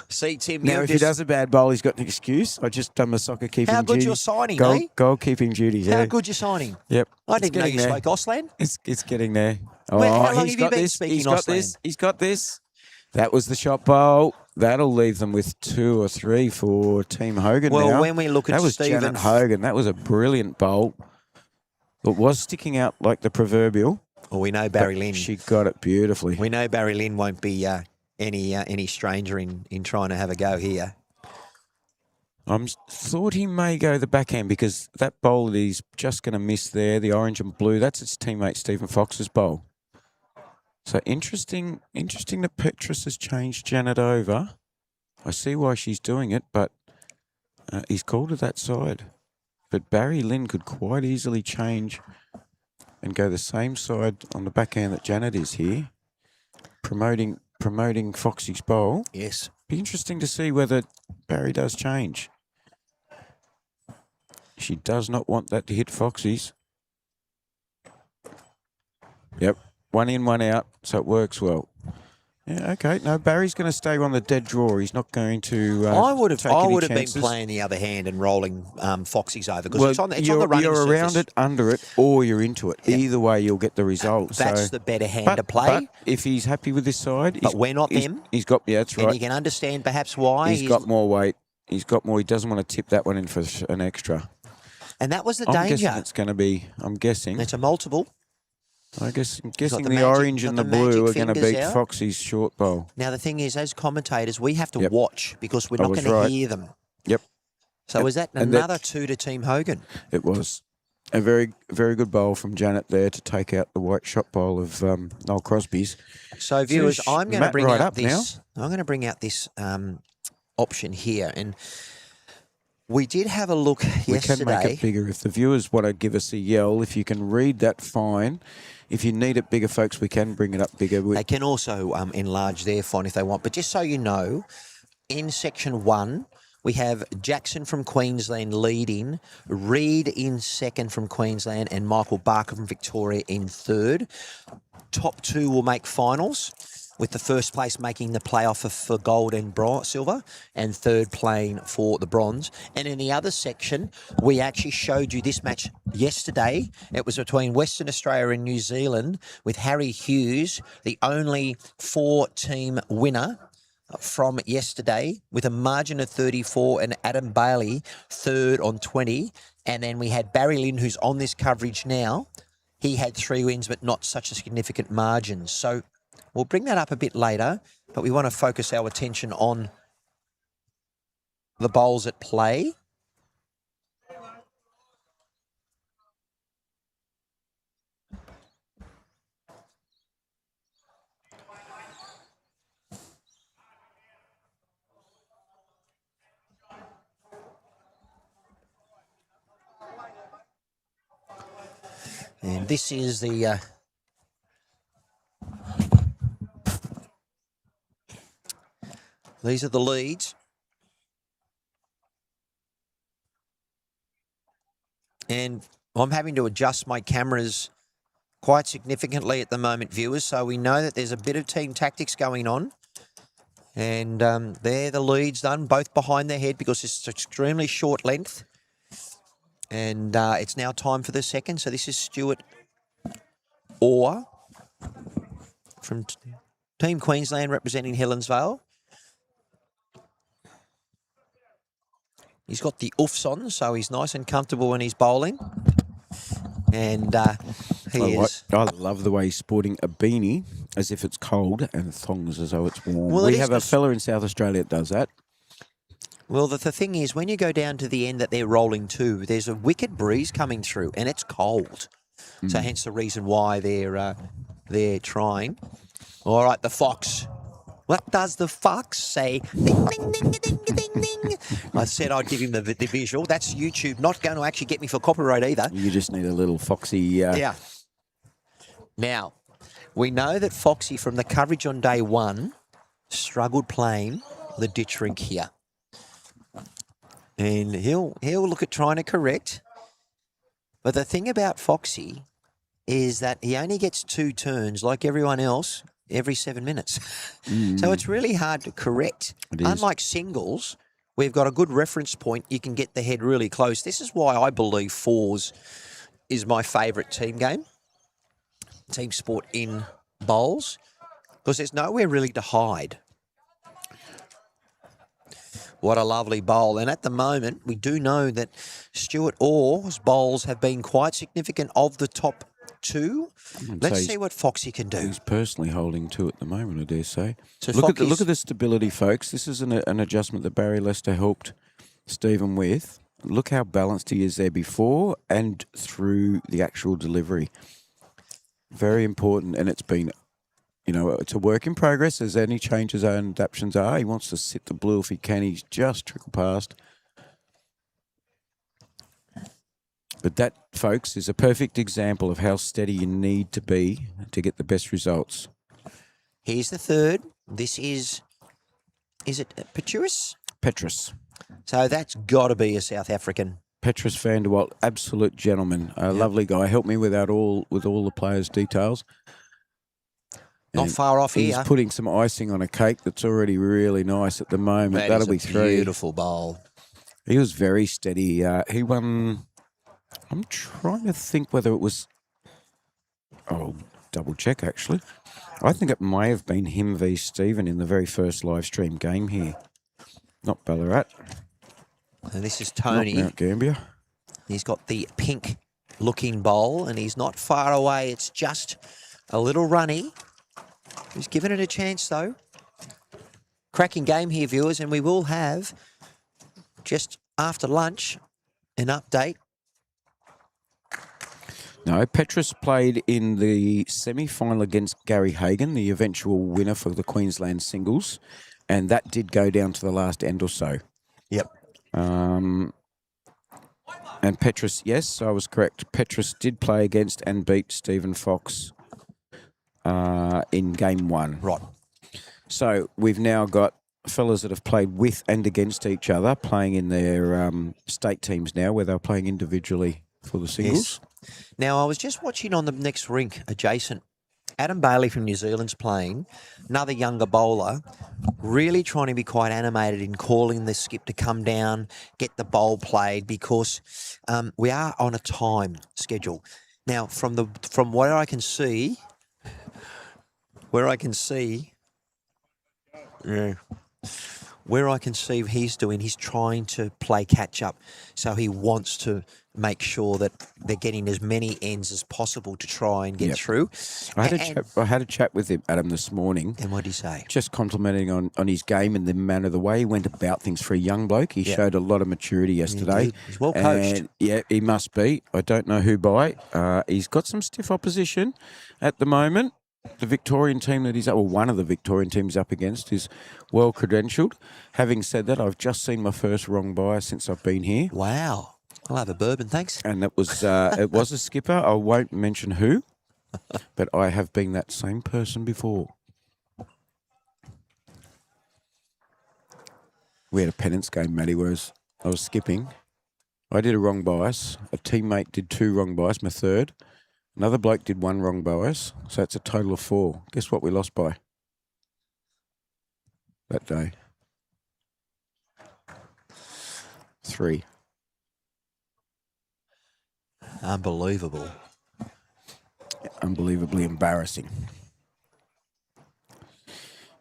See, Tim. Now, if he does a bad bowl, he's got an excuse. I just done my soccer keeping How duties. good your signing, Goal, eh? Goalkeeping duties, How yeah. good your signing? Yep. I It's didn't know getting you there. spoke Auslan. It's getting there. Oh, Well, how long he's have you got been this. speaking He's got Auslan? this. He's got this. That was the shot bowl. That'll leave them with 2 or 3 for Team Hogan Well, now. when we look at that was Stephen Janet Hogan. That was a brilliant bowl. It was sticking out like the proverbial. Well, we know Barry but Lynn. She got it beautifully. We know Barry Lynn won't be any stranger in trying to have a go here. Thought he may go the backhand because that bowl that he's just going to miss there, the orange and blue, that's his teammate Stephen Fox's bowl. So interesting that Petrus has changed Janet over. I see why she's doing it, but he's called it that side. But Barry Lynn could quite easily change and go the same side on the backhand that Janet is here, promoting Foxy's bowl. Yes. Be interesting to see whether Barry does change. She does not want that to hit Foxy's. Yep. 1 in, 1 out, so it works well. Yeah, okay. No, Barry's going to stay on the dead draw. He's not going to. I would have been chances. playing the other hand and rolling Foxy's over because Well, it's on the running you're surface. around it, under it, or you're into it. Yeah. Either way, you'll get the result. That's so, the better hand to play. But if he's happy with this side, But we're not them. He's got. Yeah, that's And right. you can understand perhaps why He's got more weight. He's got more. He doesn't want to tip that one in for an extra. And that was the I'm danger. guessing it's going to be. I'm guessing. It's a multiple. I'm guessing the the magic- orange got and the the blue magic are going to fingers beat out. Foxy's short bowl. Now, the thing is, as commentators, we have to Yep. watch because we're I not was going to right. hear them. Yep. So Yep. is that And that- another 2 to Team Hogan? It was a very, very good bowl from Janet there to take out the white shot bowl of Noel Crosby's. So, viewers, sh- I'm going to Matt bring right out up this. I'm going to bring out this option here, and we did have a look We can make yesterday. it bigger if the viewers want to give us a yell. If you can read that, fine. If you need it bigger, folks, we can bring it up bigger. They can also enlarge their font if they want. But just so you know, in Section 1, we have Jackson from Queensland leading, Reid in second from Queensland, and Michael Barker from Victoria in third. Top 2 will make finals, with the first place making the playoff for gold and silver, and third playing for the bronze. And in the other section, we actually showed you this match yesterday. It was between Western Australia and New Zealand, with Harry Hughes, the only 4-team winner from yesterday, with a margin of 34, and Adam Bailey third on 20. And then we had Barry Lynn, who's on this coverage now. He had 3 wins, but not such a significant margin. So we'll bring that up a bit later, but we want to focus our attention on the bowls at play. And this is the these are the leads. And I'm having to adjust my cameras quite significantly at the moment, viewers, so we know that there's a bit of team tactics going on. And there the leads done, both behind their head because it's extremely short length. And it's now time for the second. So this is Stuart Orr from Team Queensland representing Helensvale. He's got the oofs on, so he's nice and comfortable when he's bowling. And he is... I love the way he's sporting a beanie as if it's cold and thongs as though it's warm. Well, we have a fella in South Australia that does that. Well, the thing is, when you go down to the end that they're rolling to, there's a wicked breeze coming through, and it's cold. So hence the reason why they're trying. All right, the fox. What does the fox say? Ding, ding, ding, ding, ding, ding. I said I'd give him the visual. That's YouTube not going to actually get me for copyright either. You just need a little foxy... Yeah. Now, we know that Foxy from the coverage on day one struggled playing the ditch rink here. And he'll look at trying to correct. But the thing about Foxy is that he only gets 2 turns like everyone else every 7 minutes. So it's really hard to correct. Unlike singles, we've got a good reference point. You can get the head really close. This is why I believe fours is my favourite team game, team sport in bowls, because there's nowhere really to hide. What a lovely bowl. And at the moment, we do know that Stuart Orr's bowls have been quite significant of the top 2. Let's see what Foxy can do. He's personally holding 2 at the moment, I dare say. So look at the stability, folks. This is an adjustment that Barry Lester helped Stephen with. Look how balanced he is there before and through the actual delivery. Very important, and it's been... You know, it's a work in progress, as any changes and adaptations are. He wants to sit the blue if he can. He's just trickled past. But that, folks, is a perfect example of how steady you need to be to get the best results. Here's the third. This is it Petrus? Petrus. So that's got to be a South African. Petrus van der Walt, absolute gentleman. A lovely guy. Helped me with all the players' details. Not far off here. He's putting some icing on a cake that's already really nice at the moment. That'll be 3. Beautiful bowl. He was very steady. He won... I'm trying to think whether it was... I'll double check, actually. I think it may have been him v Stephen in the very first live stream game here. Not Ballarat. And this is Tony. Not Mount Gambier. He's got the pink-looking bowl, and he's not far away. It's just a little runny. He's given it a chance, though. Cracking game here, viewers, and we will have, just after lunch, an update. No, Petrus played in the semi-final against Gary Hagan, the eventual winner for the Queensland singles, and that did go down to the last end or so. Yep. And Petrus, yes, I was correct. Petrus did play against and beat Stephen Fox in game 1. Right. So we've now got fellas that have played with and against each other, playing in their state teams now, where they're playing individually for the singles. Yes. Now, I was just watching on the next rink adjacent. Adam Bailey from New Zealand's playing, another younger bowler, really trying to be quite animated in calling the skip to come down, get the bowl played, because we are on a time schedule. Now, from where I can see, where I can see he's trying to play catch up. So he wants to make sure that they're getting as many ends as possible to try and get through. I had a chat with him, Adam, this morning. And what did he say? Just complimenting on his game and the manner, the way he went about things for a young bloke. He showed a lot of maturity yesterday. He's well coached. And, yeah, he must be. I don't know who by. He's got some stiff opposition at the moment. The Victorian team that he's up, or one of the Victorian teams up against, is well credentialed. Having said that, I've just seen my first wrong buy since I've been here. Wow. I'll have a bourbon, thanks. And it was a skipper. I won't mention who, but I have been that same person before. We had a penance game, Matty, whereas I was skipping. I did a wrong bias. A teammate did 2 wrong bias, my third. Another bloke did 1 wrong bias, so it's a total of 4. Guess what we lost by? that day. 3. Unbelievable. Unbelievably embarrassing.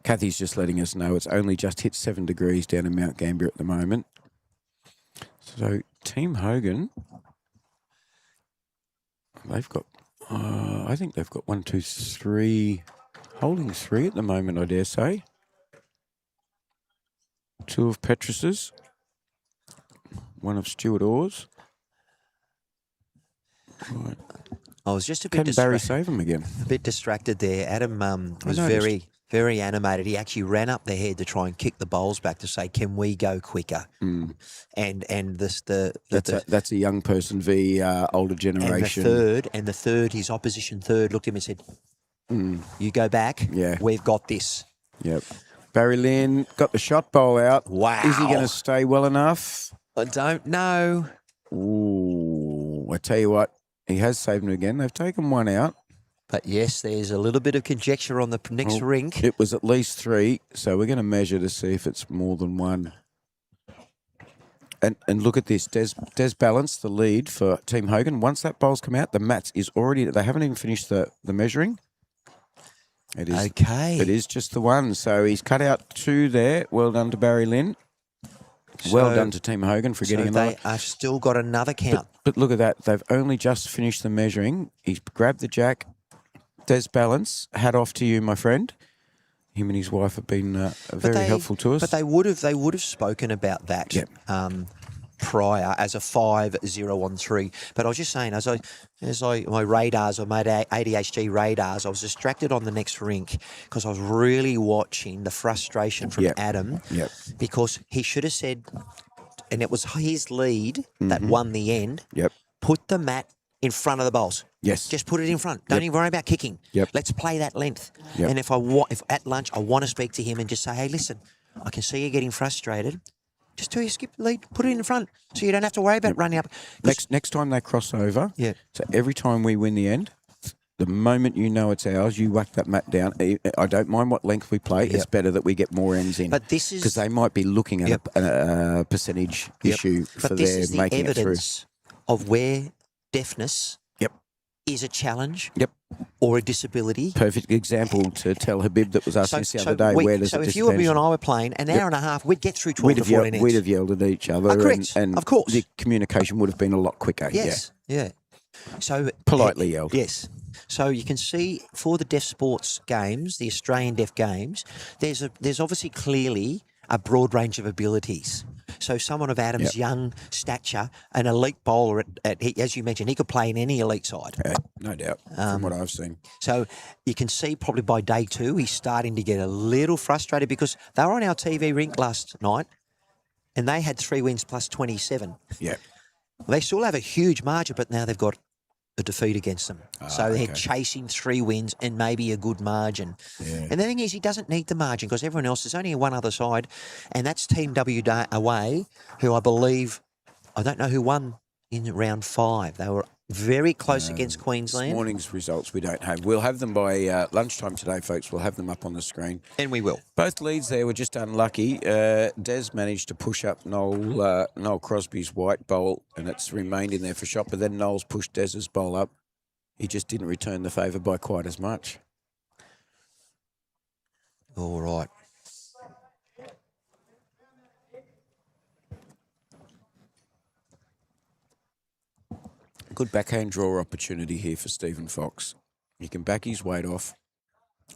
Kathy's just letting us know it's only just hit 7 degrees down in Mount Gambier at the moment. So Team Hogan, they've got, I think they've got 1, 2, 3, holding 3 at the moment, I dare say. 2 of Petrus's, 1 of Stuart Orr's. Right. I was just a bit Can Barry save him again? a bit distracted there. Adam was noticed. very animated. He actually ran up the head to try and kick the bowls back to say, "Can we go quicker?" And this That's a young person v older generation. And the third, his opposition third looked at him and said, "You go back. Yeah. We've got this." Yep. Barry Lynn got the shot bowl out. Wow. Is he going to stay well enough? I don't know. Ooh, I tell you what, he has saved him again. They've taken 1 out. But yes, there's a little bit of conjecture on the next rink. It was at least 3, so we're going to measure to see if it's more than 1. And look at this. Des balanced the lead for Team Hogan. Once that bowl's come out, the mats is already, they haven't even finished the measuring. It is, Okay. It is just the 1. So he's cut out 2 there. Well done to Barry Lynn. Well done to Team Hogan for getting another. They have still got another count. But look at that. They've only just finished the measuring. He's grabbed the jack. Des balance. Hat off to you, my friend. Him and his wife have been very helpful to us. But they would have spoken about that prior as a 5-0 on 3. But I was just saying, as my radars or my ADHD radars, I was distracted on the next rink because I was really watching the frustration from Adam. Yep. Because he should have said, and it was his lead that won the end. Yep. Put the mat in front of the bowls. Yes. Just put it in front. Don't even worry about kicking. Yep. Let's play that length. Yep. And if at lunch I want to speak to him and just say, "Hey, listen, I can see you getting frustrated. Just do your skip lead, put it in front, so you don't have to worry about running up." Next time they cross over. Yeah. So every time we win the end, the moment you know it's ours, you whack that mat down. I don't mind what length we play. It's better that we get more ends in. But this is because they might be looking at a percentage issue for but this their is the making it through. evidence of where deafness is a challenge or a disability. Perfect example to tell Habib that was asking us the other day, where does it if you and me and I were playing an hour and a half, we'd get through 12 to 14 We'd have yelled at each other. Correct. And of course. the communication would have been a lot quicker. Yes. Yeah. So politely yelled. Yes. So you can see for the deaf sports games, the Australian Deaf Games, there's obviously clearly a broad range of abilities. So someone of Adam's young stature, an elite bowler, as you mentioned, he could play in any elite side. No doubt, from what I've seen. So you can see probably by day 2, he's starting to get a little frustrated because they were on our TV rink last night and they had 3 wins plus 27. Yeah. They still have a huge margin, but now they've got a defeat against them. So they're chasing 3 wins and maybe a good margin. Yeah. And the thing is, he doesn't need the margin because everyone else, there's only one other side, and that's Team W away, who I believe, I don't know who won in round 5. They were very close against Queensland. This morning's results we don't have. We'll have them by lunchtime today, folks. We'll have them up on the screen. And we will. Both leads there were just unlucky. Des managed to push up Noel Crosby's white bowl, and it's remained in there for shot, but then Noel's pushed Des's bowl up. He just didn't return the favour by quite as much. All right. Good backhand draw opportunity here for Stephen Fox. He can back his weight off.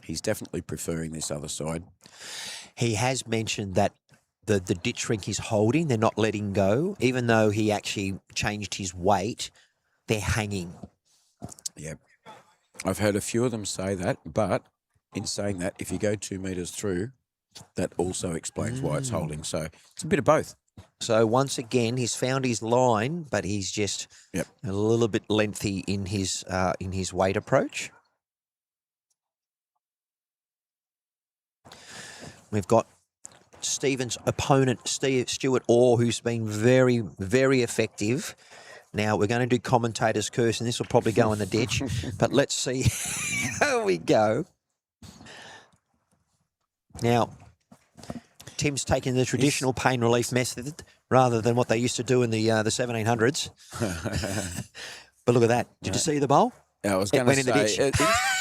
He's definitely preferring this other side. He has mentioned that the ditch rink he's holding, they're not letting go. Even though he actually changed his weight, they're hanging. Yeah. I've heard a few of them say that, but in saying that, if you go 2 metres through, that also explains why it's holding. So it's a bit of both. So once again, he's found his line, but he's just a little bit lengthy in his weight approach. We've got Stephen's opponent, Stuart Orr, who's been very, very effective. Now, we're going to do commentator's curse, and this will probably go in the ditch, but let's see how we go. Now, Tim's taking the traditional pain relief method rather than what they used to do in the 1700s. But look at that. Did you see the bowl? I was It going to went in the say, ditch.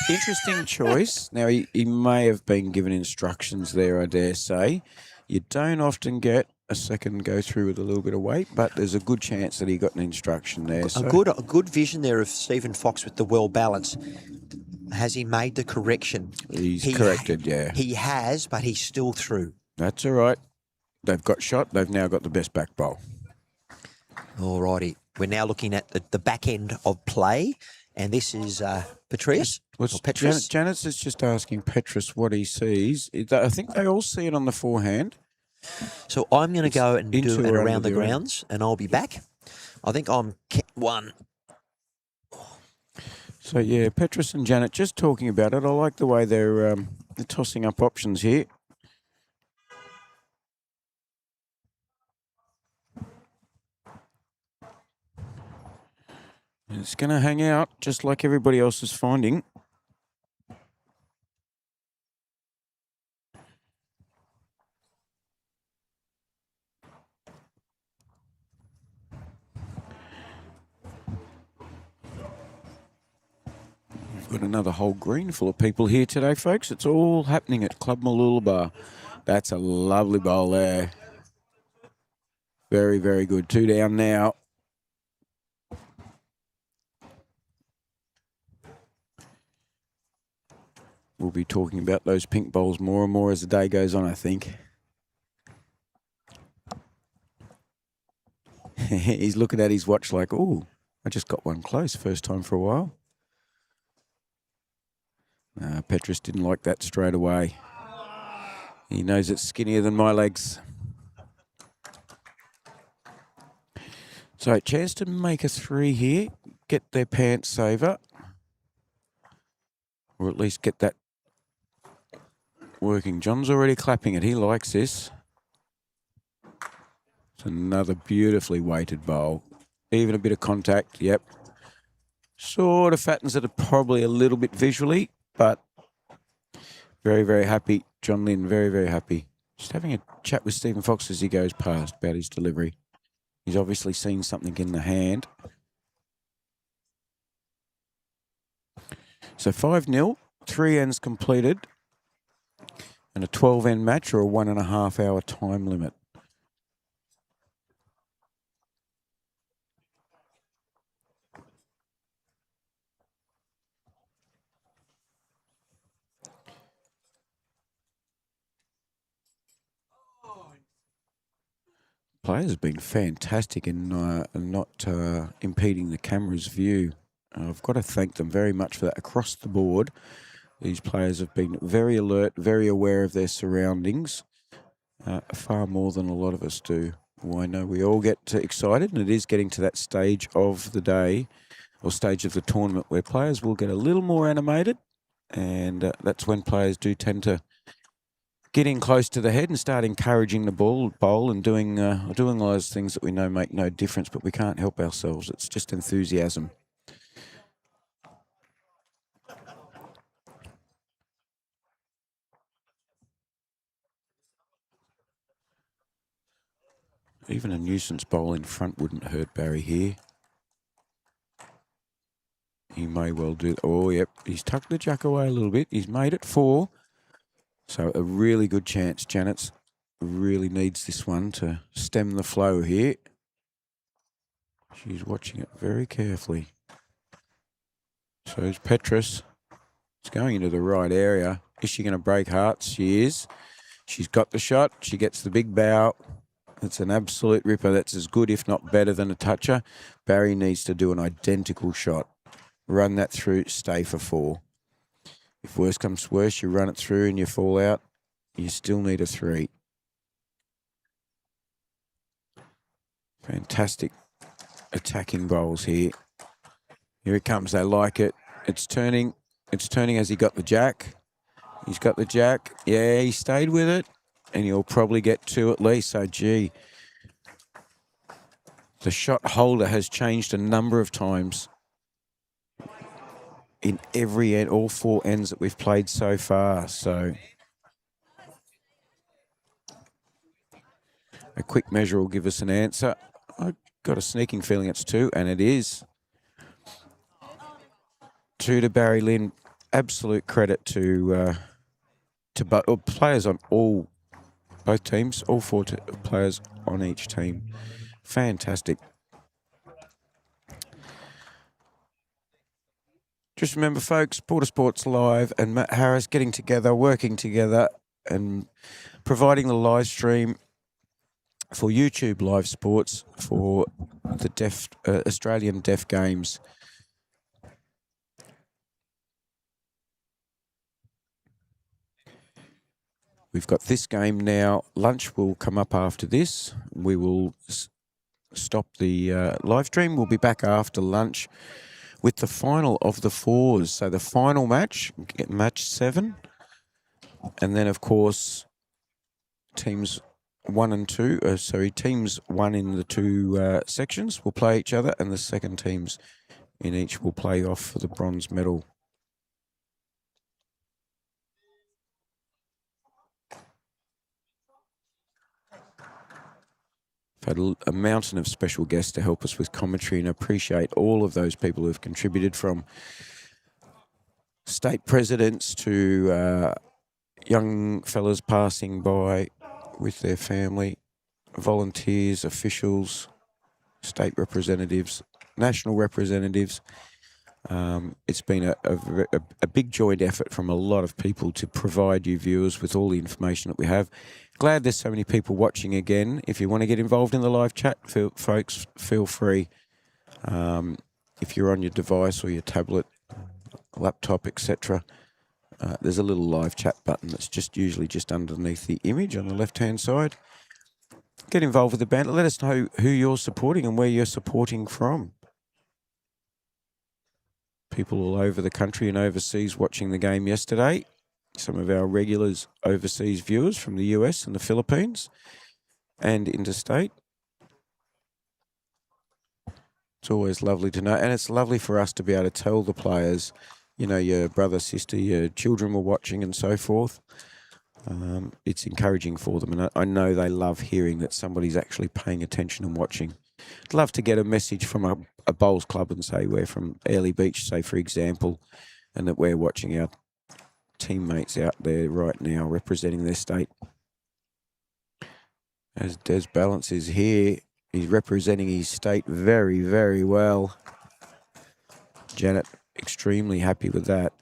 interesting choice. Now, he may have been given instructions there, I dare say. You don't often get a second go through with a little bit of weight, but there's a good chance that he got an instruction there. A So. good vision there of Stephen Fox with the well balance. Has he made the correction? He's corrected, yeah. He has, but he's still through. That's all right. They've got shot. They've now got the best back bowl. All righty. We're now looking at the back end of play, and this is Petrus. Petrus. Janet's is just asking Petrus what he sees. I think they all see it on the forehand. So I'm going to go and do into an or around under the the grounds, and I'll be back. I think I'm one. So, yeah, Petrus and Janet just talking about it. I like the way they're tossing up options here. It's going to hang out just like everybody else is finding. We've got another whole green full of people here today, folks. It's all happening at Club Mooloolaba. That's a lovely bowl there. Very, very good. 2 down now. We'll be talking about those pink bowls more and more as the day goes on, I think. He's looking at his watch like, oh, I just got one close. First time for a while. Petrus didn't like that straight away. He knows it's skinnier than my legs. So, chance to make a 3 here. Get their pants saver. Or at least get that working. John's already clapping it. He likes this. It's another beautifully weighted bowl. Even a bit of contact, yep. Sort of fattens it probably a little bit visually, but very, very happy. John Lynn, very, very happy. Just having a chat with Stephen Fox as he goes past about his delivery. He's obviously seen something in the hand. So 5-0, 3 ends completed, and a 12-end match or a 1.5 hour time limit. Players have been fantastic in not impeding the camera's view. I've got to thank them very much for that across the board. These players have been very alert, very aware of their surroundings, far more than a lot of us do. Well, I know we all get excited, and it is getting to that stage of the day or stage of the tournament where players will get a little more animated, and that's when players do tend to get in close to the head and start encouraging the bowl and doing all those things that we know make no difference, but we can't help ourselves. It's just enthusiasm. Even a nuisance bowl in front wouldn't hurt Barry here. He may well do. Oh, yep. He's tucked the jack away a little bit. He's made it 4. So a really good chance. Janet's really needs this one to stem the flow here. She's watching it very carefully. So is Petrus. It's going into the right area. Is she going to break hearts? She is. She's got the shot. She gets the big bow. It's an absolute ripper. That's as good, if not better, than a toucher. Barry needs to do an identical shot. Run that through, stay for 4. If worse comes to worse, you run it through and you fall out. You still need a 3. Fantastic attacking bowls here. Here it comes. They like it. It's turning. It's turning as he got the jack. He's got the jack. Yeah, he stayed with it. And he'll probably get 2 at least. So, gee, the shot holder has changed a number of times in every end, all 4 ends that we've played so far. So, A quick measure will give us an answer. I've got a sneaking feeling it's 2, and it is. 2 to Barry Lynn. Absolute credit to players on both teams, all 4 players on each team. Fantastic. Just remember, folks, Border Sports Live and Matt Harris getting together, working together, and providing the live stream for YouTube Live Sports for the Australian Deaf Games. We've got this game now. Lunch will come up after this. We will stop the live stream. We'll be back after lunch with the final of the 4s. So the final match, match 7. And then, of course, teams 1 and 2, teams 1 in the 2 sections will play each other, and the second teams in each will play off for the bronze medal. I've had a mountain of special guests to help us with commentary, and appreciate all of those people who have contributed, from state presidents to young fellas passing by with their family, volunteers, officials, state representatives, national representatives. It's been a big joint effort from a lot of people to provide you viewers with all the information that we have. Glad there's so many people watching again. If you want to get involved in the live chat, folks, feel free. If you're on your device or your tablet, laptop, etc., there's a little live chat button that's usually just underneath the image on the left-hand side. Get involved with the banter. Let us know who you're supporting and where you're supporting from. People all over the country and overseas watching the game yesterday. Some of our regulars, overseas viewers from the US and the Philippines and interstate. It's always lovely to know, and it's lovely for us to be able to tell the players, you know, your brother, sister, your children were watching and so forth. It's encouraging for them, and I know they love hearing that somebody's actually paying attention and watching. I'd love to get a message from a bowls club and say we're from Airlie Beach, say, for example, and that we're watching our teammates out there right now representing their state. As Des Balance is here, he's representing his state very, very well. Janet, extremely happy with that.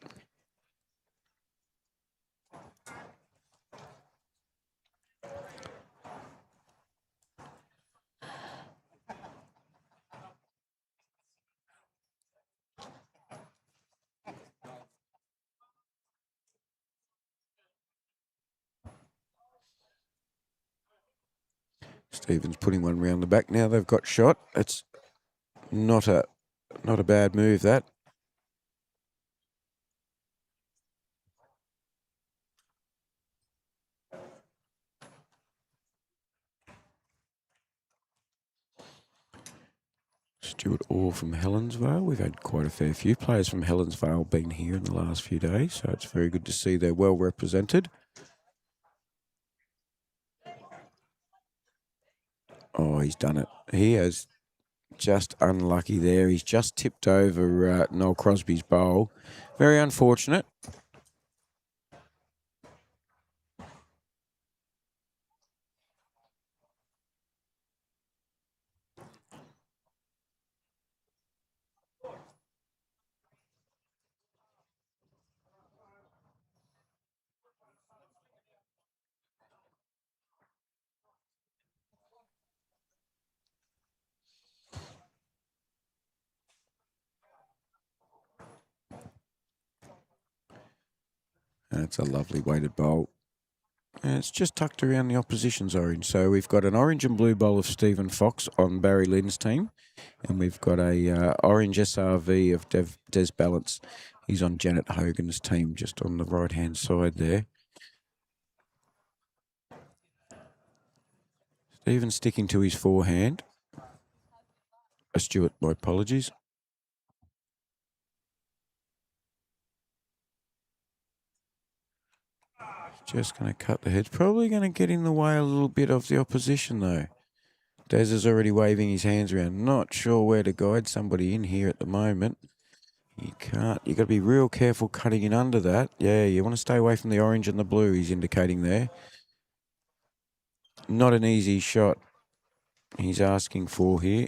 Stephen's putting one round the back now. They've got shot. It's not a bad move, that. Stuart Orr from Helensvale. We've had quite a fair few players from Helensvale been here in the last few days, so it's very good to see they're well represented. Oh, he's done it. He has just unlucky there. He's just tipped over Noel Crosby's bowl. Very unfortunate. That's a lovely weighted bowl. And it's just tucked around the opposition's orange. So we've got an orange and blue bowl of Stephen Fox on Barry Lynn's team. And we've got a orange SRV of Des Balance. He's on Janet Hogan's team, just on the right-hand side there. Stephen sticking to his forehand. Stuart, my apologies. Just going to cut the head. Probably going to get in the way a little bit of the opposition, though. Des is already waving his hands around. Not sure where to guide somebody in here at the moment. You can't. You've got to be real careful cutting in under that. Yeah, you want to stay away from the orange and the blue, he's indicating there. Not an easy shot he's asking for here.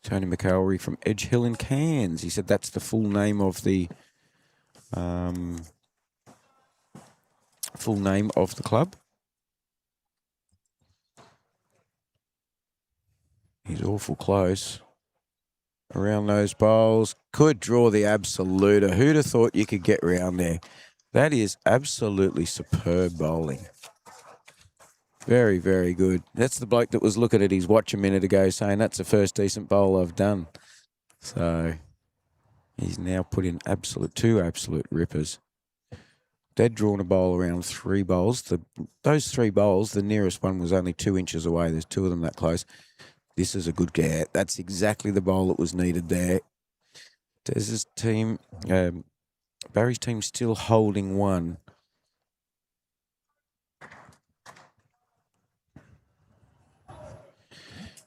Tony McElroy from Edge Hill in Cairns. He said that's the full name of the club. He's awful close. Around those bowls. Could draw the absoluter. Who'd have thought you could get round there? That is absolutely superb bowling. Very, very good. That's the bloke that was looking at his watch a minute ago saying that's the first decent bowl I've done. So he's now put in two absolute rippers. They'd drawn a bowl around 3 bowls. Those 3 bowls, the nearest one was only 2 inches away. There's 2 of them that close. This is a good get. That's exactly the bowl that was needed there. Des's team, Barry's team still holding 1.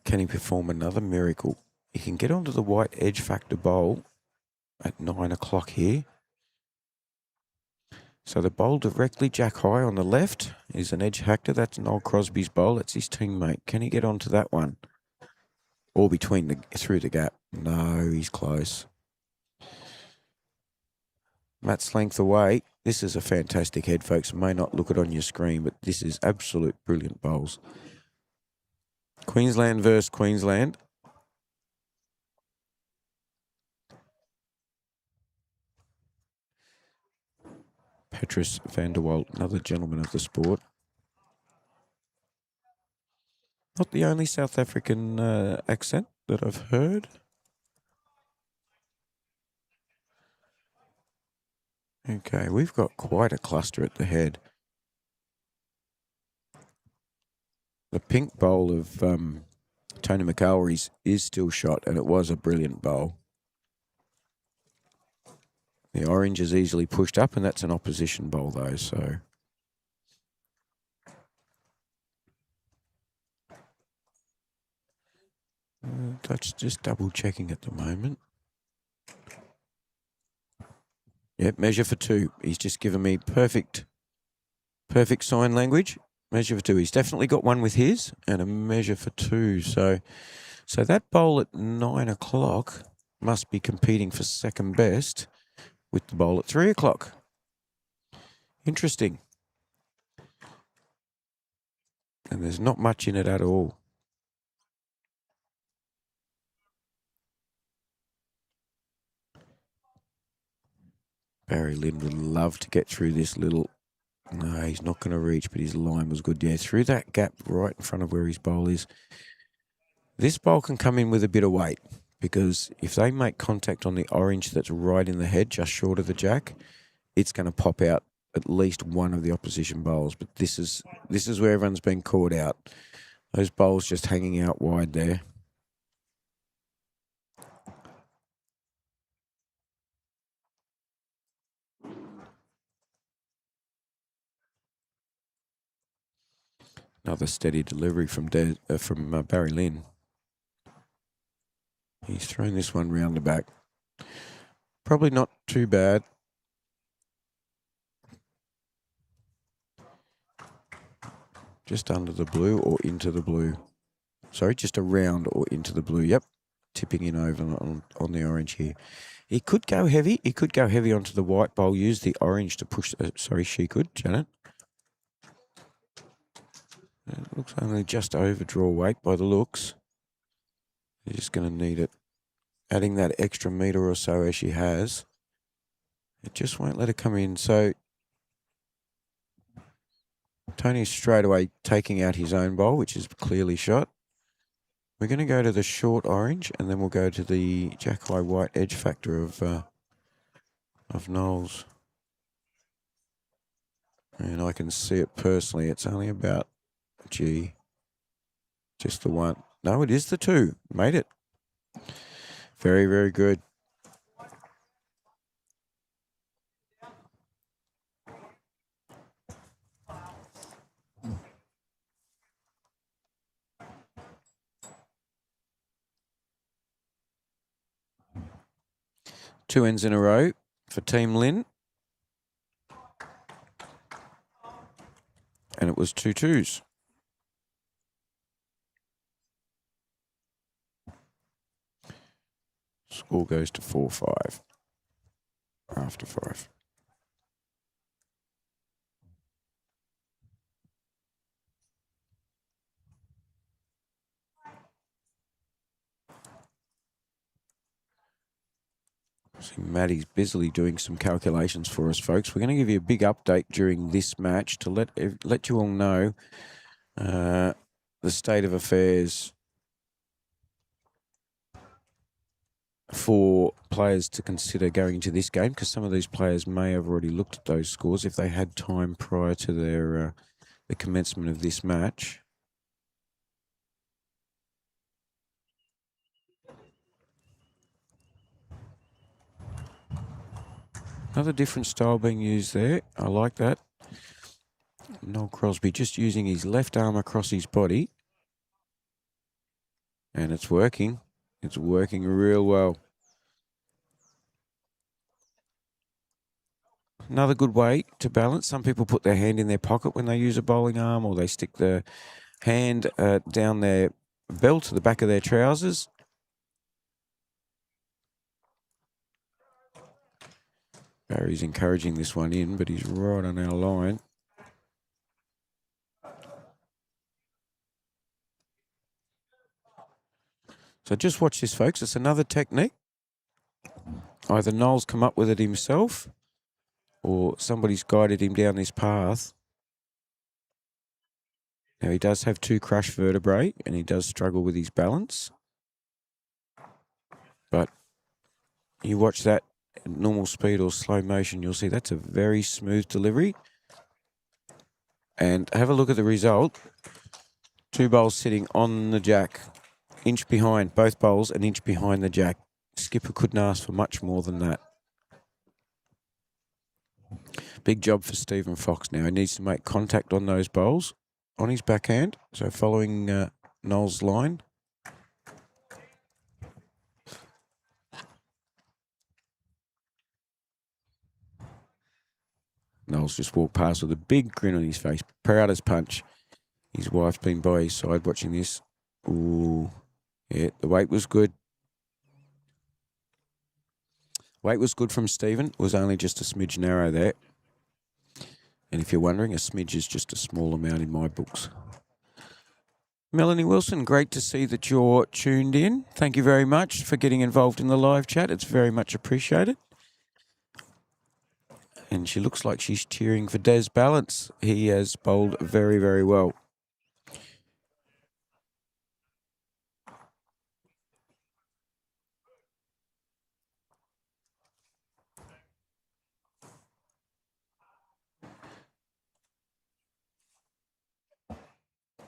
Can he perform another miracle? He can get onto the white edge factor bowl at 9 o'clock here. So the bowl directly jack high on the left is an edge factor. That's Noel Crosby's bowl. That's his teammate. Can he get onto that one? Or through the gap? No, he's close. Matt's length away. This is a fantastic head, folks. May not look it on your screen, but this is absolute brilliant bowls. Queensland versus Queensland. Petrus van der Walt, another gentleman of the sport. Not the only South African accent that I've heard. Okay, we've got quite a cluster at the head. The pink bowl of Tony McElroy's is still shot, and it was a brilliant bowl. The orange is easily pushed up, and that's an opposition bowl, though, so... That's just double-checking at the moment. Yep, measure for 2. He's just given me perfect sign language. Measure for 2. He's definitely got one with his and a measure for 2. So that bowl at 9 o'clock must be competing for second best with the bowl at 3 o'clock. Interesting. And there's not much in it at all. Barry Lynn would love to get through this little... No, he's not going to reach, but his line was good. Yeah, through that gap right in front of where his bowl is. This bowl can come in with a bit of weight because if they make contact on the orange that's right in the head, just short of the jack, it's going to pop out at least one of the opposition bowls. But this is where everyone's been caught out. Those bowls just hanging out wide there. Another steady delivery from Barry Lynn. He's thrown this one round the back. Probably not too bad. Just under the blue or into the blue. Sorry, just around or into the blue. Yep, tipping in over on the orange here. He could go heavy. He could go heavy onto the white bowl. Use the orange to push. Sorry, she could, Janet. It looks only just over draw weight by the looks. You're just going to need it. Adding that extra metre or so as she has. It just won't let her come in. So Tony's straight away taking out his own bowl, which is clearly shot. We're going to go to the short orange, and then we'll go to the jack high white edge factor of Knowles. And I can see it personally. It's only about, just the one. No, it is the 2. Made it. Very, very good. 2 ends in a row for Team Lynn. And it was 2 twos. Score goes to 4-5 after 5. See, Maddie's busily doing some calculations for us, folks. We're going to give you a big update during this match to let you all know the state of affairs for players to consider going into this game, because some of these players may have already looked at those scores if they had time prior to their the commencement of this match. Another different style being used there. I like that. Noel Crosby just using his left arm across his body. And it's working. It's working real well. Another good way to balance. Some people put their hand in their pocket when they use a bowling arm, or they stick the hand down their belt to the back of their trousers. Barry's encouraging this one in, but he's right on our line. So just watch this, folks. It's another technique. Either Noel's come up with it himself, or somebody's guided him down this path. Now, he does have 2 crushed vertebrae, and he does struggle with his balance. But you watch that at normal speed or slow motion, you'll see that's a very smooth delivery. And have a look at the result. 2 bowls sitting on the jack, inch behind, both bowls an inch behind the jack. Skipper couldn't ask for much more than that. Big job for Stephen Fox now. He needs to make contact on those bowls on his backhand. So following Noel's line. Noel's just walked past with a big grin on his face, proud as punch. His wife's been by his side watching this. Ooh, yeah, the weight was good. Weight was good from Stephen. It was only just a smidge narrow there. And if you're wondering, a smidge is just a small amount in my books. Melanie Wilson, great to see that you're tuned in. Thank you very much for getting involved in the live chat. It's very much appreciated. And she looks like she's cheering for Des Balance. He has bowled very, very well.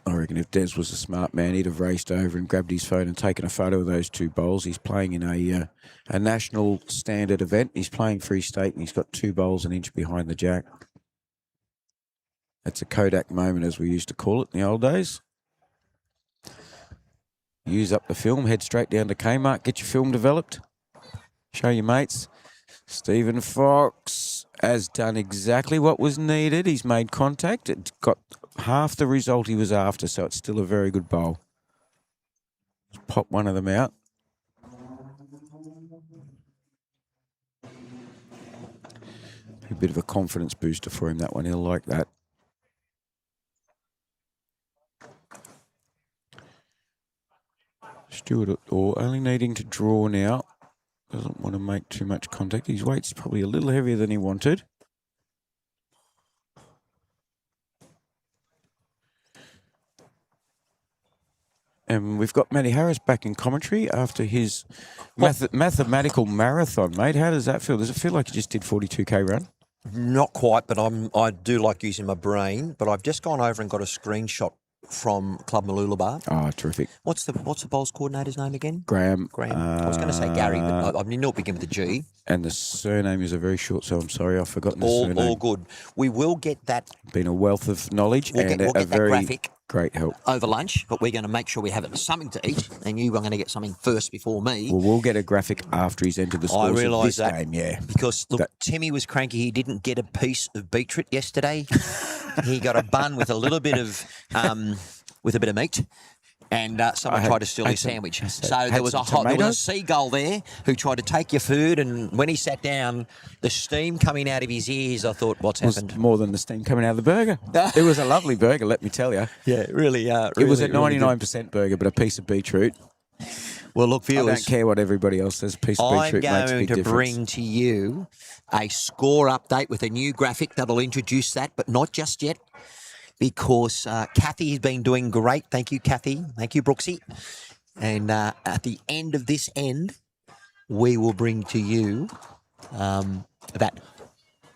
I reckon if Des was a smart man, he'd have raced over and grabbed his phone and taken a photo of those 2 bowls. He's playing in a national standard event. He's playing Free State, and he's got 2 bowls an inch behind the jack. That's a Kodak moment, as we used to call it in the old days. Use up the film, head straight down to Kmart, get your film developed. Show your mates. Stephen Fox has done exactly what was needed. He's made contact. It got half the result he was after, so it's still a very good bowl. Just pop one of them out. A bit of a confidence booster for him, that one. He'll like that. Stuart Orr only needing to draw now. Doesn't want to make too much contact. His weight's probably a little heavier than he wanted. And we've got Matty Harris back in commentary after his mathematical marathon, mate. How does that feel? Does it feel like you just did 42K run? Not quite, but I do like using my brain. But I've just gone over and got a screenshot from Club Mooloolaba. Oh, terrific. What's the bowls coordinator's name again? Graham. I was going to say Gary, but I knew it began with a G. And the surname is a very short, so I'm sorry, I've forgotten the surname. All good. We will get that. Been a wealth of knowledge We'll get that graphic great help. over lunch, but we're going to make sure we have something to eat, and you are going to get something first before me. Well, we'll get a graphic after he's entered the scores I realise of this that game, yeah. because look, Timmy was cranky. He didn't get a piece of beetroot yesterday. He got a bun with a little bit of meat. And someone tried to steal his sandwich. So there was a seagull there who tried to take your food, and when he sat down, the steam coming out of his ears, I thought, what's happened? More than the steam coming out of the burger. It was a lovely burger, let me tell you. Yeah, really. It was a 99% burger, but a piece of beetroot. Well, look, viewers, I don't care what everybody else says. A piece of beetroot makes a big difference. I'm going to bring to you a score update with a new graphic that'll introduce that, but not just yet. Because Kathy's been doing great. Thank you, Kathy. Thank you, Brooksy. And at the end of this we will bring to you that.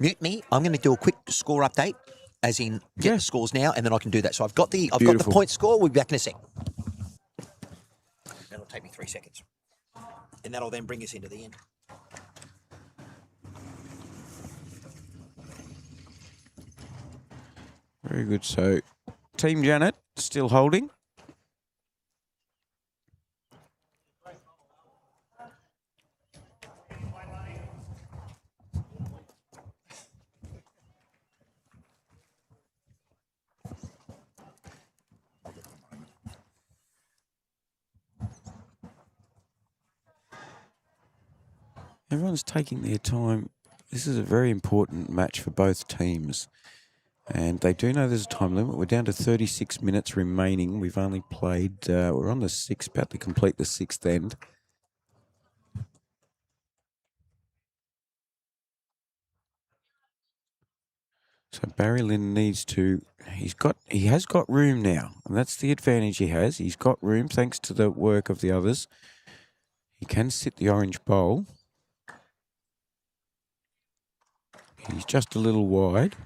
Mute me. I'm going to do a quick score update, as in get the scores now, and then I can do that. So I've got the point score. We'll be back in a sec. That'll take me 3 seconds, and that'll then bring us into the end. Very good. So, Team Janet still holding. Everyone's taking their time. This is a very important match for both teams. And they do know there's a time limit. We're down to 36 minutes remaining. We've only played, we're on the sixth, about to complete the sixth end. So Barry Lynn needs to, he has got room now. And that's the advantage he has. He's got room thanks to the work of the others. He can sit the orange bowl. He's just a little wide.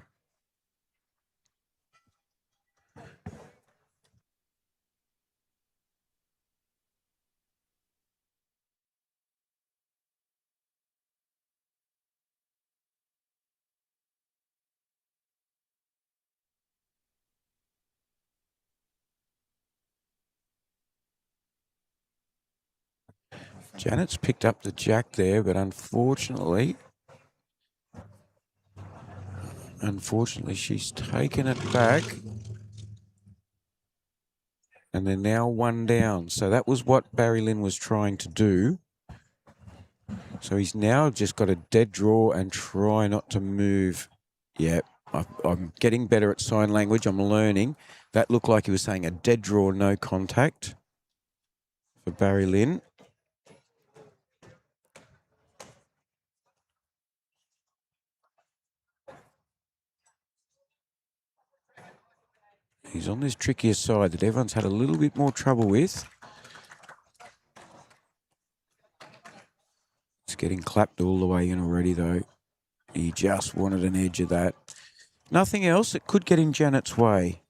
Janet's picked up the jack there, but unfortunately she's taken it back. And they're now one down. So that was what Barry Lynn was trying to do. So he's now just got a dead draw and try not to move. Yeah, I'm getting better at sign language. I'm learning. That looked like he was saying a dead draw, no contact for Barry Lynn. He's on this trickier side that everyone's had a little bit more trouble with. It's getting clapped all the way in already, though. He just wanted an edge of that. Nothing else. It could get in Janet's way.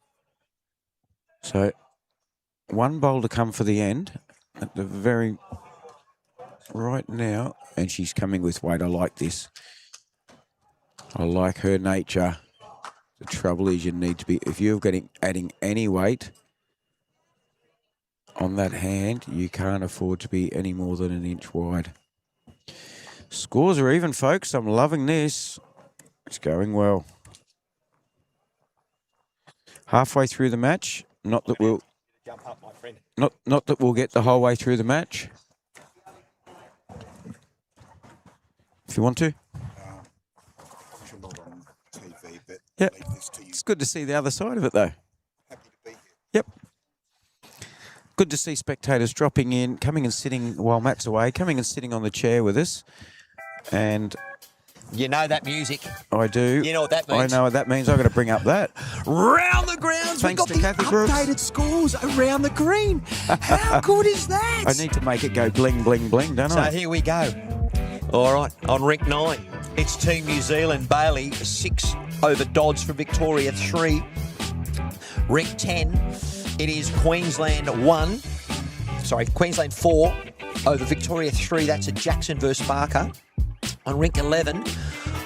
So, one bowl to come for the end at the very right now. And she's coming with weight. I like this. I like her nature. The trouble is you need to be, if you're adding any weight on that hand, you can't afford to be any more than an inch wide. Scores are even, folks. I'm loving this. It's going well. Halfway through the match. Not that we'll not that we'll get the whole way through the match. If you want to. Yep. It's good to see the other side of it, though. Happy to be here. Yep. Good to see spectators dropping in, coming and sitting while Matt's away, coming and sitting on the chair with us. And you know that music. I do. You know what that means. I know what that means. I've got to bring up that. Round the grounds, we've got the updated scores around the green. How good is that? I need to make it go bling, bling, bling, don't I? So here we go. All right, on rink 9, it's Team New Zealand. Bailey, 6 over Dodds from Victoria, 3. Rink 10, it is Queensland 4 over Victoria, 3. That's a Jackson versus Barker. On rink 11,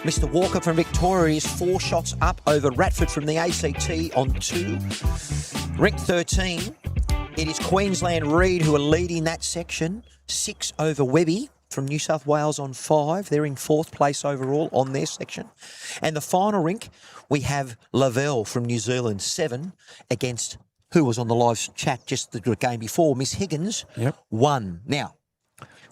Mr. Walker from Victoria is 4 shots up over Ratford from the ACT on 2. Rink 13, it is Queensland Reed who are leading that section. 6 over Webby from New South Wales on 5. They're in 4th place overall on their section. And the final rink, we have Lavelle from New Zealand, 7 against who was on the live chat just the game before, Miss Higgins, 1. Now,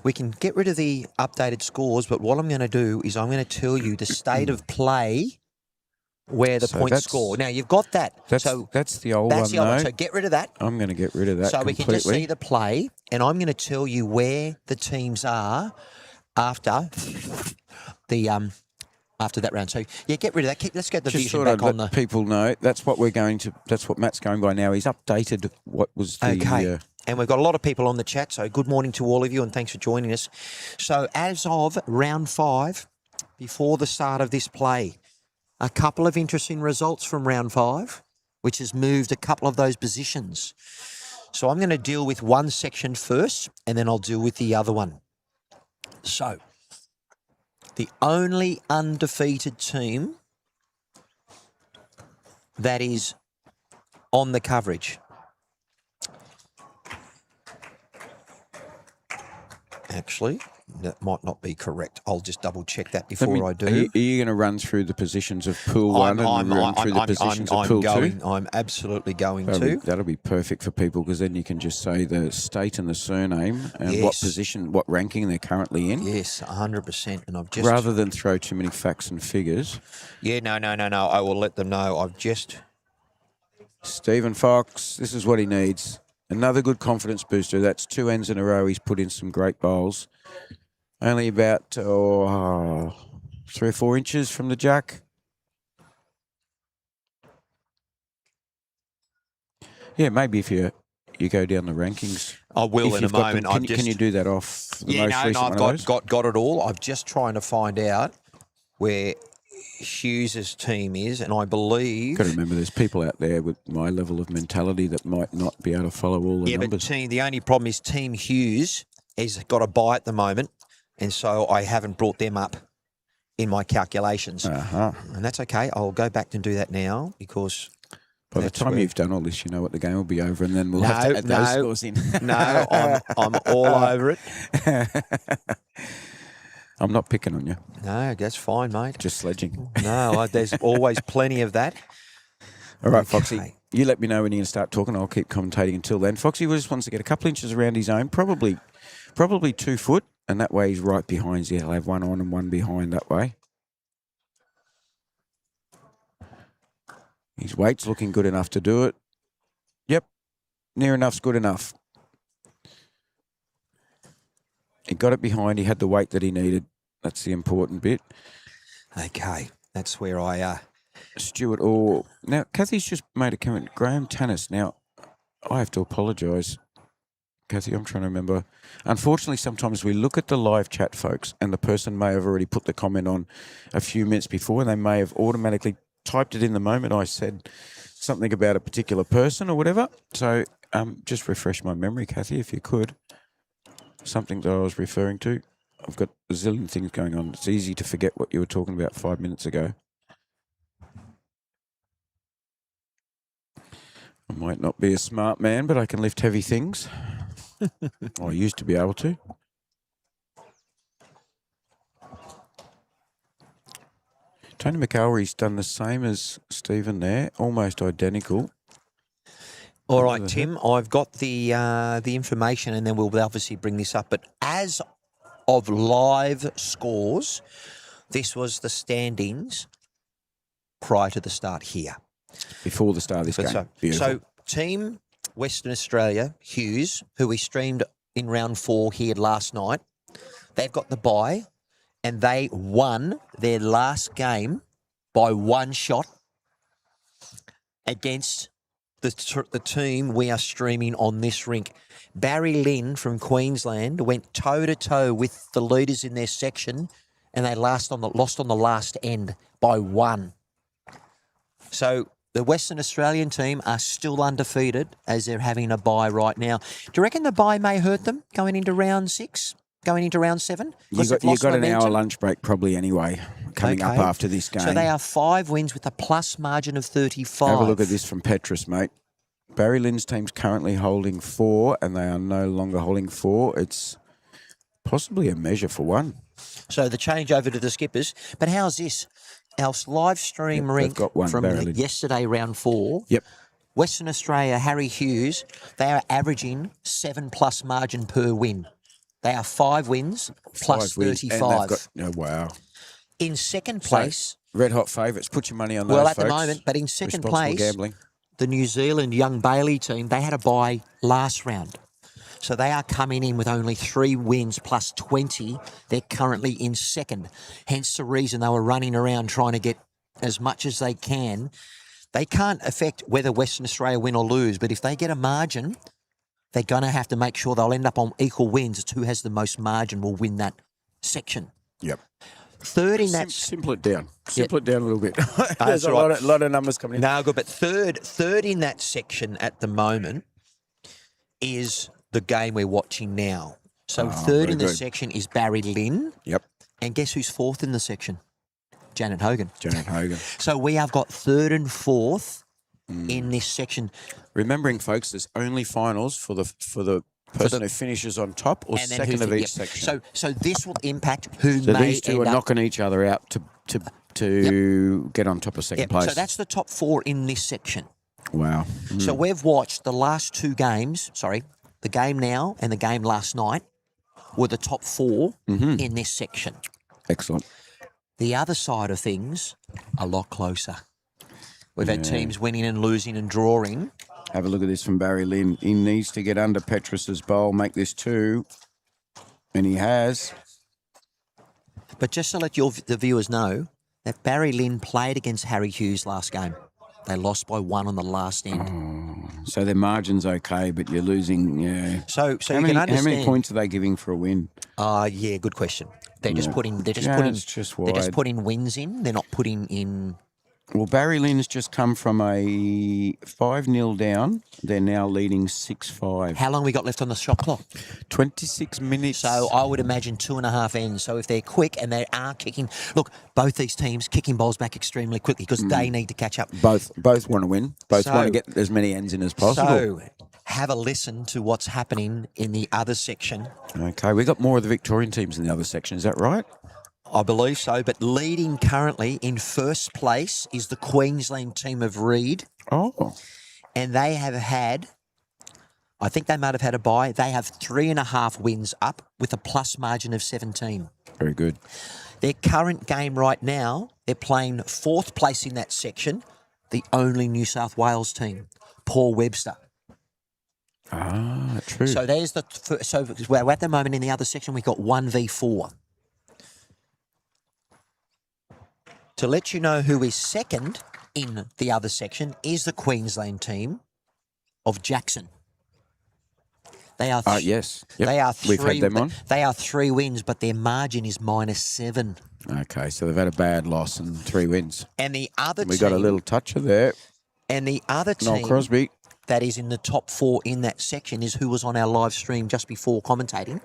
we can get rid of the updated scores, but what I'm going to do is I'm going to tell you the state of play where the points score. Now, you've got that. That's the old one, though. So get rid of that. I'm going to get rid of that So we completely. can just see the play, and I'm going to tell you where the teams are after the after that round. So, yeah, get rid of that. Let's get the Just vision thought back I'd on let the... people know. That's what we're going to... That's what Matt's going by now. He's updated what was the... Okay. And we've got a lot of people on the chat, so good morning to all of you and thanks for joining us. So as of round 5, before the start of this play, a couple of interesting results from round 5, which has moved a couple of those positions. So I'm going to deal with one section first, and then I'll deal with the other one. So the only undefeated team that is on the coverage. Actually, that might not be correct. I'll just double check that before I do. Are you going to run through the positions of Pool 1 and run through the positions of Pool 2? I'm absolutely going to. That'll be perfect for people because then you can just say the state and the surname and what position, what ranking they're currently in. Yes, 100%. And I've just... Rather than throw too many facts and figures. Yeah, no. I will let them know. I've just... Stephen Fox, this is what he needs. Another good confidence booster. That's 2 ends in a row. He's put in some great bowls. Only about 3 or 4 inches from the jack. Yeah, maybe if you go down the rankings. I will in a moment. Can you do that off the most recent one of I've those? got it all. I'm just trying to find out where Hughes' team is, and I believe... Got to remember, there's people out there with my level of mentality that might not be able to follow all the numbers. But the only problem is Team Hughes has got a bye at the moment, and so I haven't brought them up in my calculations. And that's okay. I'll go back and do that now because... By the time you've done all this, you know what, the game will be over, and then we'll have to add those scores in. No, I'm all over it. I'm not picking on you. No, that's fine, mate. Just sledging. No, there's always plenty of that. All right, Foxy, you let me know when you're going to start talking. I'll keep commentating until then. Foxy just wants to get a couple inches around his own, probably 2 foot, and that way he's right behind you. He'll have one on and one behind that way. His weight's looking good enough to do it. Yep, near enough's good enough. He got it behind. He had the weight that he needed. That's the important bit. Okay, that's where I... Stuart now, Kathy's just made a comment. Graham Tannis. Now, I have to apologise, Kathy. I'm trying to remember. Unfortunately, sometimes we look at the live chat, folks, and the person may have already put the comment on a few minutes before, and they may have automatically typed it in the moment I said something about a particular person or whatever. So just refresh my memory, Kathy, if you could. Something that I was referring to. I've got a zillion things going on. It's easy to forget what you were talking about 5 minutes ago. I might not be a smart man, but I can lift heavy things. I used to be able to. Tony McElroy's done the same as Stephen there, almost identical. All right, Tim, I've got the information, and then we'll obviously bring this up. But as of live scores, this was the standings prior to the start here. Before the start of this game. So Team Western Australia, Hughes, who we streamed in round 4 here last night, they've got the bye, and they won their last game by 1 shot against the team we are streaming on this rink. Barry Lynn from Queensland went toe-to-toe with the leaders in their section, and they lost on the last end by 1. So the Western Australian team are still undefeated as they're having a bye right now. Do you reckon the bye may hurt them going into round 6, going into round 7? You've got an hour lunch break probably anyway coming up after this game. So they are 5 wins with a plus margin of 35. Have a look at this from Petrus, mate. Barry Lynn's team's currently holding 4, and they are no longer holding 4. It's possibly a measure for 1. So the change over to the skippers. But how's this? Our live stream Yep, they've rink got one, from Barry Lynn. yesterday, round 4. Yep. Western Australia, Harry Hughes, they are averaging 7+ margin per win. They are 5 wins plus 5 wins, and 35. they've got, wow. In second place, Red hot favourites. Put your money on those, well, at folks. the moment, but in second Responsible place, gambling. the New Zealand Young Bailey team, they had a bye last round. So they are coming in with only 3 wins plus 20. They're currently in second. Hence the reason they were running around trying to get as much as they can. They can't affect whether Western Australia win or lose, but if they get a margin, they're going to have to make sure they'll end up on equal wins. It's who has the most margin will win that section. Yep. Third in that... Simple it down. Simple it down a little bit. That's There's a lot of numbers coming in. No, good, but third in that section at the moment is the game we're watching now. So third in the section is Barry Lynn. Yep. And guess who's fourth in the section? Janet Hogan. Janet Hogan. So we have got third and fourth in this section. Remembering, folks, there's only finals for the person who finishes on top or And then second who's of the- each yep. section. So this will impact who So may these two end are up. knocking each other out to get on top of second Yep, place. so that's the top 4 in this section. Wow. So we've watched the last 2 games, the game now and the game last night were the top 4 in this section. Excellent. The other side of things, a lot closer. We've had teams winning and losing and drawing. Have a look at this from Barry Lynn. He needs to get under Petrus's bowl, make this 2, and he has. But just to let the viewers know that Barry Lynn played against Harry Hughes last game. They lost by 1 on the last end. So their margin's okay, but you're losing, yeah. So you How many, can understand. how many points are they giving for a win? Yeah, good question. They're just putting. They're just Yeah, putting. it's just they're just wide. putting wins in. They're not putting in. Well, Barry Lynn's just come from a 5-0 down. They're now leading 6-5. How long we got left on the shot clock? 26 minutes. So I would imagine 2.5 ends. So if they're quick and they are kicking, look, both these teams kicking balls back extremely quickly because they need to catch up. Both want to win. Both So- want to get as many ends in as possible. So have a listen to what's happening in the other section. Okay, we got more of the Victorian teams in the other section. Is that right? I believe so, but leading currently in first place is the Queensland team of Reed, Oh, and they have had, I think they might have had a bye. They have 3.5 wins up with a plus margin of 17. very good. Their current game right now, they're playing 4th place in that section, the only New South Wales team, Paul Webster. Ah, true. So there's so we're at the moment in the other section, we've got 1v4. To let you know who is second in the other section is the Queensland team of Jackson. They are yes. Yep. they are We've had them but on. They are 3 wins, but their margin is -7. Okay, so they've had a bad loss and 3 wins. And the other We team, got a little toucher there. and the other Noel team Crosby. that is in the top 4 in that section is who was on our live stream just before commentating.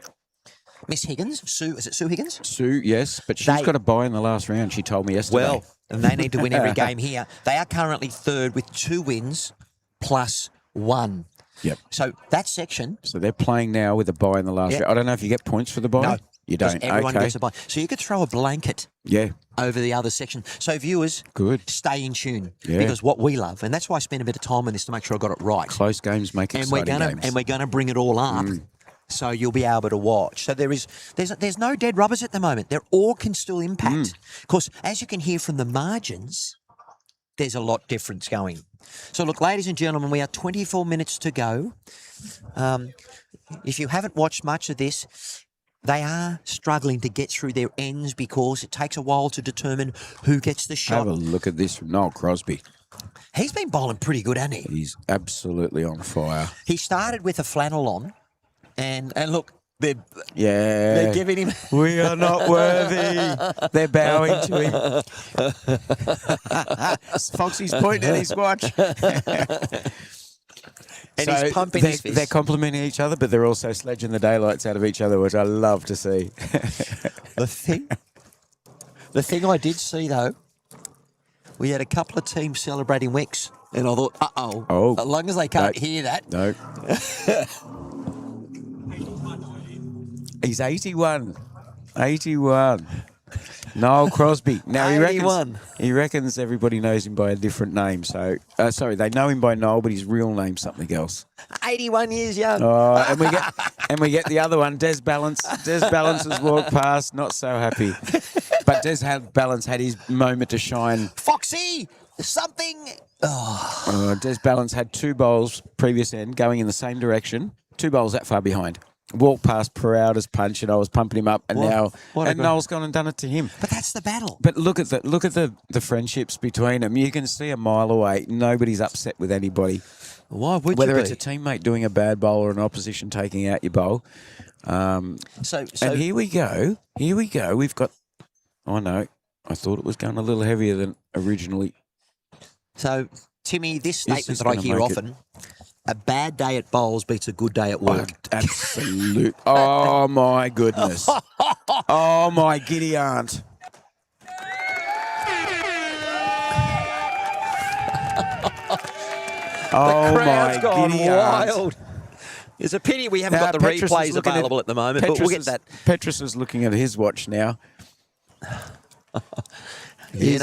Miss Higgins, Sue, is it Sue Higgins? Sue, yes, but she's They- got a bye in the last round. She told me yesterday. Well, and they need to win every game here. They are currently 3rd with 2 wins plus 1. Yep. So that section, So they're playing now with a bye in the last Yep. round. I don't know if you get points for the bye. no, You because don't. everyone Okay. gets a bye. So you could throw a blanket Yeah, over the other section. So viewers, good. stay in tune Yeah. because what we love, and that's why I spent a bit of time on this to make sure I got it right. Close games make And we're exciting gonna games. and we're gonna bring it all up. So you'll be able to watch. So there's no dead rubbers at the moment. They're all can still impact. Of course, as you can hear from the margins, there's a lot difference going. So look, ladies and gentlemen, we are 24 minutes to go. If you haven't watched much of this, they are struggling to get through their ends because it takes a while to determine who gets the shot. Have a look at this from Noel Crosby. He's been bowling pretty good, hasn't he? He's absolutely on fire. He started with a flannel on, and look, they're Yeah. giving him. We are not worthy. They're bowing to him. Foxy's pointing at his watch. And he's pumping his fist. They're complimenting each other, but they're also sledging the daylights out of each other, which I love to see. The thing I did see though, we had a couple of teams celebrating Wex. And I thought, uh-oh. Oh. As long as they can't hear that. No. He's 81. 81. Noel Crosby. Now 81. he reckons everybody knows him by a different name. So they know him by Noel, but his real name's something else. 81 years young. Oh, and we get the other one, Des Balance. Des Balance has walked past, not so happy. But Balance had his moment to shine. Foxy, something. Oh. Des Balance had 2 bowls previous end going in the same direction. 2 bowls that far behind. Walked past Peralta's punch, and I was pumping him up, and Noel's gone and done it to him. But that's the battle. But look at the friendships between them. You can see a mile away. Nobody's upset with anybody. Why would Whether you it's a teammate doing a bad bowl or an opposition taking out your bowl. So and here we go. We've got. Oh no, I thought it was going a little heavier than originally. So Timmy, this Is statement this that I gonna hear make often: a bad day at bowls beats a good day at work. Absolute. Oh my goodness. Oh my giddy aunt. Oh The crowd's my gone giddy aunt. wild. It's a pity we haven't got the replays available at the moment, but we'll get that. Petrus is looking at his watch now. He's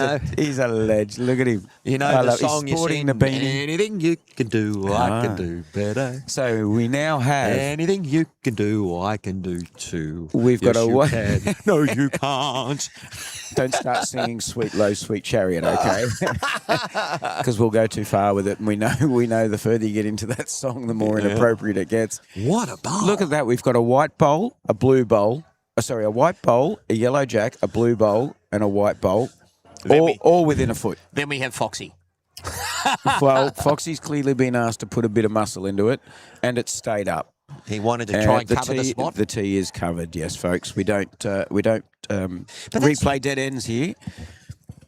a ledge. Look at him. You know the he's song you sporting sing, the beanie. anything you can do, I can do better. So we now have. Anything you can do, I can do too. We've got a you can. No, you can't. Don't start singing "Sweet Low Sweet Chariot," okay? Because we'll go too far with it, and we know the further you get into that song, the more inappropriate it gets. What a bowl! Look at that. We've got a white bowl, a blue bowl. A white bowl, a yellow jack, a blue bowl, and a white bowl. All within a foot. Then we have Foxy. Well, Foxy's clearly been asked to put a bit of muscle into it, and it stayed up. He wanted to try and cover the spot. The tee is covered, yes, folks. We don't replay dead ends here.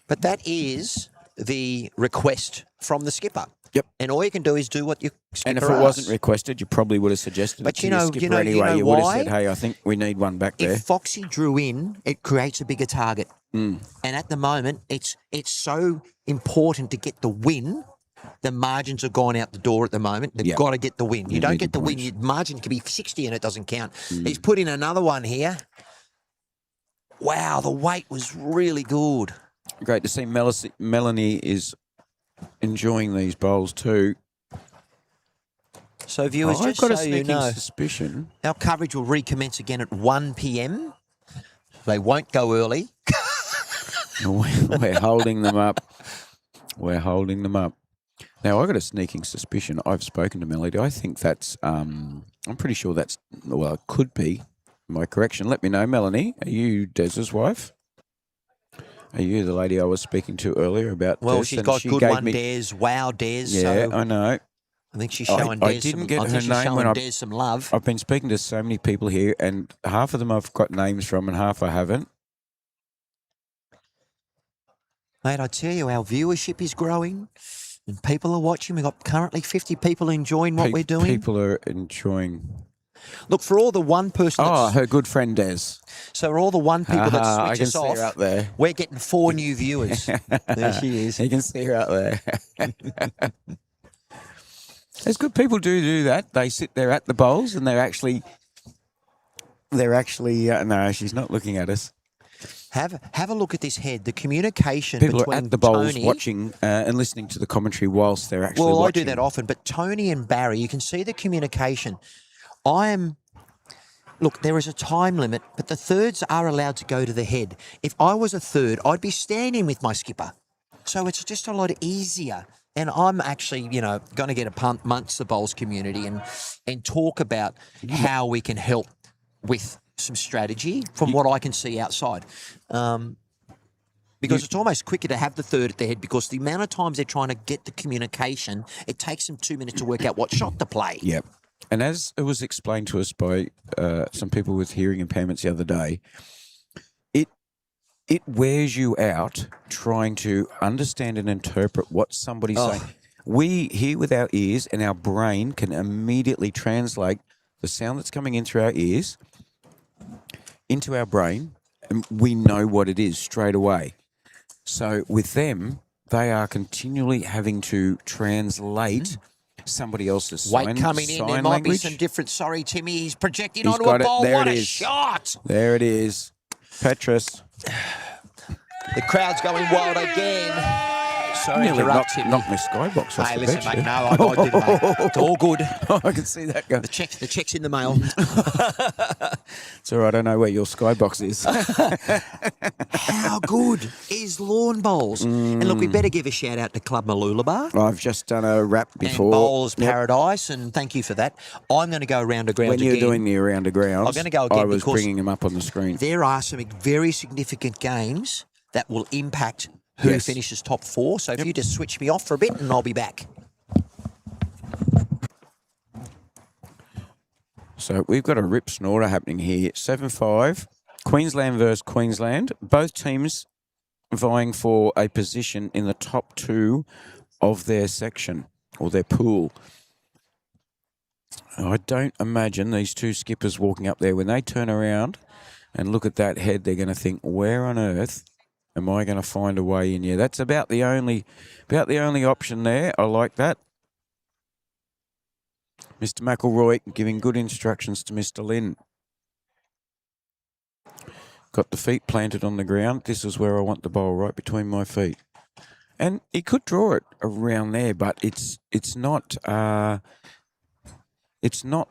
But that is the request from the skipper. Yep. And all you can do is do what you skipper And if it wasn't requested, you probably would have suggested it to your skipper anyway. You would have said, hey, I think we need one back there. If Foxy drew in, it creates a bigger target. And at the moment, it's so important to get the win. The margins have gone out the door at the moment. They've got to get the win. You don't get the win, your margin can be 60 and it doesn't count. He's put in another one here. Wow, the weight was really good. Great to see Melanie is enjoying these bowls too. So viewers, I've just got a so you sneaking know, suspicion. our coverage will recommence again at 1 p.m. They won't go early. We're holding them up. We're holding them up. Now, I've got a sneaking suspicion. I've spoken to Melody. I think that's, I'm pretty sure that's, well, it could be my correction. Let me know, Melanie. Are you Des's wife? Are you the lady I was speaking to earlier about Well, Des? she's And got she good gave one, me, Des. Wow, Des. Yeah, So I know. I think she's showing I Des didn't some, get I her think she's name when showing I- Des some love. I've been speaking to so many people here, and half of them I've got names from and half I haven't. Mate, I tell you, our viewership is growing and people are watching. We've got currently 50 people enjoying what we're doing. People are enjoying. Look, for all the one person Oh, that's, her good friend Des. so for all the one people that I switch can us see off, her up there. we're getting 4 new viewers. There she is. You can see her out there. There's good people do that. They sit there at the bowls and they're actually no, she's not looking at us. Have a look at this head. The communication People between are at the bowls Tony, watching and listening to the commentary whilst they're actually well, watching. I do that often, but Tony and Barry, you can see the communication. Look, there is a time limit, but the thirds are allowed to go to the head. If I was a third, I'd be standing with my skipper. So it's just a lot easier. And I'm actually, going to get amongst the bowls community and talk about how we can help with some strategy from what I can see outside. Because it's almost quicker to have the third at the head because the amount of times they're trying to get the communication, it takes them 2 minutes to work out what shot to play. Yep. And as it was explained to us by some people with hearing impairments the other day, it wears you out trying to understand and interpret what somebody's saying. We hear with our ears and our brain can immediately translate the sound that's coming in through our ears into our brain, and we know what it is straight away. So with them, they are continually having to translate somebody else's Weight coming in. There might be some different. Sorry, Timmy. He's projecting onto a bowl. What a shot. There it is. Petrus. The crowd's going wild again. Sorry to interrupt, Timmy. Knocked my skybox off Hey, the listen, bench mate. there. No, I didn't, mate. It's all good. I can see that go. The check's in the mail. It's all right. I know where your skybox is. How good is lawn bowls? And look, we better give a shout out to Club Mooloolaba. I've just done a wrap before. And Bowls Paradise, and thank you for that. I'm going to go around the grounds when you're again. doing the around the grounds, I'm going to go again I was because bringing them up on the screen. There are some very significant games that will impact who finishes top 4. So if you just switch me off for a bit and I'll be back. So we've got a rip snorter happening here. 7-5, Queensland versus Queensland. Both teams vying for a position in the top 2 of their section or their pool. I don't imagine these two skippers walking up there, when they turn around and look at that head, they're going to think, where on earth am I going to find a way in here? That's about the only option there. I like that. Mr. McElroy giving good instructions to Mr. Lynn. Got the feet planted on the ground. This is where I want the ball, right between my feet. And he could draw it around there, but it's not. It's not.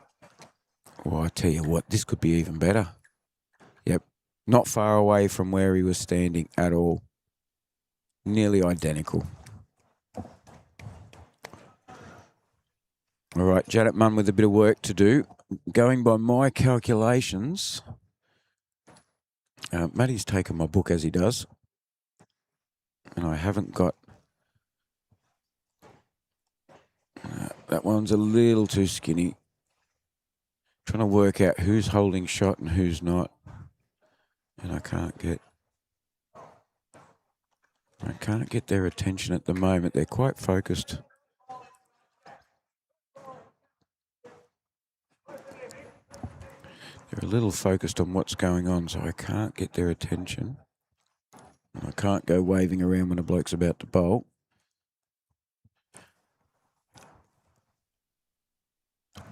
Well, I tell you what, this could be even better. Yep, not far away from where he was standing at all. Nearly identical. All right, Janet Munn with a bit of work to do. Going by my calculations, Matty's taken my book as he does, and I haven't got. That one's a little too skinny. Trying to work out who's holding shot and who's not, and I can't get their attention at the moment. They're quite focused. They're a little focused on what's going on, so I can't get their attention. I can't go waving around when a bloke's about to bowl.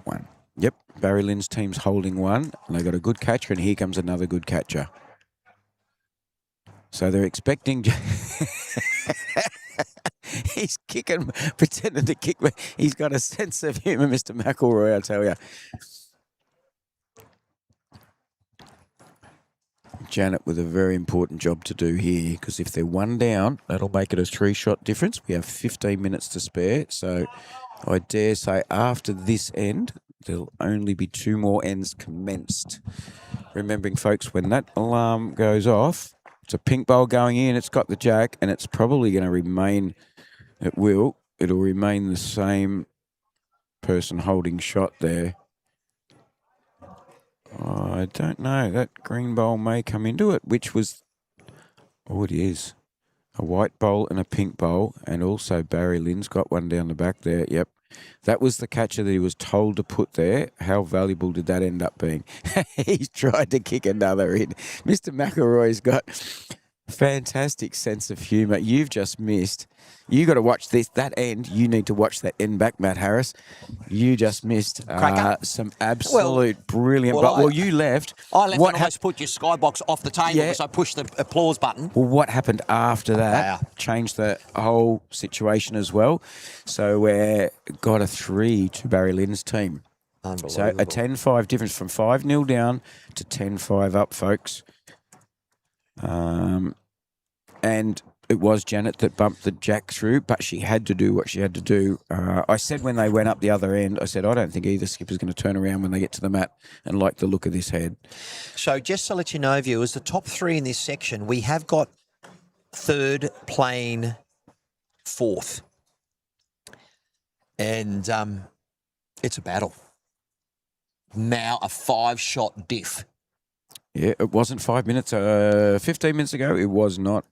One. Yep, Barry Lynn's team's holding one, and they got a good catcher, and here comes another good catcher. So they're expecting... He's kicking, pretending to kick. He's got a sense of humour, Mr. McElroy, I tell you. Janet with a very important job to do here, because if they're one down, that'll make it a 3-shot difference. We have 15 minutes to spare, so I dare say after this end, there'll only be 2 more ends commenced. Remembering, folks, when that alarm goes off, it's a pink bowl going in, it's got the jack, and it's probably going to remain, it'll remain the same person holding shot there. I don't know. That green bowl may come into it, which was, it is, a white bowl and a pink bowl, and also Barry Lynn's got one down the back there. Yep. That was the catcher that he was told to put there. How valuable did that end up being? He's tried to kick another in. Mr. McElroy's got fantastic sense of humour. You've just missed. You got to watch that end. You need to watch that end back, Matt Harris. You just missed some absolute brilliant. You left. I left and almost put your skybox off the table because I pushed the applause button. Well, what happened after that changed the whole situation as well. So we got a 3 to Barry Lynn's team. Unbelievable. So a 10-5 difference from 5-0 down to 10-5 up, folks. And it was Janet that bumped the jack through, but she had to do what she had to do. I said when they went up the other end, I said, I don't think either skipper's going to turn around when they get to the mat and like the look of this head. So just to let you know, viewers, the top 3 in this section, we have got 3rd playing 4th. And it's a battle. Now a 5-shot diff. Yeah, it wasn't 5 minutes. 15 minutes ago, it was not.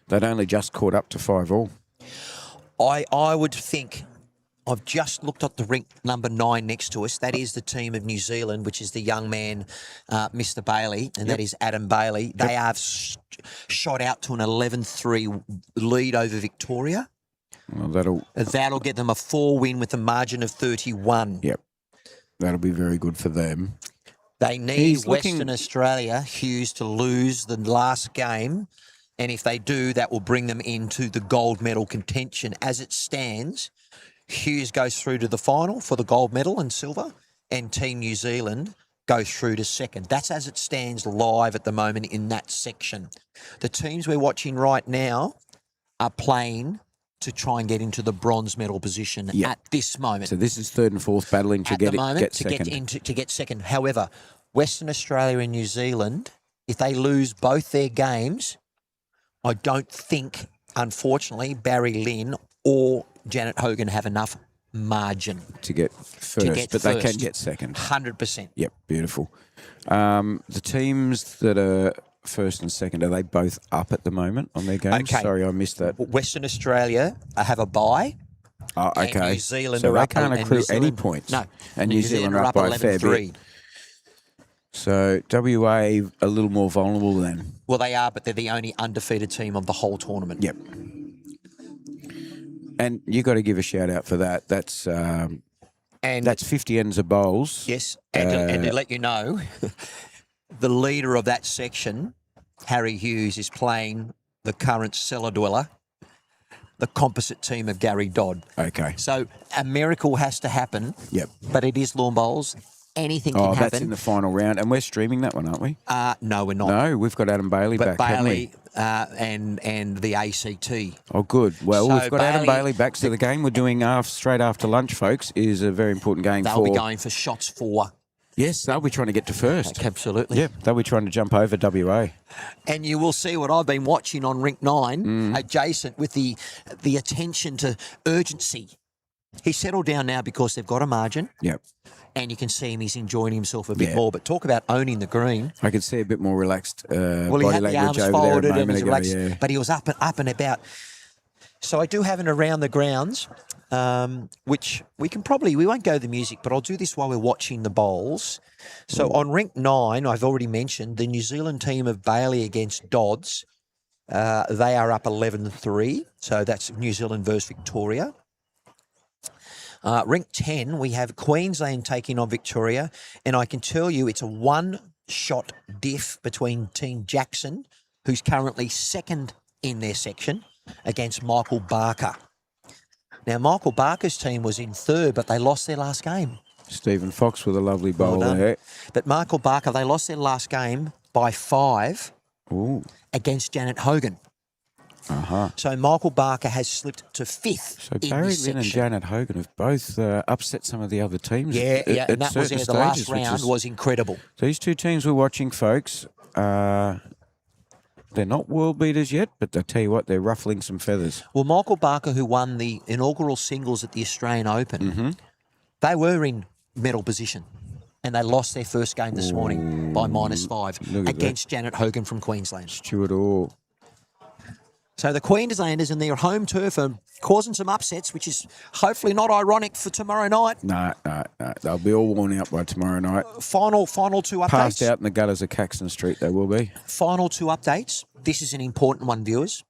They'd only just caught up to 5-all. I would think I've just looked at the rink number 9 next to us. That is the team of New Zealand, which is the young man, Mr. Bailey, and that is Adam Bailey. They have shot out to an 11-3 lead over Victoria. Well, That'll get them a 4-win with a margin of 31. Yep. That'll be very good for them. They need Western Australia, Hughes, to lose the last game. And if they do, that will bring them into the gold medal contention. As it stands, Hughes goes through to the final for the gold medal and silver, and Team New Zealand goes through to second. That's as it stands live at the moment in that section. The teams we're watching right now are playing to try and get into the bronze medal position at this moment. So this is third and fourth battling to get second. To get second. However, Western Australia and New Zealand, if they lose both their games, I don't think, unfortunately, Barry Lynn or Janet Hogan have enough margin to get first, but they can get second. 100%. Yep, beautiful. The teams that are first and second, are they both up at the moment on their games? Okay. Sorry, I missed that. Western Australia have a bye. Oh, okay. And New Zealand so are they up. can't accrue any points. No. And New Zealand are up by a fair 11-3. bit. So WA a little more vulnerable then. Well, they are, but they're the only undefeated team of the whole tournament. Yep. And you got to give a shout out for that. That's 50 ends of bowls. Yes, and to let you know, the leader of that section, Harry Hughes, is playing the current cellar dweller, the composite team of Gary Dodd. Okay. So a miracle has to happen. Yep. But it is lawn bowls. Anything can happen. That's in the final round. And we're streaming that one, aren't we? No, we're not. No, we've got Adam Bailey But back, haven't we? Bailey and the ACT. Oh, good. Well, So we've got Adam Bailey back. So the game we're doing straight after lunch, folks, is a very important game They'll be going for shots 4. Yes, they'll be trying to get to first. Absolutely. Yeah, they'll be trying to jump over WA. And you will see what I've been watching on Rink 9, adjacent with the attention to urgency. He's settled down now because they've got a margin. Yep. And you can see him, he's enjoying himself a bit more. But talk about owning the green. I could see a bit more relaxed Well, he body had the language arms over there a folded and moment was ago. relaxed, Yeah. but he was up and about. So I do have an around the grounds, which we won't go to the music, but I'll do this while we're watching the bowls. So on Rink 9, I've already mentioned the New Zealand team of Bailey against Dodds. They are up 11-3, so that's New Zealand versus Victoria. Rink 10, we have Queensland taking on Victoria, and I can tell you it's a one-shot diff between Team Jackson, who's currently second in their section, against Michael Barker. Now, Michael Barker's team was in third, but they lost their last game. Stephen Fox with a lovely bowl Well done. there. But Michael Barker, they lost their last game by 5 against Janet Hogan. So Michael Barker has slipped to 5th. So in Barry this Lynn and section. Janet Hogan have both upset some of the other teams. Yeah, at and that was certain the last stages, which round is- was incredible. These two teams we're watching, folks, they're not world beaters yet, but I tell you what, they're ruffling some feathers. Well, Michael Barker, who won the inaugural singles at the Australian Open, they were in medal position, and they lost their first game this morning by -5 Look at against Janet Hogan from Queensland. Stuart Orr. So the Queenslanders in their home turf are causing some upsets, which is hopefully not ironic for tomorrow night. No. They'll be all worn out by tomorrow night. Final 2 updates. Passed out in the gutters of Caxton Street, they will be. Final 2 updates. This is an important one, viewers.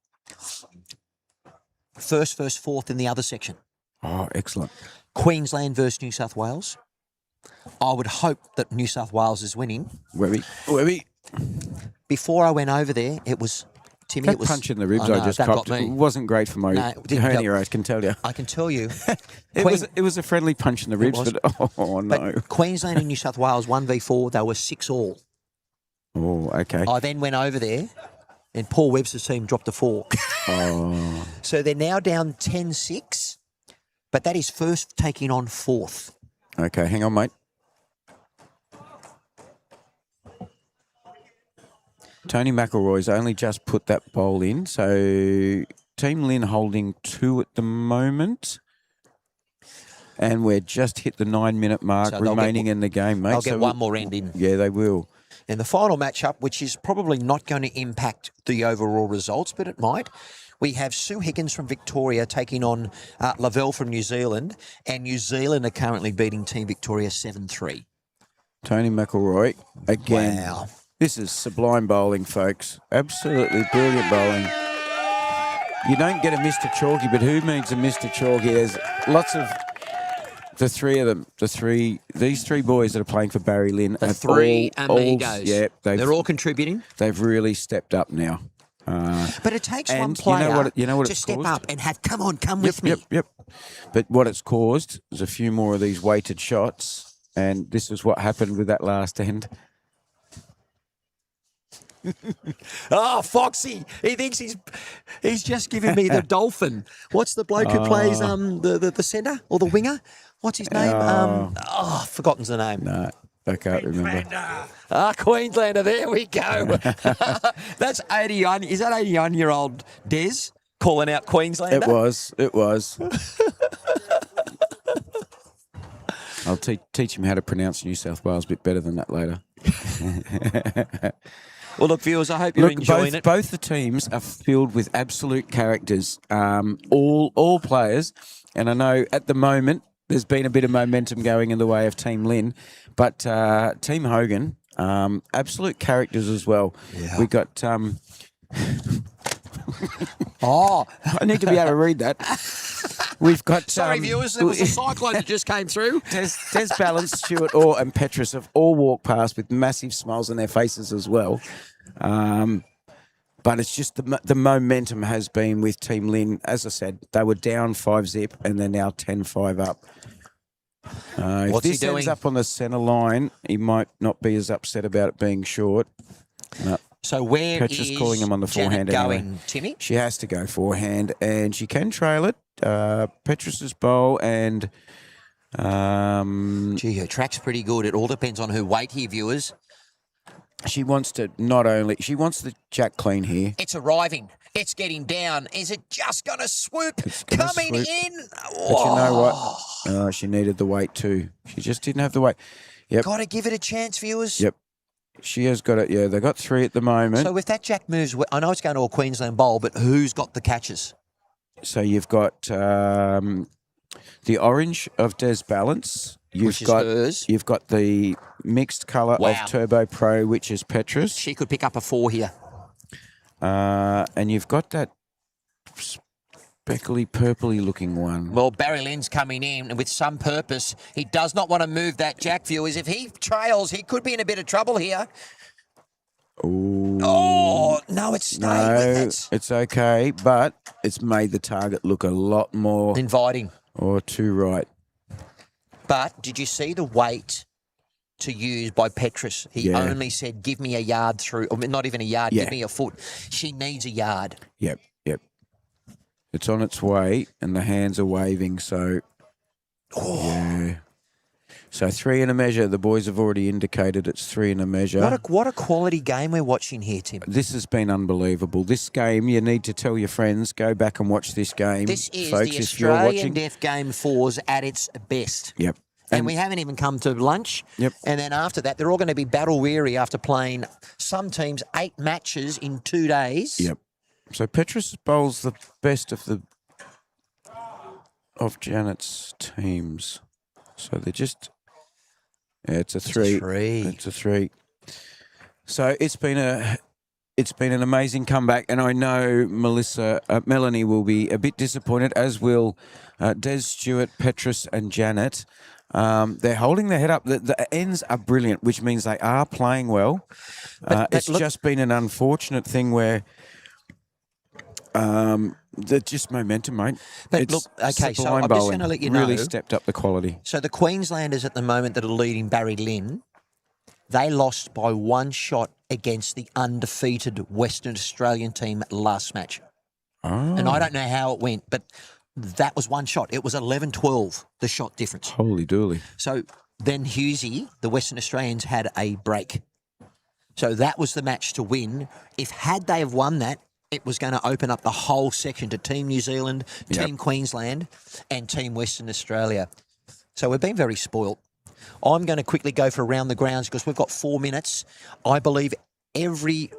First, fourth in the other section. Oh, excellent. Queensland versus New South Wales. I would hope that New South Wales is winning. Webby. Before I went over there, it was, Timmy, That it was... punch in the ribs I I know, just that copped got me. wasn't great for my No, it didn't hernia, help. I can tell you. I can tell you. It was a friendly punch in the ribs, was. but oh no. But Queensland and New South Wales 1v4, they were 6-all. Oh, okay. I then went over there and Paul Webster's team dropped a 4. Oh. So they're now down 10-6, but that is first taking on 4th. Okay, hang on, mate. Tony McElroy's only just put that bowl in, so Team Lynn holding 2 at the moment. And we're just hit the 9-minute mark So they'll remaining get- in the game, mate. They'll So get one more end in. Yeah, they will. And the final matchup, which is probably not going to impact the overall results, but it might, We have Sue Higgins from Victoria taking on Lavelle from New Zealand, and New Zealand are currently beating Team Victoria 7-3. Tony McElroy again. Wow. This is sublime bowling, folks. Absolutely brilliant bowling. You don't get a Mr. Chalky, but who needs a Mr. Chalky? There's lots of the three of them. These three boys that are playing for Barry Lynn. The three amigos. Yeah, they're all contributing. They've really stepped up now. But it takes one and player you know what to it's step caused? up and have, come with me. Yep. But what it's caused is a few more of these weighted shots, and this is what happened with that last end. Oh, Foxy! He thinks he's just giving me the dolphin. What's the bloke who plays the centre or the winger? What's his name? I've forgotten the name. No, I can't remember. Queenslander. There we go. That's 81. Is that 81-year-old Des calling out Queenslander? It was. I'll teach him how to pronounce New South Wales a bit better than that later. Well, look, viewers, I hope you're enjoying it. Both the teams are filled with absolute characters, all players. And I know at the moment there's been a bit of momentum going in the way of Team Lynn, but Team Hogan, absolute characters as well. Yeah. We got... Oh, I need to be able to read that. We've got... sorry, viewers, there was a cyclone that just came through. Des Balance, Stuart Orr and Petrus have all walked past with massive smiles on their faces as well. But it's just the momentum has been with Team Lynn. As I said, they were down 5-0 and they're now 10-5 up. If this ends up on the centre line, he might not be as upset about it being short. No. So where Petrus is calling him on the forehand Janet anyway. going, Timmy? She has to go forehand, and she can trail it. Petrus's bowl and... Gee, her track's pretty good. It all depends on her weight here, viewers. She wants the jack clean here. It's arriving. It's getting down. Is it just going to swoop? Coming in. But you know what? She needed the weight too. She just didn't have the weight. Yep. Got to give it a chance, viewers. Yep. She has got it. Yeah, they've got 3 at the moment. So if that jack moves, I know it's going to a Queensland bowl, but who's got the catches? So you've got the orange of Des Balance. Which is hers. You've got the mixed colour of Turbo Pro, which is Petrus. She could pick up a 4 here. And you've got that speckly, purpley looking one. Well, Barry Lynn's coming in and with some purpose. He does not want to move that jack, viewers. If he trails, he could be in a bit of trouble here. Ooh. Oh, no, it's staying with it. It's okay, but it's made the target look a lot more... inviting. Or too right. But did you see the weight to use by Petrus? He only said, give me a yard through, or not even a yard, give me a foot. She needs a yard. Yep. It's on its way, and the hands are waving, so... Oh. Yeah. So 3 and a measure. The boys have already indicated it's 3 and a measure. What a quality game we're watching here, Tim. This has been unbelievable. This game, you need to tell your friends, go back and watch this game. This is folks, the if you're Australian watching. Deaf Game 4s at its best. Yep. And we haven't even come to lunch. Yep. And then after that, they're all going to be battle weary after playing some teams 8 matches in 2 days. Yep. So Petrus bowls the best of Janet's teams. So they're just... Yeah, it's a 3. It's a 3. So it's been an amazing comeback, and I know Melanie will be a bit disappointed, as will Des, Stewart, Petrus, and Janet. They're holding their head up. The ends are brilliant, which means they are playing well. It's just been an unfortunate thing where they're just momentum, mate. But look, okay, so I'm just going to let you know. Really stepped up the quality. So the Queenslanders at the moment that are leading Barry Lynn, they lost by 1 shot against the undefeated Western Australian team last match. Oh. And I don't know how it went, but that was 1 shot. It was 11-12, the shot difference. Holy dooly. So then Hughesy, the Western Australians, had a break. So that was the match to win. Had they have won that, it was going to open up the whole section to Team New Zealand, Team Queensland, and Team Western Australia. So we've been very spoilt. I'm going to quickly go for around the grounds because we've got 4 minutes. I believe every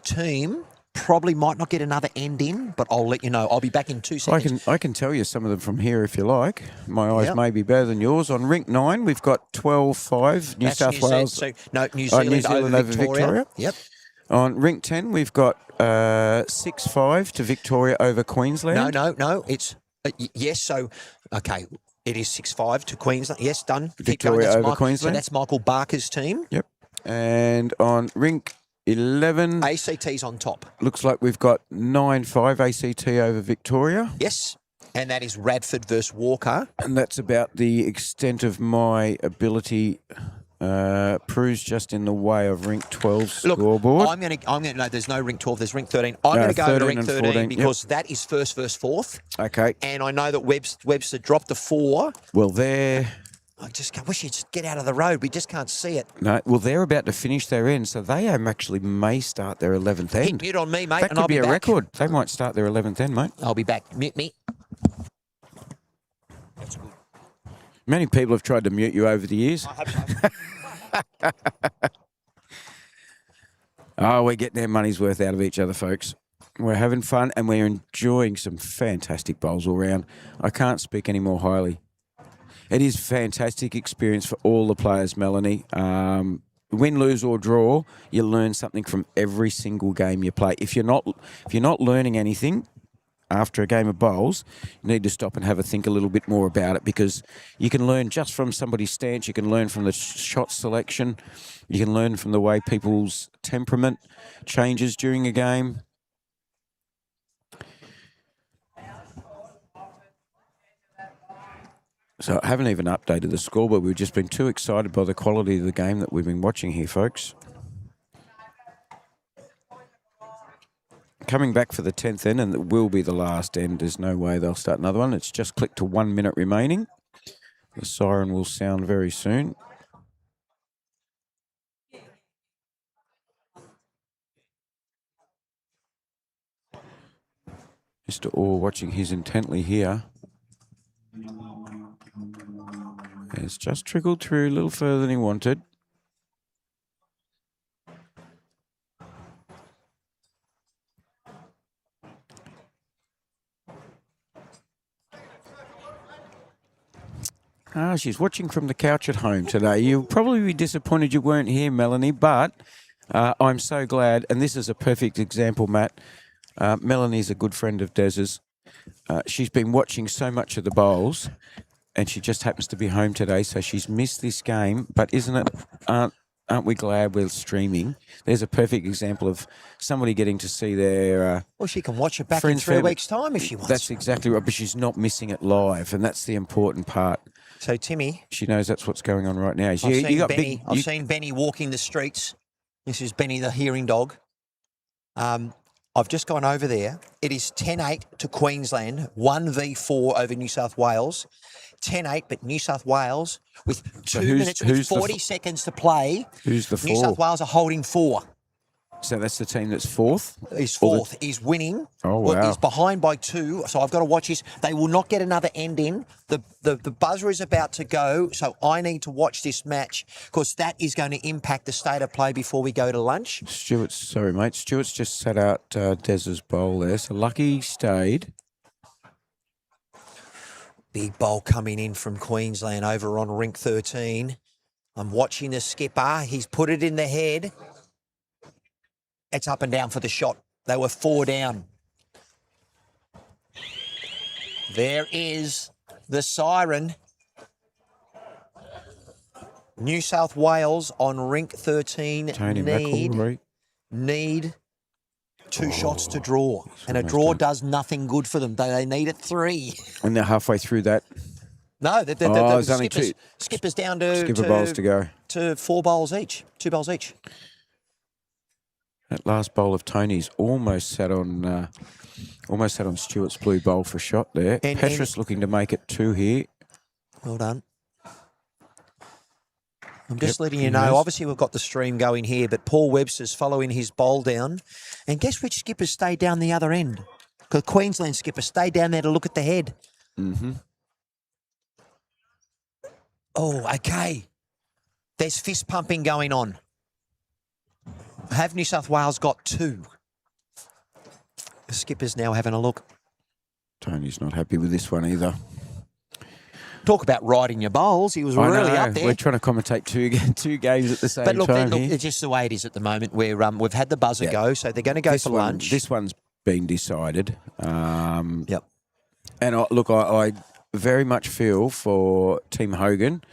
team probably might not get another end in, but I'll let you know. I'll be back in 2 seconds. I can tell you some of them from here if you like. My eyes Yep. may be better than yours. On rink 9, we've got 12-5, New That's South Wales. New Zealand over Victoria. Yep. On rink 10, we've got 6-5 to Victoria over Queensland. No. It's yes. So okay, it is 6-5 to Queensland. Yes, done. Keep Victoria going. over Queensland. So that's Michael Barker's team. Yep. And on rink 11, ACT's on top. looks like we've got 9-5 ACT over Victoria. Yes, and that is Radford versus Walker. And that's about the extent of my ability. Prue's just in the way of rink 12 scoreboard. I'm gonna. No, there's no rink 12. There's rink 13. I'm gonna go to rink 13 14, because that is first versus fourth. Okay. And I know that Webster dropped the 4. Well, they're I wish you'd just get out of the road. We just can't see it. no. Well, they're about to finish their end, so they actually may start their 11th Hit end. mute on me, mate, That and could I'll be a back. record. They might start their 11th end, mate. I'll be back. Mute me. That's good. Many people have tried to mute you over the years. I hope so. Oh, we're getting our money's worth out of each other, folks. We're having fun and we're enjoying some fantastic bowls all round. I can't speak any more highly. It is a fantastic experience for all the players, Melanie. Win, lose or draw, you learn something from every single game you play. If you're not learning anything after a game of bowls, you need to stop and have a think a little bit more about it, because you can learn just from somebody's stance, you can learn from the shot selection, you can learn from the way people's temperament changes during a game. So I haven't even updated the score, but we've just been too excited by the quality of the game that we've been watching here, folks. Coming back for the 10th end, and it will be the last end. There's no way they'll start another one. It's just clicked to 1 minute remaining. The siren will sound very soon. Mr. Orr watching his intently here. It's just trickled through a little further than he wanted. She's watching from the couch at home today. You'll probably be disappointed you weren't here, Melanie, but I'm so glad, and this is a perfect example, Matt. Melanie's a good friend of Des's. She's been watching so much of the bowls, and she just happens to be home today, so she's missed this game. But aren't we glad we're streaming? There's a perfect example of somebody getting to see their Well, she can watch it back in friends, 3 family. weeks' time if she wants. That's exactly right, but she's not missing it live, and that's the important part. So, Timmy, She knows that's what's going on right now. I've seen Benny walking the streets. This is Benny the hearing dog. I've just gone over there. It is 10-8 to Queensland, 1v4 over New South Wales. 10-8, but New South Wales with 2 minutes with 40 seconds to play. Who's the New 4? South Wales are holding 4. So that's the team that's fourth? He's fourth. He's winning. Oh, wow. He's behind by 2, so I've got to watch this. They will not get another end in. The buzzer is about to go, so I need to watch this match because that is going to impact the state of play before we go to lunch. Stuart's just set out Des's bowl there, so lucky stayed. Big bowl coming in from Queensland over on rink 13. I'm watching the skipper. He's put it in the head. It's up and down for the shot. They were 4 down. There is the siren. New South Wales on rink 13 Tony McElroy. need 2 shots to draw. And a draw does nothing good for them. They need it 3. And they're halfway through that. No, there's the only skippers down to Skipper bowls to go. To 4 bowls each, 2 bowls each. That last bowl of Tony's almost sat on Stuart's blue bowl for a shot there. And Petrus looking to make it 2 here. Well done. I'm just letting you he know, has. obviously we've got the stream going here, but Paul Webster's following his bowl down. And guess which skipper stayed down the other end? The Queensland skipper stayed down there to look at the head. Mm-hmm. Oh, okay. There's fist pumping going on. Have New South Wales got 2? The skipper's now having a look. Tony's not happy with this one either. Talk about riding your bowls. He was I really know. up there. We're trying to commentate two games at the same But look, time here. it's just the way it is at the moment. We've had the buzzer go, so they're going to go for lunch. This one's been decided. Yep. And I very much feel for Team Hogan.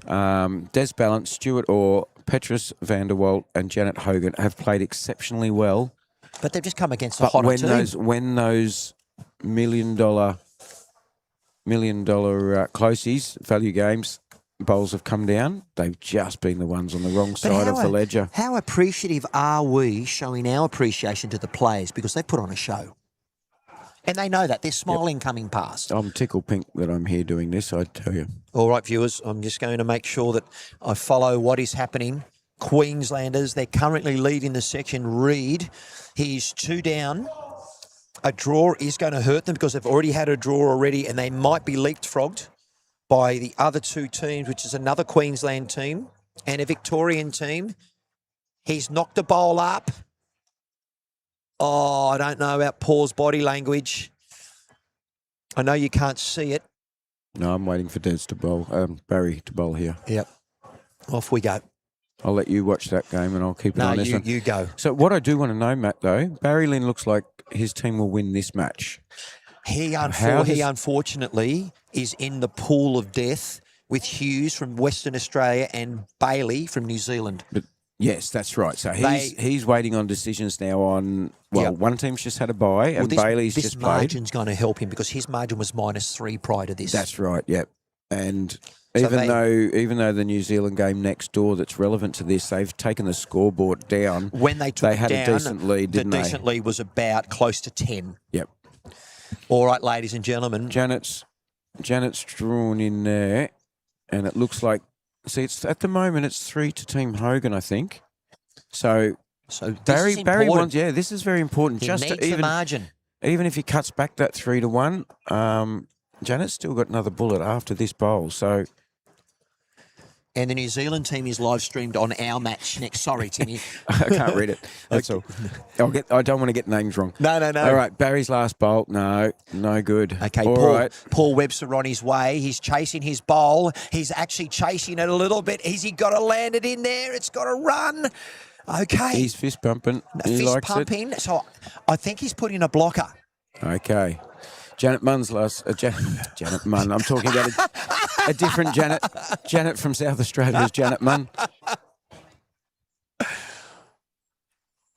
Des Ballant, Stuart Orr, Petrus van der Walt and Janet Hogan have played exceptionally well. But they've just come against a But hotter team. when those $1 million closies, value games, bowls have come down, they've just been the ones on the wrong side of the ledger. How appreciative are we showing our appreciation to the players because they put on a show? And they know that. They're smiling coming past. I'm tickled pink that I'm here doing this, I tell you. All right, viewers, I'm just going to make sure that I follow what is happening. Queenslanders, they're currently leading the section. Reid, he's 2 down. A draw is going to hurt them because they've already had a draw already and they might be leapfrogged by the other 2 teams, which is another Queensland team and a Victorian team. He's knocked a bowl up. Oh, I don't know about Paul's body language. I know you can't see it. No, I'm waiting for Des to bowl, Barry to bowl here. Yep. Off we go. I'll let you watch that game and I'll keep an eye on this one. You go. So what I do want to know, Matt, though, Barry Lynn looks like his team will win this match. He unfortunately is in the pool of death with Hughes from Western Australia and Bailey from New Zealand. But yes, that's right. So he's waiting on decisions now on, one team's just had a bye and Bailey's just played. This margin's going to help him because his margin was -3 prior to this. That's right, yep. And even though the New Zealand game next door that's relevant to this, they've taken the scoreboard down. When they took had it down, a decent lead, didn't they? The decent lead was about close to 10. Yep. All right, ladies and gentlemen. Janet's drawn in there, and it looks like, it's at the moment it's 3 to Team Hogan, I think. So Barry wants, this is very important. He just needs to even the margin. Even if he cuts back that 3 to 1, Janet's still got another bullet after this bowl. So. And the New Zealand team is live streamed on our match next. Sorry, Timmy. I can't read it. That's all. I don't want to get names wrong. No. All right, Barry's last bowl. No good. Okay, Paul Webster on his way. He's chasing his bowl. He's actually chasing it a little bit. Has he got to land it in there? It's got to run. Okay. He's fist pumping. He fist likes pumping. So I think he's put in a blocker. Okay. Janet Munn's last. Janet Munn. I'm talking about a different Janet. Janet from South Australia's Janet Munn.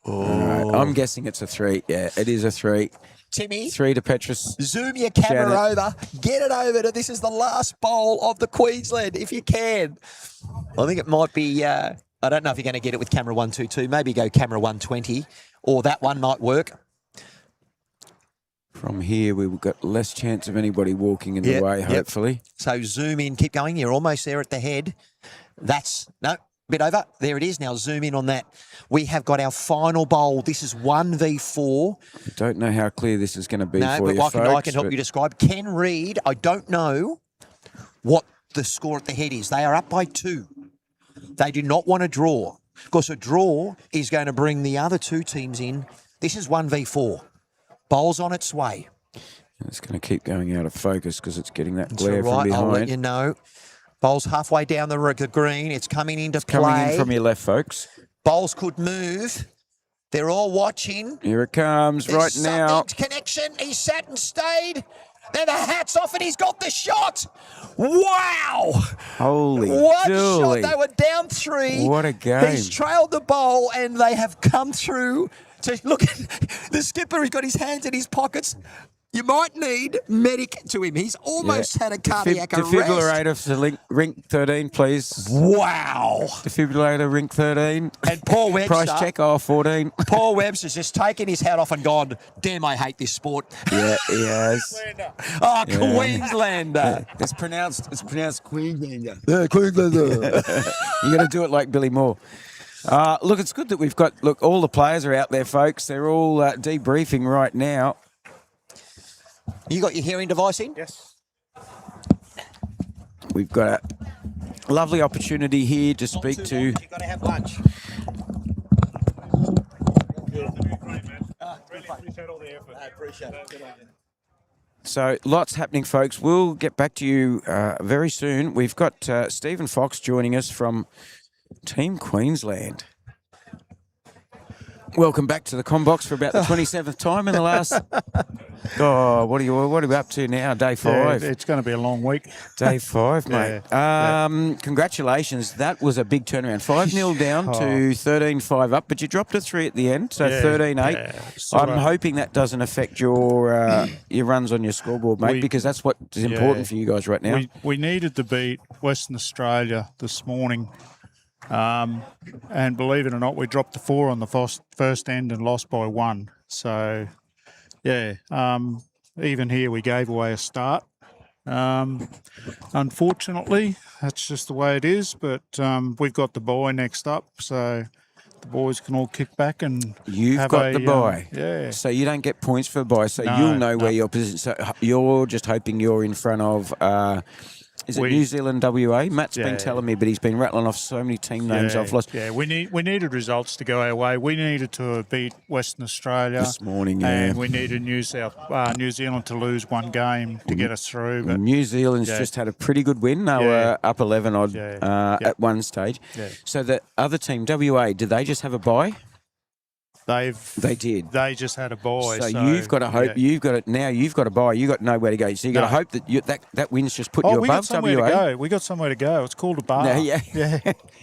All right. I'm guessing it's a 3. Yeah, it is a 3. Timmy. 3 to Petrus. Zoom your camera over. Get it over to this is the last bowl of the Queensland, if you can. I think it might be, I don't know if you're going to get it with camera 122. Maybe go camera 120, or that one might work. From here, we've got less chance of anybody walking in the way, hopefully. So zoom in, keep going. You're almost there at the head. Bit over. There it is. Now zoom in on that. We have got our final bowl. This is 1v4. I don't know how clear this is going to be for you, folks. I can help but you describe. Ken Reid, I don't know what the score at the head is. They are up by 2. They do not want to draw. Of course, a draw is going to bring the other 2 teams in. This is 1v4. Bowl's on its way. It's going to keep going out of focus because it's getting that glare all right. from behind. I'll let you know. Bowl's halfway down the green. It's coming into play. Coming in from your left, folks. Bowls could move. They're all watching. Here it comes right now. Connection. He sat and stayed. Then the hat's off and he's got the shot. Wow. Holy What dooly. shot. They were down 3. What a game. He's trailed the bowl and they have come through. So look, the skipper has got his hands in his pockets. You might need medic to him. He's almost had a cardiac arrest. Defibrillator to ring 13, please. Wow. Defibrillator, ring 13. And Paul Webster. Price check, 14. Paul Webster's just taken his hat off and gone, damn, I hate this sport. Yeah, he has. Oh, yeah. Queenslander. It's pronounced Queenslander. Yeah, Queenslander. You got to do it like Billy Moore. Look, it's good that we've got, all the players are out there, folks. They're all debriefing right now. You got your hearing device in? Yes. We've got a lovely opportunity here to speak to. You've got to have lunch. Really appreciate all the effort. I appreciate it. So lots happening, folks. We'll get back to you very soon. We've got Stephen Fox joining us from Team Queensland. Welcome back to the Combox for about the 27th time in the last. Oh, what are you up to now? Day 5. Yeah, it's going to be a long week. Day 5, mate. Congratulations. That was a big turnaround. 5-0 down to 13-5 up, but you dropped a 3 at the end, so 13-8. Yeah, I'm hoping that doesn't affect your runs on your scoreboard, mate, because that's what is important for you guys right now. We needed to beat Western Australia this morning. And believe it or not, we dropped the 4 on the first end and lost by 1. So, even here we gave away a start. Unfortunately, that's just the way it is. But we've got the bye next up, so the boys can all kick back and You've got the bye. Yeah. So you don't get points for the bye. So you'll know where your position. So you're just hoping you're in front of. Is it New Zealand, WA? Matt's been telling me, but he's been rattling off so many team names I've lost. Yeah, we needed results to go our way. We needed to beat Western Australia this morning, and we needed New Zealand to lose 1 game to get us through. But New Zealand's just had a pretty good win. They were up 11 odd at one stage. Yeah. So the other team, WA, did they just have a bye? They did. They just had a bye. So you've got to hope. You've got it now. You've got a bye. You've got nowhere to go. So you've got to hope that that win's just put you above WA. We got somewhere to go. We got somewhere to go. It's called a bar. Yeah.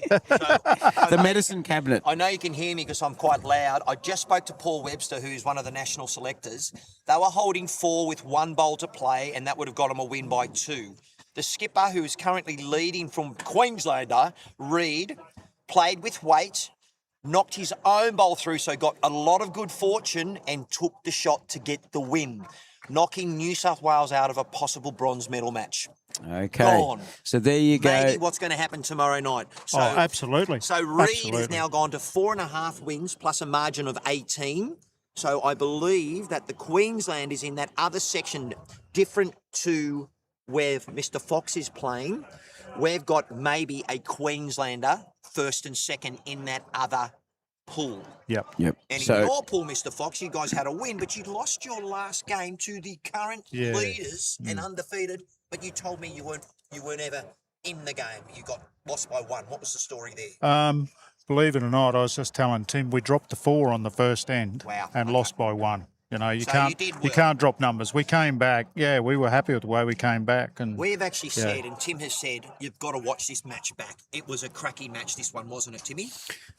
The medicine cabinet. I know you can hear me because I'm quite loud. I just spoke to Paul Webster, who's one of the national selectors. They were holding 4 with 1 bowl to play, and that would have got them a win by 2. The skipper, who is currently leading from Queenslander, Reid, played with weight, knocked his own bowl through, so got a lot of good fortune and took the shot to get the win, knocking New South Wales out of a possible bronze medal match. Okay. Gone. So there you go. Maybe what's going to happen tomorrow night. So, absolutely. So Reid has now gone to 4.5 wins plus a margin of 18. So I believe that the Queensland is in that other section, different to where Mr. Fox is playing. We've got maybe a Queenslander first and second in that other pool. Yep. And in your pool, Mr. Fox, you guys had a win, but you lost your last game to the current leaders and undefeated. But you told me you weren't ever in the game. You got lost by 1. What was the story there? Believe it or not, I was just telling Tim we dropped the 4 on the first end and lost by 1. You know, you can't drop numbers. We came back. Yeah, we were happy with the way we came back. And we've actually said, and Tim has said, you've got to watch this match back. It was a cracky match, this one, wasn't it, Timmy?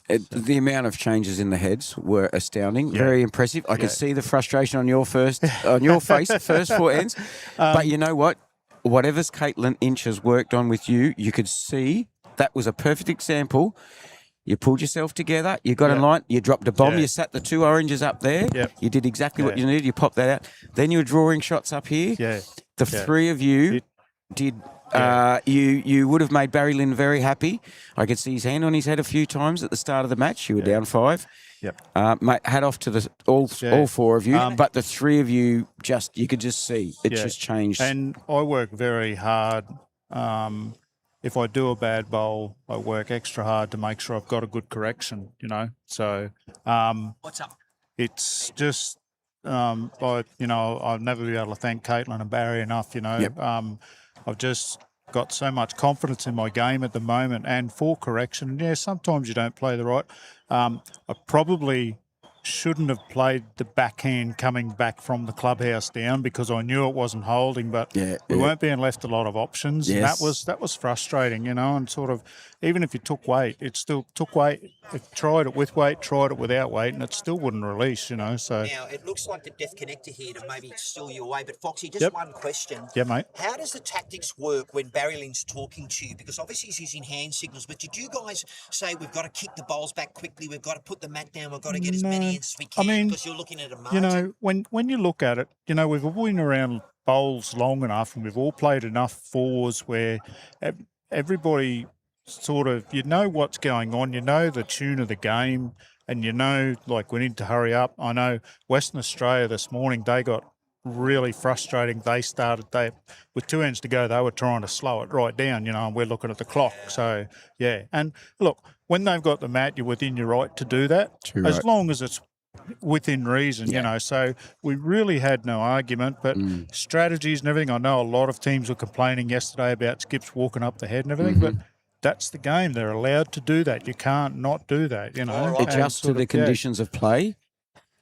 The amount of changes in the heads were astounding. Very impressive. I could see the frustration on your face, the first 4 ends. But you know what? Whatever's Caitlin Inch has worked on with you, you could see that was a perfect example. You pulled yourself together. You got in line. You dropped a bomb. You sat the 2 oranges up there. You did exactly what you needed. You popped that out. Then you were drawing shots up here. The 3 of you did. You would have made Barry Lynn very happy. I could see his hand on his head a few times at the start of the match. You were down 5. Mate, hat off to all 4 of you. But the 3 of you, you could just see it just changed. And I work very hard. If I do a bad bowl, I work extra hard to make sure I've got a good correction, you know. So what's up? It's just I'll never be able to thank Caitlin and Barry enough, you know. I've just got so much confidence in my game at the moment and for correction. And sometimes you don't play the right. I probably shouldn't have played the backhand coming back from the clubhouse down because I knew it wasn't holding, but we weren't being left a lot of options. And that was frustrating, you know, and sort of even if you took weight, it still took weight. It tried it with weight, tried it without weight, and it still wouldn't release, you know. So now it looks like the deaf connector here to maybe steal you away. But Foxy, just one question. Yeah, mate. How does the tactics work when Barry Lynn's talking to you? Because obviously he's using hand signals, but did you guys say we've got to kick the bowls back quickly, we've got to put the mat down, we've got to get as many ends as we can? I mean, because you're looking at a margin. You know, when you look at it, you know, we've all been around bowls long enough and we've all played enough 4s where everybody sort of, you know what's going on, you know the tune of the game, and you know, like, we need to hurry up. I know Western Australia this morning, they got really frustrating. They with 2 ends to go, they were trying to slow it right down, you know, and we're looking at the clock. So, and look, when they've got the mat, you're within your right to do that, as long as it's within reason, you know. So we really had no argument, but strategies and everything. I know a lot of teams were complaining yesterday about skips walking up the head and everything, but that's the game. They're allowed to do that. You can't not do that, you know. right. Adjust to the conditions of play.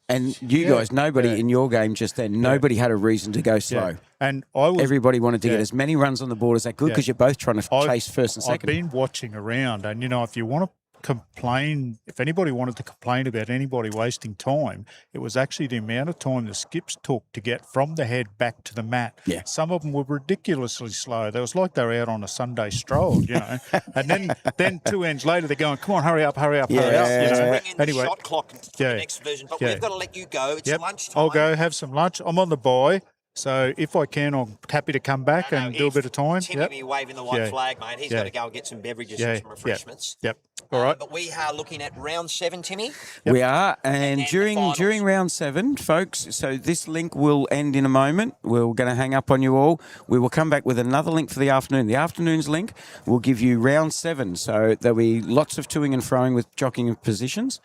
And you guys, nobody in your game just then, nobody had a reason to go slow. Yeah. And everybody wanted to get as many runs on the board as they could because you're both trying to chase first and second. I've been watching around, and, you know, if you want to complain, if anybody wanted to complain about anybody wasting time, it was actually the amount of time the skips took to get from the head back to the mat. Yeah. Some of them were ridiculously slow. It was like they were out on a Sunday stroll, you know. And then 2 ends later, they're going, come on, hurry up, hurry up, hurry up. You know? Bring in the shot clock for the next version, but we've got to let you go. It's lunchtime. I'll go have some lunch. I'm on the buy. So if I can, I'm happy to come back and do a bit of time. Timmy be waving the white flag, mate. He's got to go and get some beverages and some refreshments. Yep. All right. But we are looking at round 7, Timmy. We are, and then during round 7, folks, so this link will end in a moment. We're going to hang up on you all. We will come back with another link for the afternoon. The afternoon's link will give you round 7, so there'll be lots of toing and froing with jockeying of positions,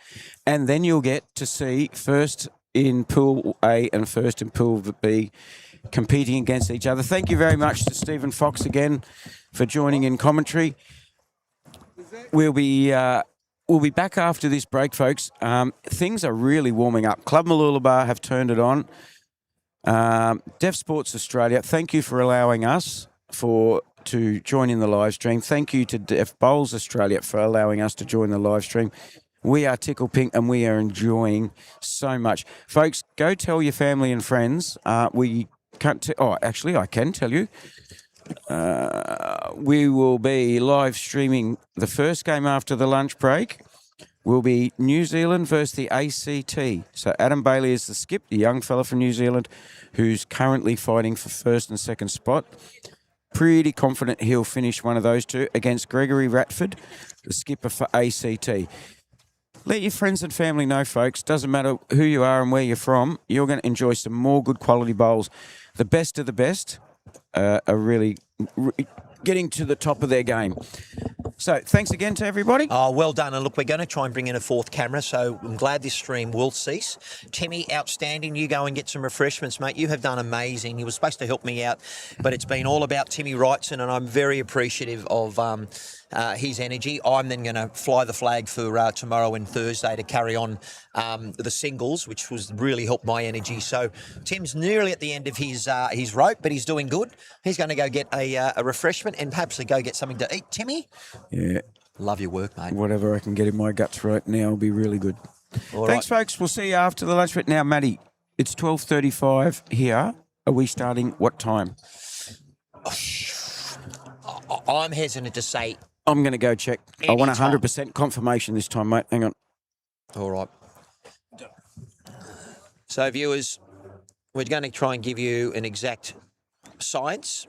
and then you'll get to see first in Pool A and first in Pool B competing against each other. Thank you very much to Stephen Fox again for joining in commentary. We'll be back after this break, folks. Things are really warming up. Club Mooloolaba have turned it on. Deaf Sports Australia, thank you for allowing us to join in the live stream. Thank you to Deaf Bowls Australia for allowing us to join the live stream. We are tickle pink and we are enjoying so much. Folks, go tell your family and friends. We can't actually, I can tell you. We will be live streaming the first game after the lunch break. Will be New Zealand versus the ACT. So Adam Bailey is the skip, the young fella from New Zealand who's currently fighting for first and second spot. Pretty confident he'll finish one of those two against Gregory Ratford, the skipper for ACT. Let your friends and family know, folks. Doesn't matter who you are and where you're from. You're going to enjoy some more good quality bowls. The best of the best are really getting to the top of their game. So thanks again to everybody. Oh, well done. And look, we're going to try and bring in a 4th camera, so I'm glad this stream will cease. Timmy, outstanding. You go and get some refreshments, mate. You have done amazing. You were supposed to help me out, but it's been all about Timmy Wrightson, and I'm very appreciative of his energy. I'm then going to fly the flag for tomorrow and Thursday to carry on the singles, which was really helped my energy. So Tim's nearly at the end of his rope, but he's doing good. He's going to go get a refreshment and perhaps go get something to eat. Timmy? Yeah. Love your work, mate. Whatever I can get in my guts right now will be really good. Thanks, folks. We'll see you after the lunch. But now, Matty, it's 12:35 here. Are we starting what time? I'm hesitant to say. I'm going to go check. I want 100% confirmation this time, mate. Hang on. All right. So, viewers, we're going to try and give you an exact science.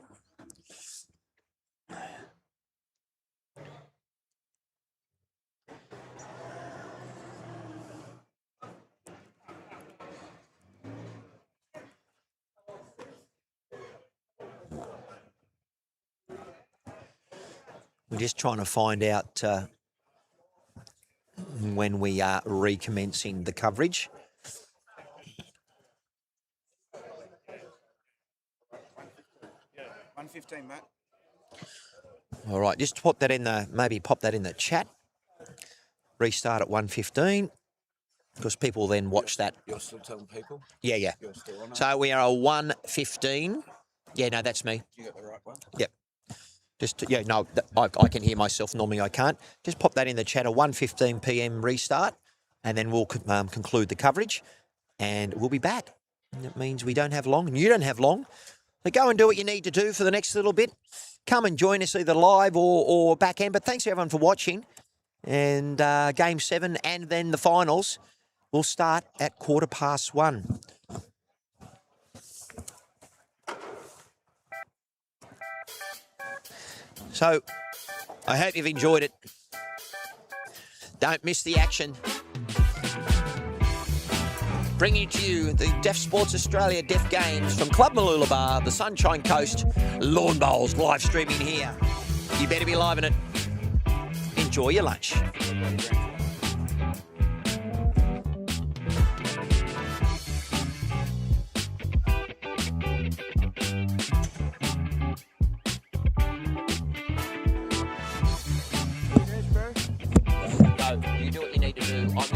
We're just trying to find out when we are recommencing the coverage. Yeah, 1:15, Matt. All right, just pop that in the chat. Restart at 1:15 because people then watch that. You're still telling people? Yeah. You're still on it? So we are a 1:15. Yeah, no, that's me. You got the right one? Yep. I can hear myself. Normally I can't. Just pop that in the chat. A 1:15 p.m. restart, and then we'll conclude the coverage, and we'll be back. And that means we don't have long, and you don't have long. So go and do what you need to do for the next little bit. Come and join us either live or back end. But thanks everyone for watching. And Game 7 and then the finals will start at 1:15. So, I hope you've enjoyed it. Don't miss the action. Bringing to you the Deaf Sports Australia Deaf Games from Club Mooloolaba, the Sunshine Coast, Lawn Bowls, live streaming here. You better be live in it. Enjoy your lunch. I'm